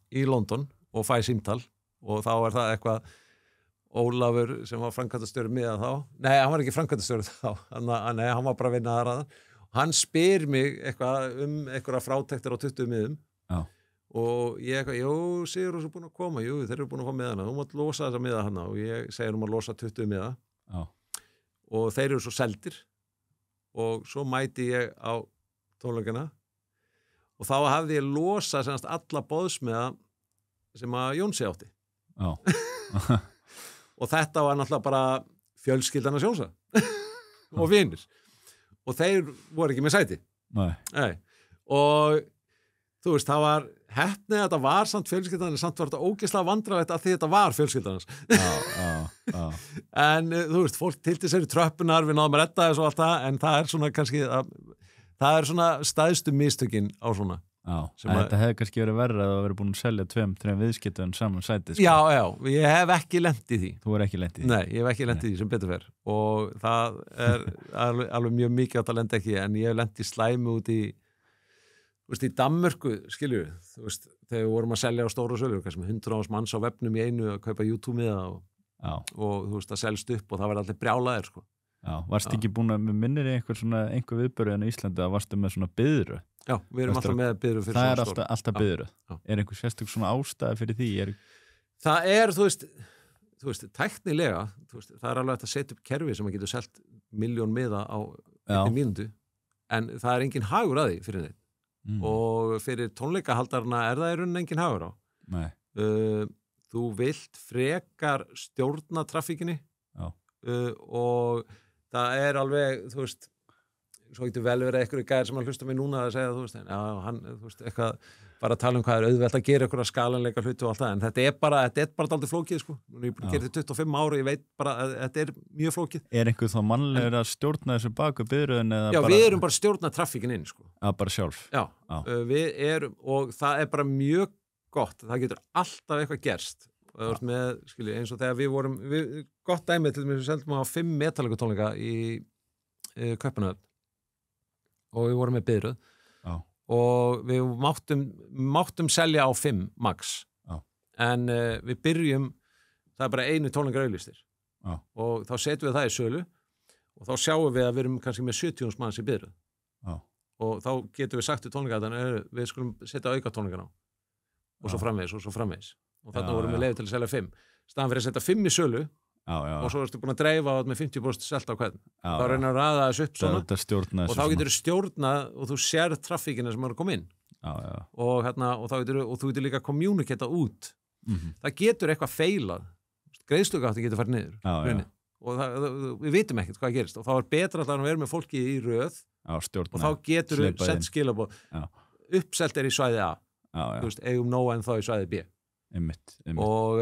í London og fæ símtal og þá er það eitthvað Ólafur sem var framkvæmdastjóri miðað þá, nei, hann var ekki framkvæmdastjóri þá, nei, hann var bara að vinna þar aðan hann spyr mig eitthvað einhverja frátektir á 20 miðum og ég eitthvað, jú, Sigurrós er búin að koma, jú, þeir eru búin að fá miðana þú mátt losa þessa miða hana og ég segir að losa 20 miða og þeir eru svo seldir og svo mæti ég á tónleikana og þá hafði ég losa semast alla boðsmiða sem að Jónsi átti og þetta var náttúrulega bara fjölskyldan að sjónsa og vinir og þeir voru ekki með sæti Nei. Og þú veist, það var heppnið að þetta var samt fjölskyldan en samt var þetta ógeðslega vandræðilegt að því þetta var fjölskyldan en þú veist, fólk tilti sér í tröppunar við náðum að redda þessu og allt það en það er svona kannski það svona stæðstu mistökin á svona. Já, þetta hefði kannski verið verra að það verið búin að selja 2-3 viðskiptum saman sæti sko. Já, ég hef ekki lent í því. Þú er ekki lent í því? Nei, ég hef ekki lent í því sem betur fer og það alveg mjög mikið átt að lenda ekki en ég hef lent í slæmi út í þú veist, í Danmörku, skilju þú veist, þegar við vorum að selja á stóru sölu kannski með 100 manns á vefnum í einu að kaupa YouTube-miða og þú veist, það selst upp og það var allir brjálaðir sko. Já, varst ekki búin að minnir einhver viðbörð en í Íslandi að varstu með svona biðru? Já, við erum alltaf með biðru fyrir það svona stór. Það er alltaf biðru. Er einhver sérstök svona ástæði fyrir því? Það þú veist, tæknilega, það er alveg hægt að setja upp kerfi sem að getur selt 1.000.000 miða á 1 mínútu, en það er engin hagur að því fyrir þeim. Og fyrir tónleikahaldarna er það í rauninni engin hagur á. Nei. Þú vilt frekar stjórna traffíkinni og það er alveg, þú veist, svo getur vel verið eitthvað gæðir sem að hlusta mig núna að segja, þú veist, eitthvað bara að tala hvað er auðvelt að gera eitthvað skalanleika hluti og allt það, en þetta er bara dálítið flókið, sko. Ég er búin að gera þetta 25 ára, ég veit bara að þetta er mjög flókið. Er einhver þá mannlegur að stjórna þessu baku biðröðin eða bara? Já, við erum bara að stjórna traffíkin inn, sko. Já, bara sjálf? Já, við erum, og það er bara mjög gott, það getur alltaf eitthvað gerst. Með, eins og þegar við vorum gott dæmi til við seldum á 5 metalikutónleika í Kaupmannahöfn og við vorum með biðröð og við máttum selja á 5 max en við byrjum það er bara einu tónleikar auglýstir og þá setjum við það í sölu og þá sjáum við að við erum kannski með 70 manns í biðröð og þá getum við sagt til tónleikatan við skulum setja auka tónleikana á og svo framvegis og þannig vorum við leiði til að selja 5 staðan fyrir að setja 5 í sölu og svo ertu búin að dreifa með 50% selt á hvern þá reynar að raða þessu upp svona og þá getur þú stjórna og þú sér traffíkina sem er að koma inn og þú getur líka að kommunikata út það getur eitthvað feilað greiðslugáttin getur farið niður og við vitum ekkert hvað gerist og þá er betra alltaf að vera með fólki í röð og þá getur þú sett skilabóð uppselt í svæði A þú veist, eigum nóg en þá í svæði B einmitt. Og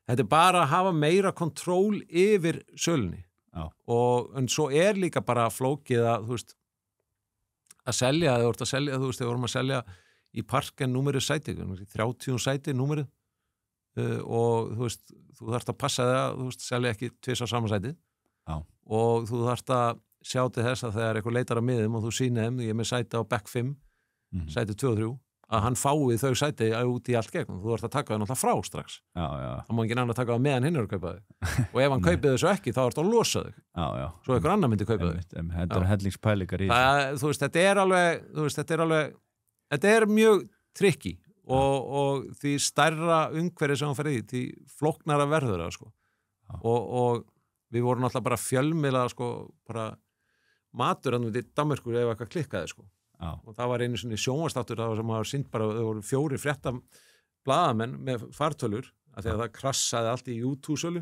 þetta er bara að hafa meira kontról yfir sölunni en svo er líka bara flókið að þú veist að selja, þú veist, þegar vorum að selja í parken númerið sæti 30 sæti númerið og þú veist, þú þarft að passa það þú veist, selja ekki 2 á sama sæti og þú þarft að sjá til þess að þegar eitthvað leitar að miðum og þú sýnir þeim, ég er með sæti á back 5 sæti 2 og 3 að hann fái þau sæti út í allt gegn þú ert að taka það náttúrulega frá strax það má ekki annar taka það meðan hinn er að kaupa þau og ef hann kaupið þessu ekki þá ert að losa þau svo einhver annar myndi kaupa þau þetta er hellingspælingar í þú veist, þetta er mjög trikki og því stærra umhverfið sem hann fer í því flóknara verður það sko. og við vorum náttúrulega bara fjölmiðla sko, bara matur hann út í Danmörku ef eitthvað klikkaði sko og það var einu svona sjónvarstáttur það var sem hafa sýnt bara, þau voru 4 frétta blaðamenn með fartölur af því að það krassaði allt í YouTube-sölu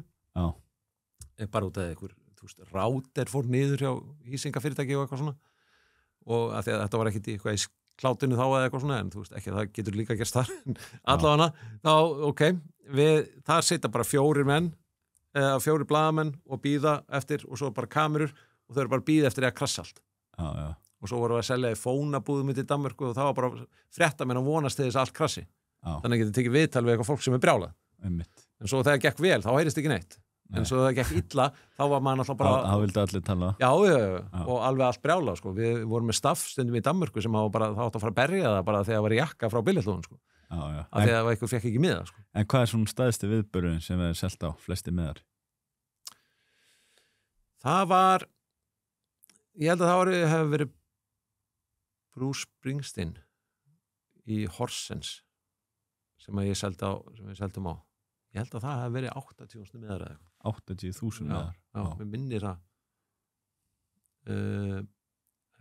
bara út af einhver ráter fór niður hjá hýsingafyrirtæki og eitthvað svona og af því að þetta var ekkit í eitthvað í klátinu þá eða eitthvað svona en þú veist ekki að það getur líka gerst þar allavega þá þar sitja bara 4 menn 4 blaðamenn og bíða eftir og svo bara kamerur og þau eru bara bíða eftir að krassa allt og svo vorum við að selja í fónabúðum í Danmörku og það var bara fréttamenn að vonast til þess að allt krassi þannig að getur tekið viðtal við eitthvað fólk sem er brjálað en svo þegar gekk vel þá heyrist ekki neitt en svo þegar gekk illa þá var maður alltaf bara þá vildi allir tala og alveg allt brjálað sko. Við vorum með staff stundum í Danmörku sem bara, það átt að fara að berja það bara þegar það var jakka frá bílellóðun sko. Af því að eitthvað fekk ekki miða sko. En hvað er svona stæðsti viðburðin sem við selt á flesti miðar? Það var ég held að það hefur verið Bruce Springsteen í Horsens sem við seldum á ég held að það hefði verið 80.000 miðar eða 80.000 miðar já, við minnir það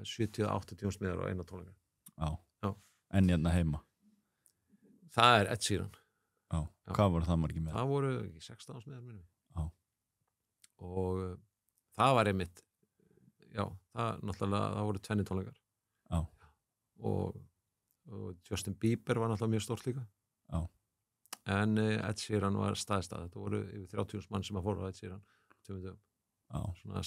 70-80.000 miðar á eina tónleika já. En hérna heima það er Ed Sheeran hvað voru það margir miðar? Það voru 16.000 miðar minnum og það var einmitt það voru 2 tónleikar og Justin Bieber var náttúrulega mjög stórt líka en Ed Sheeran var staðstað þetta voru yfir 30.000 mann sem að fóru á Ed Sheeran svona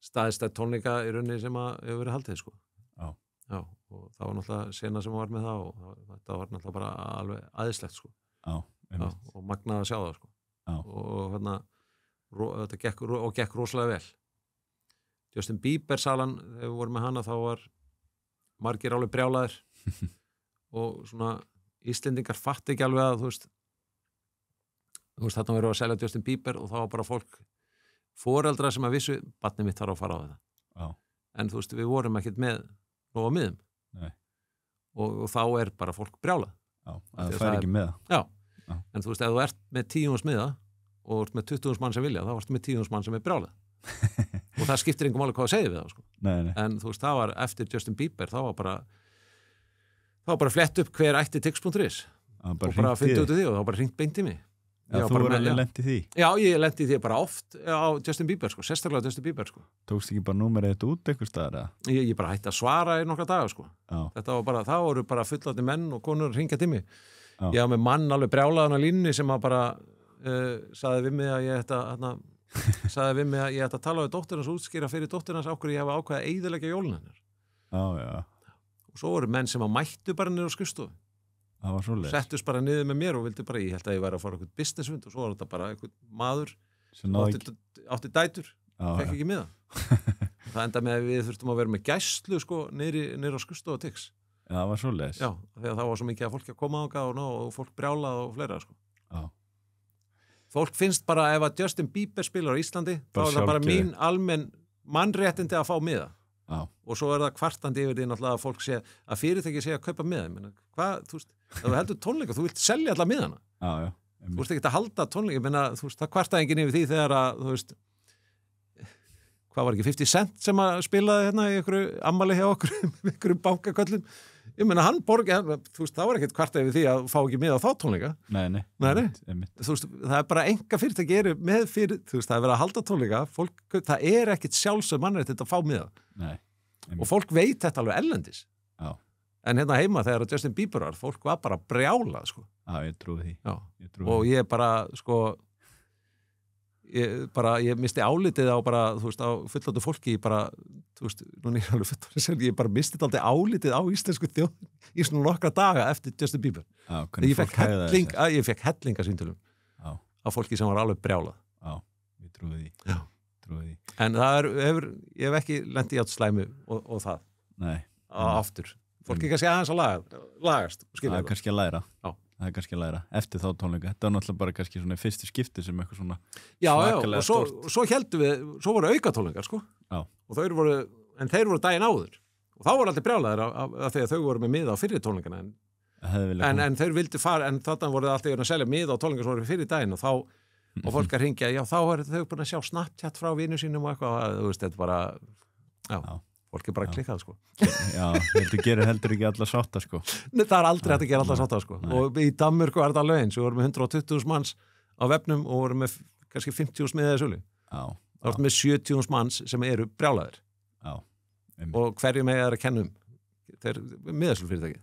staðstað tónleika í rauninni sem að hefur verið haldið sko. Já, og það var náttúrulega sena sem var með það og þetta var náttúrulega bara alveg æðislegt sko. Já, og magnað að sjá það sko. Og hérna þetta gekk rosalega vel. Justin Bieber salan, þegar við vorum með hana þá var margir alveg brjálaðir og svona Íslendingar fatt ekki alveg að þú veist þarna verður að selja Justin Bieber og þá var bara fólk foreldra sem að vissu barnið mitt þarf að fara á þetta en þú veist við vorum ekkert með nóg á miðum og þá bara fólk brjálað það fær ekki með en þú veist ef þú ert með 10.000 miða og ert með 20.000 mann sem vilja þá ertu með 10.000 mann sem brjálað og það skiptir engum máli hvað að segja við það sko. En þú veist það var eftir Justin Bieber þá var bara flett upp hver ætti tix.is og bara fyndi út af því og þá bara hringt beint í mig þú voru alveg lent í því? Já, ég lent í því bara oft á Justin Bieber sko, sérstaklega Justin Bieber sko. Tókst ekki bara númerið þetta út einhvers staðar? Ég bara hætti að svara í nokkra daga sko. Þetta var bara, það voru bara fullandi menn og konur að hringja til mig ég var með mann alveg brjálaðan á línni sem að bara sagði við mig að ég ætti að tala við dótturins og útskýra fyrir dótturins á hverju ég hefa ákveðið að eyðileggja jólin hennar og svo voru menn sem að mættu bara niður á skrifstofu settust bara niður með mér og vildi bara, ég held að ég væri að fara eitthvað businessfund og svo var þetta bara eitthvað maður sem átti dætur fekk ekki með það enda með að við þurftum að vera með gæslu sko niður á skrifstofu og tix það var svoleiðis þegar það var svo mikið að fólki að koma ángað og fólk brjálað og fleira sko fólk finnst bara ef að Justin Bieber spilar á Íslandi þá það bara mín almenn mannréttindi að fá miða og svo það kvartandi yfir því náttúrulega að fólk sé að fyrirtæki sé að kaupa miða hvað, þú veist, ef þú heldur tónleika þú vilt selja alla miðana þú veist ekki að halda tónleika þú veist, það kvartaði enginn yfir því þegar að þú veist hvað var ekki 50 Cent sem að spilaði hérna í einhverju ammali hjá okkur einhverju bankaköllum ég meina hann þú veist, það var ekkert kvartaði yfir því að fá ekki miða á þá tónleika nei. Þú veist, það er bara enga fyrirtæki eru með fyrir, þú veist, það er verið að halda tónleika fólk, það er ekkert sjálfsög mannréttindi að fá miða og fólk veit þetta alveg ellendis en hérna heima þegar Justin Bieber var fólk var bara brjálað sko. Ég trúi því og ég bara sko ég misti álitið á bara þú veist á fullóttu fólki bara þú veist núna ég alveg fullóttu ég bara misti alltaf álitið á íslensku þjóð í svona nokkra daga eftir Justin Bieber ég fekk hellingasýntulum á fólki sem var alveg brjálað ég trúi því en það ég hef ekki lent í átt slæmu og það aftur fólki kannski aðeins að lagast það er kannski að læra það er kannski að læra eftir þá tónleika þetta er náttúrulega bara kannski svona fyrstu skipti sem eitthvað svona svakalega stórt svo heldum við, svo voru aukatónleikar sko og þeir voru daginn áður og þá voru allir brjálæðir af því að þau voru með miða á fyrri tónleikana en þeir vildi fara en þarna voru alltaf að selja miða á tónleikar sem voru fyrir daginn og þá og fólk að hringja, þá er þau búin að sjá Snapchat frá vinu sínum og eitthvað þú veist, þetta bara fólk er bara klikkað sko heldur ekki alla sátta sko það er aldrei hægt að gera alla sátta sko og í Danmörku er þetta alveg eins við vorum með 120.000 manns á vefnum og vorum með kannski 50.000 miðaði sölu þá vorum með 70.000 manns sem eru brjálaðir og hverju með er að kenna þeir miðasölu fyrirtæki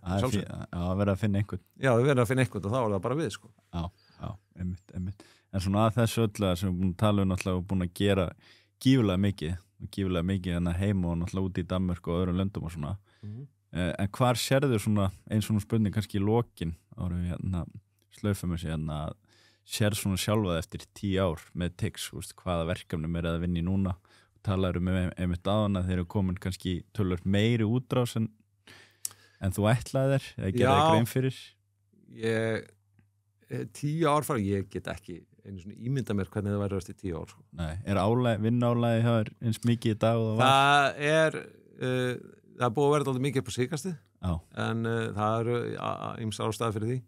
verða að finna einhvern og þá er það bara við sko einmitt en svona að þessu öllu sem við búin að tala náttúrulega og búin að gera gífulega mikið hérna heima og náttúrulega úti í Danmörku og öðrum löndum og svona en hvar sérðu svona eins svona spurning kannski í lokin árum við hérna slöfum þessi hérna sér svona sjálfað eftir 10 ár með Tix, hvaða verkefnum er að vinna í núna talaður með einmitt aðan að þeir eru komin kannski tölvöld meiri útrás en þú ætlaði þér eða gera þér grein fyrir 10 ár frá, ég get ekki einu svona ímynda mér hvernig það væri eftir 10 ár sko. Nei, er vinnuálægi það eins mikið í dag og það er búið að vera alltaf mikið upp á síkastið en það eru ýmsar ástæður fyrir því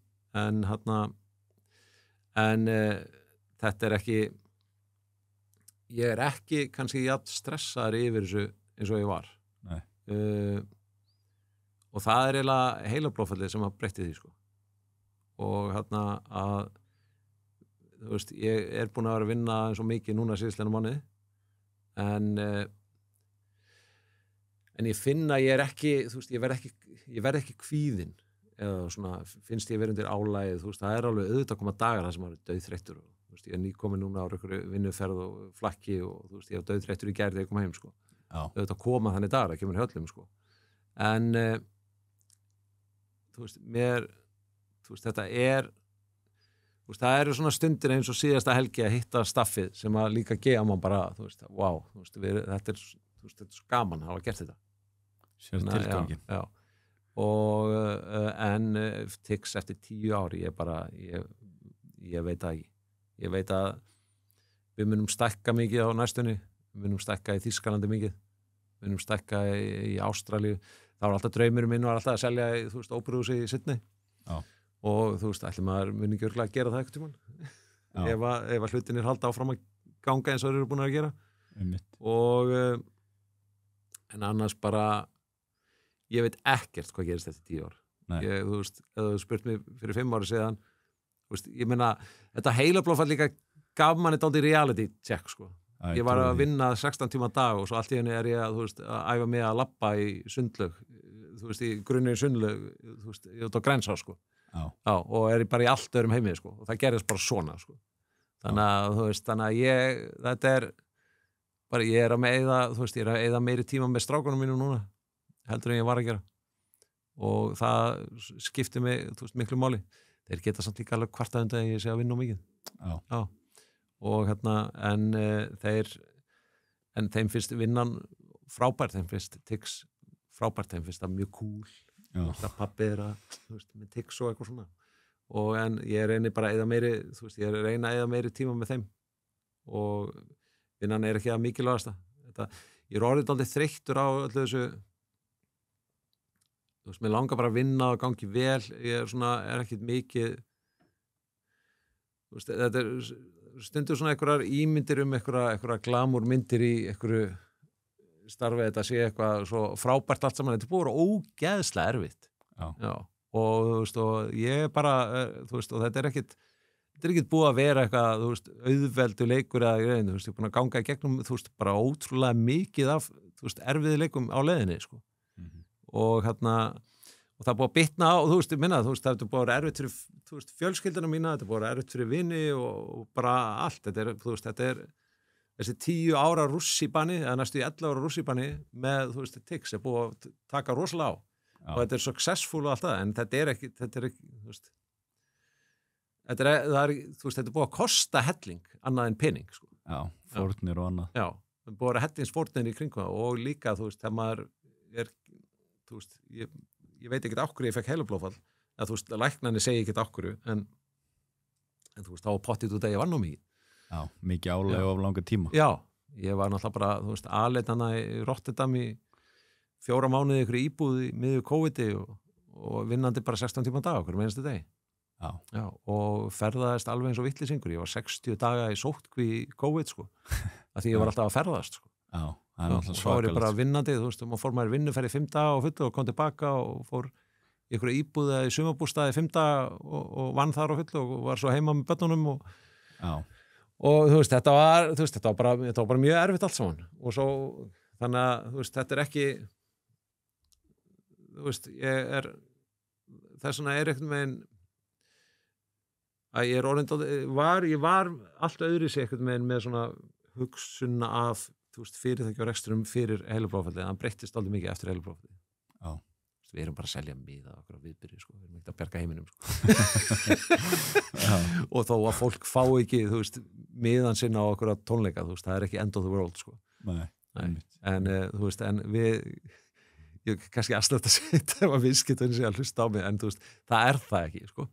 en þetta er ekki ég er ekki kannski jafn stressaður yfir þessu eins og ég var og það er eiginlega heilablóðfallið sem að breytti því sko og að þú veist, ég er búin að vera að vinna eins og mikið núna síðastlega mánuði en ég finn að ég er ekki þú veist, ég verð ekki kvíðinn eða svona, finnst ég verið undir álagið þú veist, það er alveg auðvitað að koma dagar þar sem maður er dauðþreyttur og þú veist, ég er nýkomin núna á einhverju vinnuferð og flakki og þú veist, ég er dauðþreyttur í gær þegar ég kom heim sko auðvitað að koma þannig dagar, það kemur höllum sko en þú veist, þetta það eru svona stundir eins og síðasta helgi að hitta staffið sem að líka gefa mann bara, wow, þetta er svo gaman að hafa gert þetta. Sér tilgangin. Já. Og en Tix eftir 10 ár, ég veit að ég veit að við munum stækka mikið á næstunni, við munum stækka í Þýskalandi mikið, við munum stækka í Ástralíu. Það var alltaf draumurinn minn var alltaf að selja óperuhúsi í Sydney. Já. Og ætli maður muni ekki örugglega að gera það einhvern tímann ef að hlutinir halda áfram að ganga eins og þeir eru búin að gera. Og en annars bara ég veit ekkert hvað gerist eftir 10 ár. Ef þú spurt mig fyrir 5 ári síðan, ég meina þetta heilablóðfall líka gaf manni dálítið reality check, sko. Ég var að vinna 16 tíma á dag og svo allt í henni ég að æfa mig að labba í sundlaug, í grunni sundlaug, ég út á Grensá, sko. Já, og bara í allt öðrum heimi, sko. Og það gerðist bara svona, sko. Þannig að þetta er bara, ég er að eyða meiri tíma með strákunum mínum núna heldur en ég var að gera. Og það skiptir mig, miklu máli. Þeir geta samt líka alveg kvartað undan að ég sé að vinna mikið. Já. Og en þeim finnst vinnan frábært, þeim finnst Tix frábært, þeim finnst það mjög cool. Það pabbi með Tix og eitthvað svona. Og en ég reyni bara að eyða meiri tíma með þeim. Og vinnan er ekki að mikilvægasta. Ég er orðið dálítið þreyttur á öllu þessu. Mér langar bara að vinna og gangi vel. Ég er ekkit mikið. Þetta er stundur svona einhverjar ímyndir einhverjar glamúrmyndir í einhverju starfi, þetta sé eitthvað svo frábært allt saman, þetta er búið að vera ógeðslega erfitt. Já. Og ég bara, og þetta er ekkit búið að vera eitthvað, auðveldu leikur eða grein, ég er búin að ganga í gegnum, bara ótrúlega mikið af, erfiði leikum á leiðinni, sko. Og og það er búið að bitna á, það er búið að vera erfitt fyrir fjölskylduna mína, þetta er búið að vera erfitt fyrir vini og bara allt, þetta er þessi 10 ára rússíbani, eða næstu í 11 ára rússíbani með, Tix er búið að taka rosalega á. Og þetta er successful og allt það, en þetta er ekki, þetta er búið að kosta helling annað en pening, sko. Já, fórnir og annað. Já, það er búið að vera hellingsfórnir í kringum það og líka, þegar maður ég veit ekki ákveðu ég fekk heilablóðfall, að læknarnir segi ekki ákveðu, en þá var pottið út að ég var nú mikið. Já, mikið álega of langa tíma. Já, ég var náttúrulega bara, aðleitana í Rotterdam í 4 mánuði ykkur íbúð í miðju COVID-i og vinnandi bara 16 tíma á dag okkur einstu degi. Já, og ferðaðist alveg eins og vitleysingur. Ég var 60 daga í sóttkví COVID, sko, að því ég var alltaf að ferðast, sko. Já, það er alltaf svakalegt. Þá var ég bara vinnandi, maður fór maður vinnuferð í 5 daga og fullu og kom tilbaka og fór í ykkur íbúð eða í sumarbústaði í 5 daga og vann þar og fullu og var svo heima með börnunum og þetta var bara mjög erfitt allt saman. Og svo, þannig að þetta er ekki þess vegna er einhvern veginn að ég var allt öðru sig einhvern veginn með svona hugsunna af fyrirtæki og reksturum fyrir heilablóðfallið, hann breyttist aldrei mikið eftir heilablóðfallið. Já. Við erum bara að selja miða okkur á viðbyrju, sko. Við erum ekki að berga heiminum, sko. Og þó að fólk fá ekki, miðan sinna á okkur að tónleika, það er ekki end of the world, sko. Nei. En, en ég kannski aðslætt að setja ef að viðskipturinn sé að hlusta á mig, en það er það ekki, sko.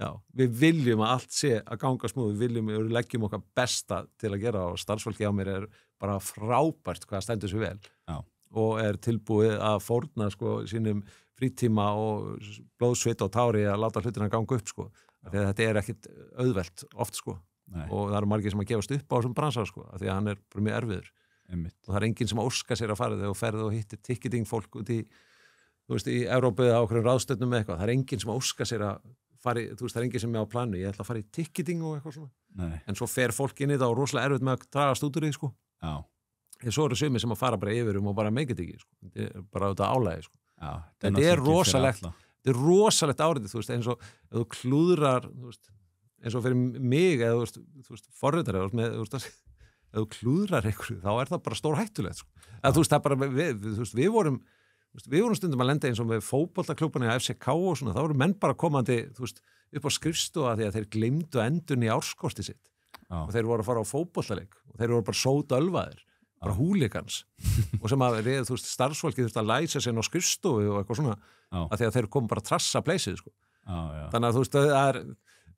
Já, við viljum að allt sé að ganga smúð, við leggjum okkar besta til að gera og starfsfólki á mér er bara frábært hvað stendur sér vel. Já. Og er tilbúið að fórna, sko, sínum frítíma og blóðsvit og tári að láta hlutina ganga upp, sko. Þegar þetta er ekkit auðvelt oft, sko. Nei. Og það eru margir sem að gefast upp á þessum bransa, sko, af því að hann er bara mjög erfiður. Og það er enginn sem óskar sér að fara þegar þú ferð og hittir ticketing fólk út í Evrópu eða okkur ráðstöðnum með eitthvað. Það er enginn sem óskar sér að fara í, það er enginn sem er á planu, ég ætla að fara í ticketing og eitthvað svona. Nei. En svo fer fólk inn í það og rosalega erfitt með að dragast út úr því, sko. Já. En svo eru sumir sem að fara bara yfir og bara make it ekki, sko. Þetta er bara auðvitað álægi, sko. Já. Þetta er rosalegt áriðið, eins og ef þú klúðrar, eins og fyrir mig eða forritari, ef þú klúðrar einhverju, þá er það bara stór hættulegt, sko. Það er bara, við vorum við vorum stundum að lenda eins og með fótboltaklúbbarnir í FCK og svona, þá voru menn bara komandi upp á skrifstofa því að þeir gleymdu endun í árskorti sitt og þeir voru að fara á fótboltaleik og þeir voru bara sótölvaðir, bara húligans og sem að starfsfólkið þurfti að læsa sér á skrifstofu og eitthvað svona að því að þeir komu bara að trassa pleysið sko. Þannig að það er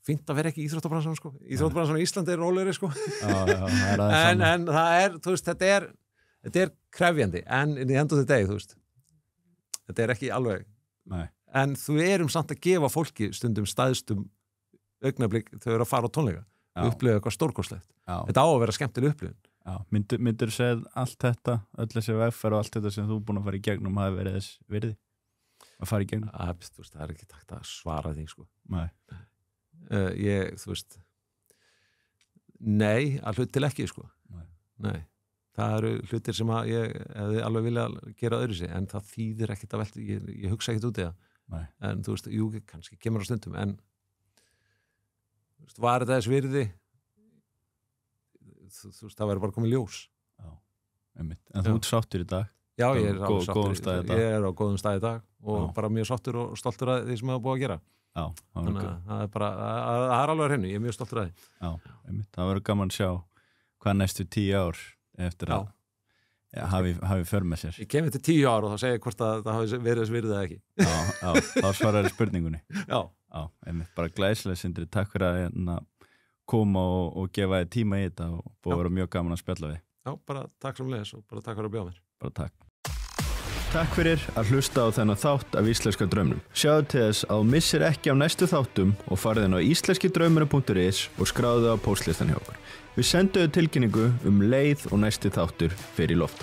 fínt að vera ekki í íþróttabransan sko. Íþróttabransan í Íslandi er rólegri sko. en það er, þetta er krefjandi en í endur þetta deg, þetta er ekki alveg en þú erum samt að gefa fólki stundum staðstum augnablik þau eru að fara á tónleika og upplifa eitthvað stórkostlegt þetta á að vera skemmtileg upplifun myndir segja allt þetta öll þessi vegferð og allt þetta sem þú búin að fara í gegnum hafi verið þess virði að fara í gegnum það er ekki takt að svara því sko. Nei, að hlut til ekki sko. Nei. Það eru hlutir sem að ég hefði alveg vilja gera öðru sig en það þýðir ekkert að velta, ég hugsa ekkert út í það en jú, kannski kemur á stundum en var þetta þess virði það verður bara komið ljós en þú ert sáttur í dag já, ég er á góðum stað í dag og bara mjög sáttur og stoltur að því sem ég hafa búið að gera þannig að það er bara það er alveg hreinu, ég er mjög stoltur að því það verður gaman að sjá hvað næstu 10 ár eftir að hafi för með sér ég kemur til 10 ár og þá segir ég hvort að það hafi verið þess virðið eða ekki þá svarar spurningunni bara glæsilega Sindri, takk fyrir að koma og gefa þér tíma í þetta og búið að vera mjög gaman að spjalla við bara takk samleiðis og bara takk fyrir að bjóða mér bara takk fyrir að hlusta á þennan þátt af Íslenska draumnum sjáðu til þess að þú missir ekki af næstu þáttum og farið inn á íslenskidraumurinn.is og skráðu á póstlistan hjá okkur við sendum tilkynningu leið og næsti þáttur fer í loft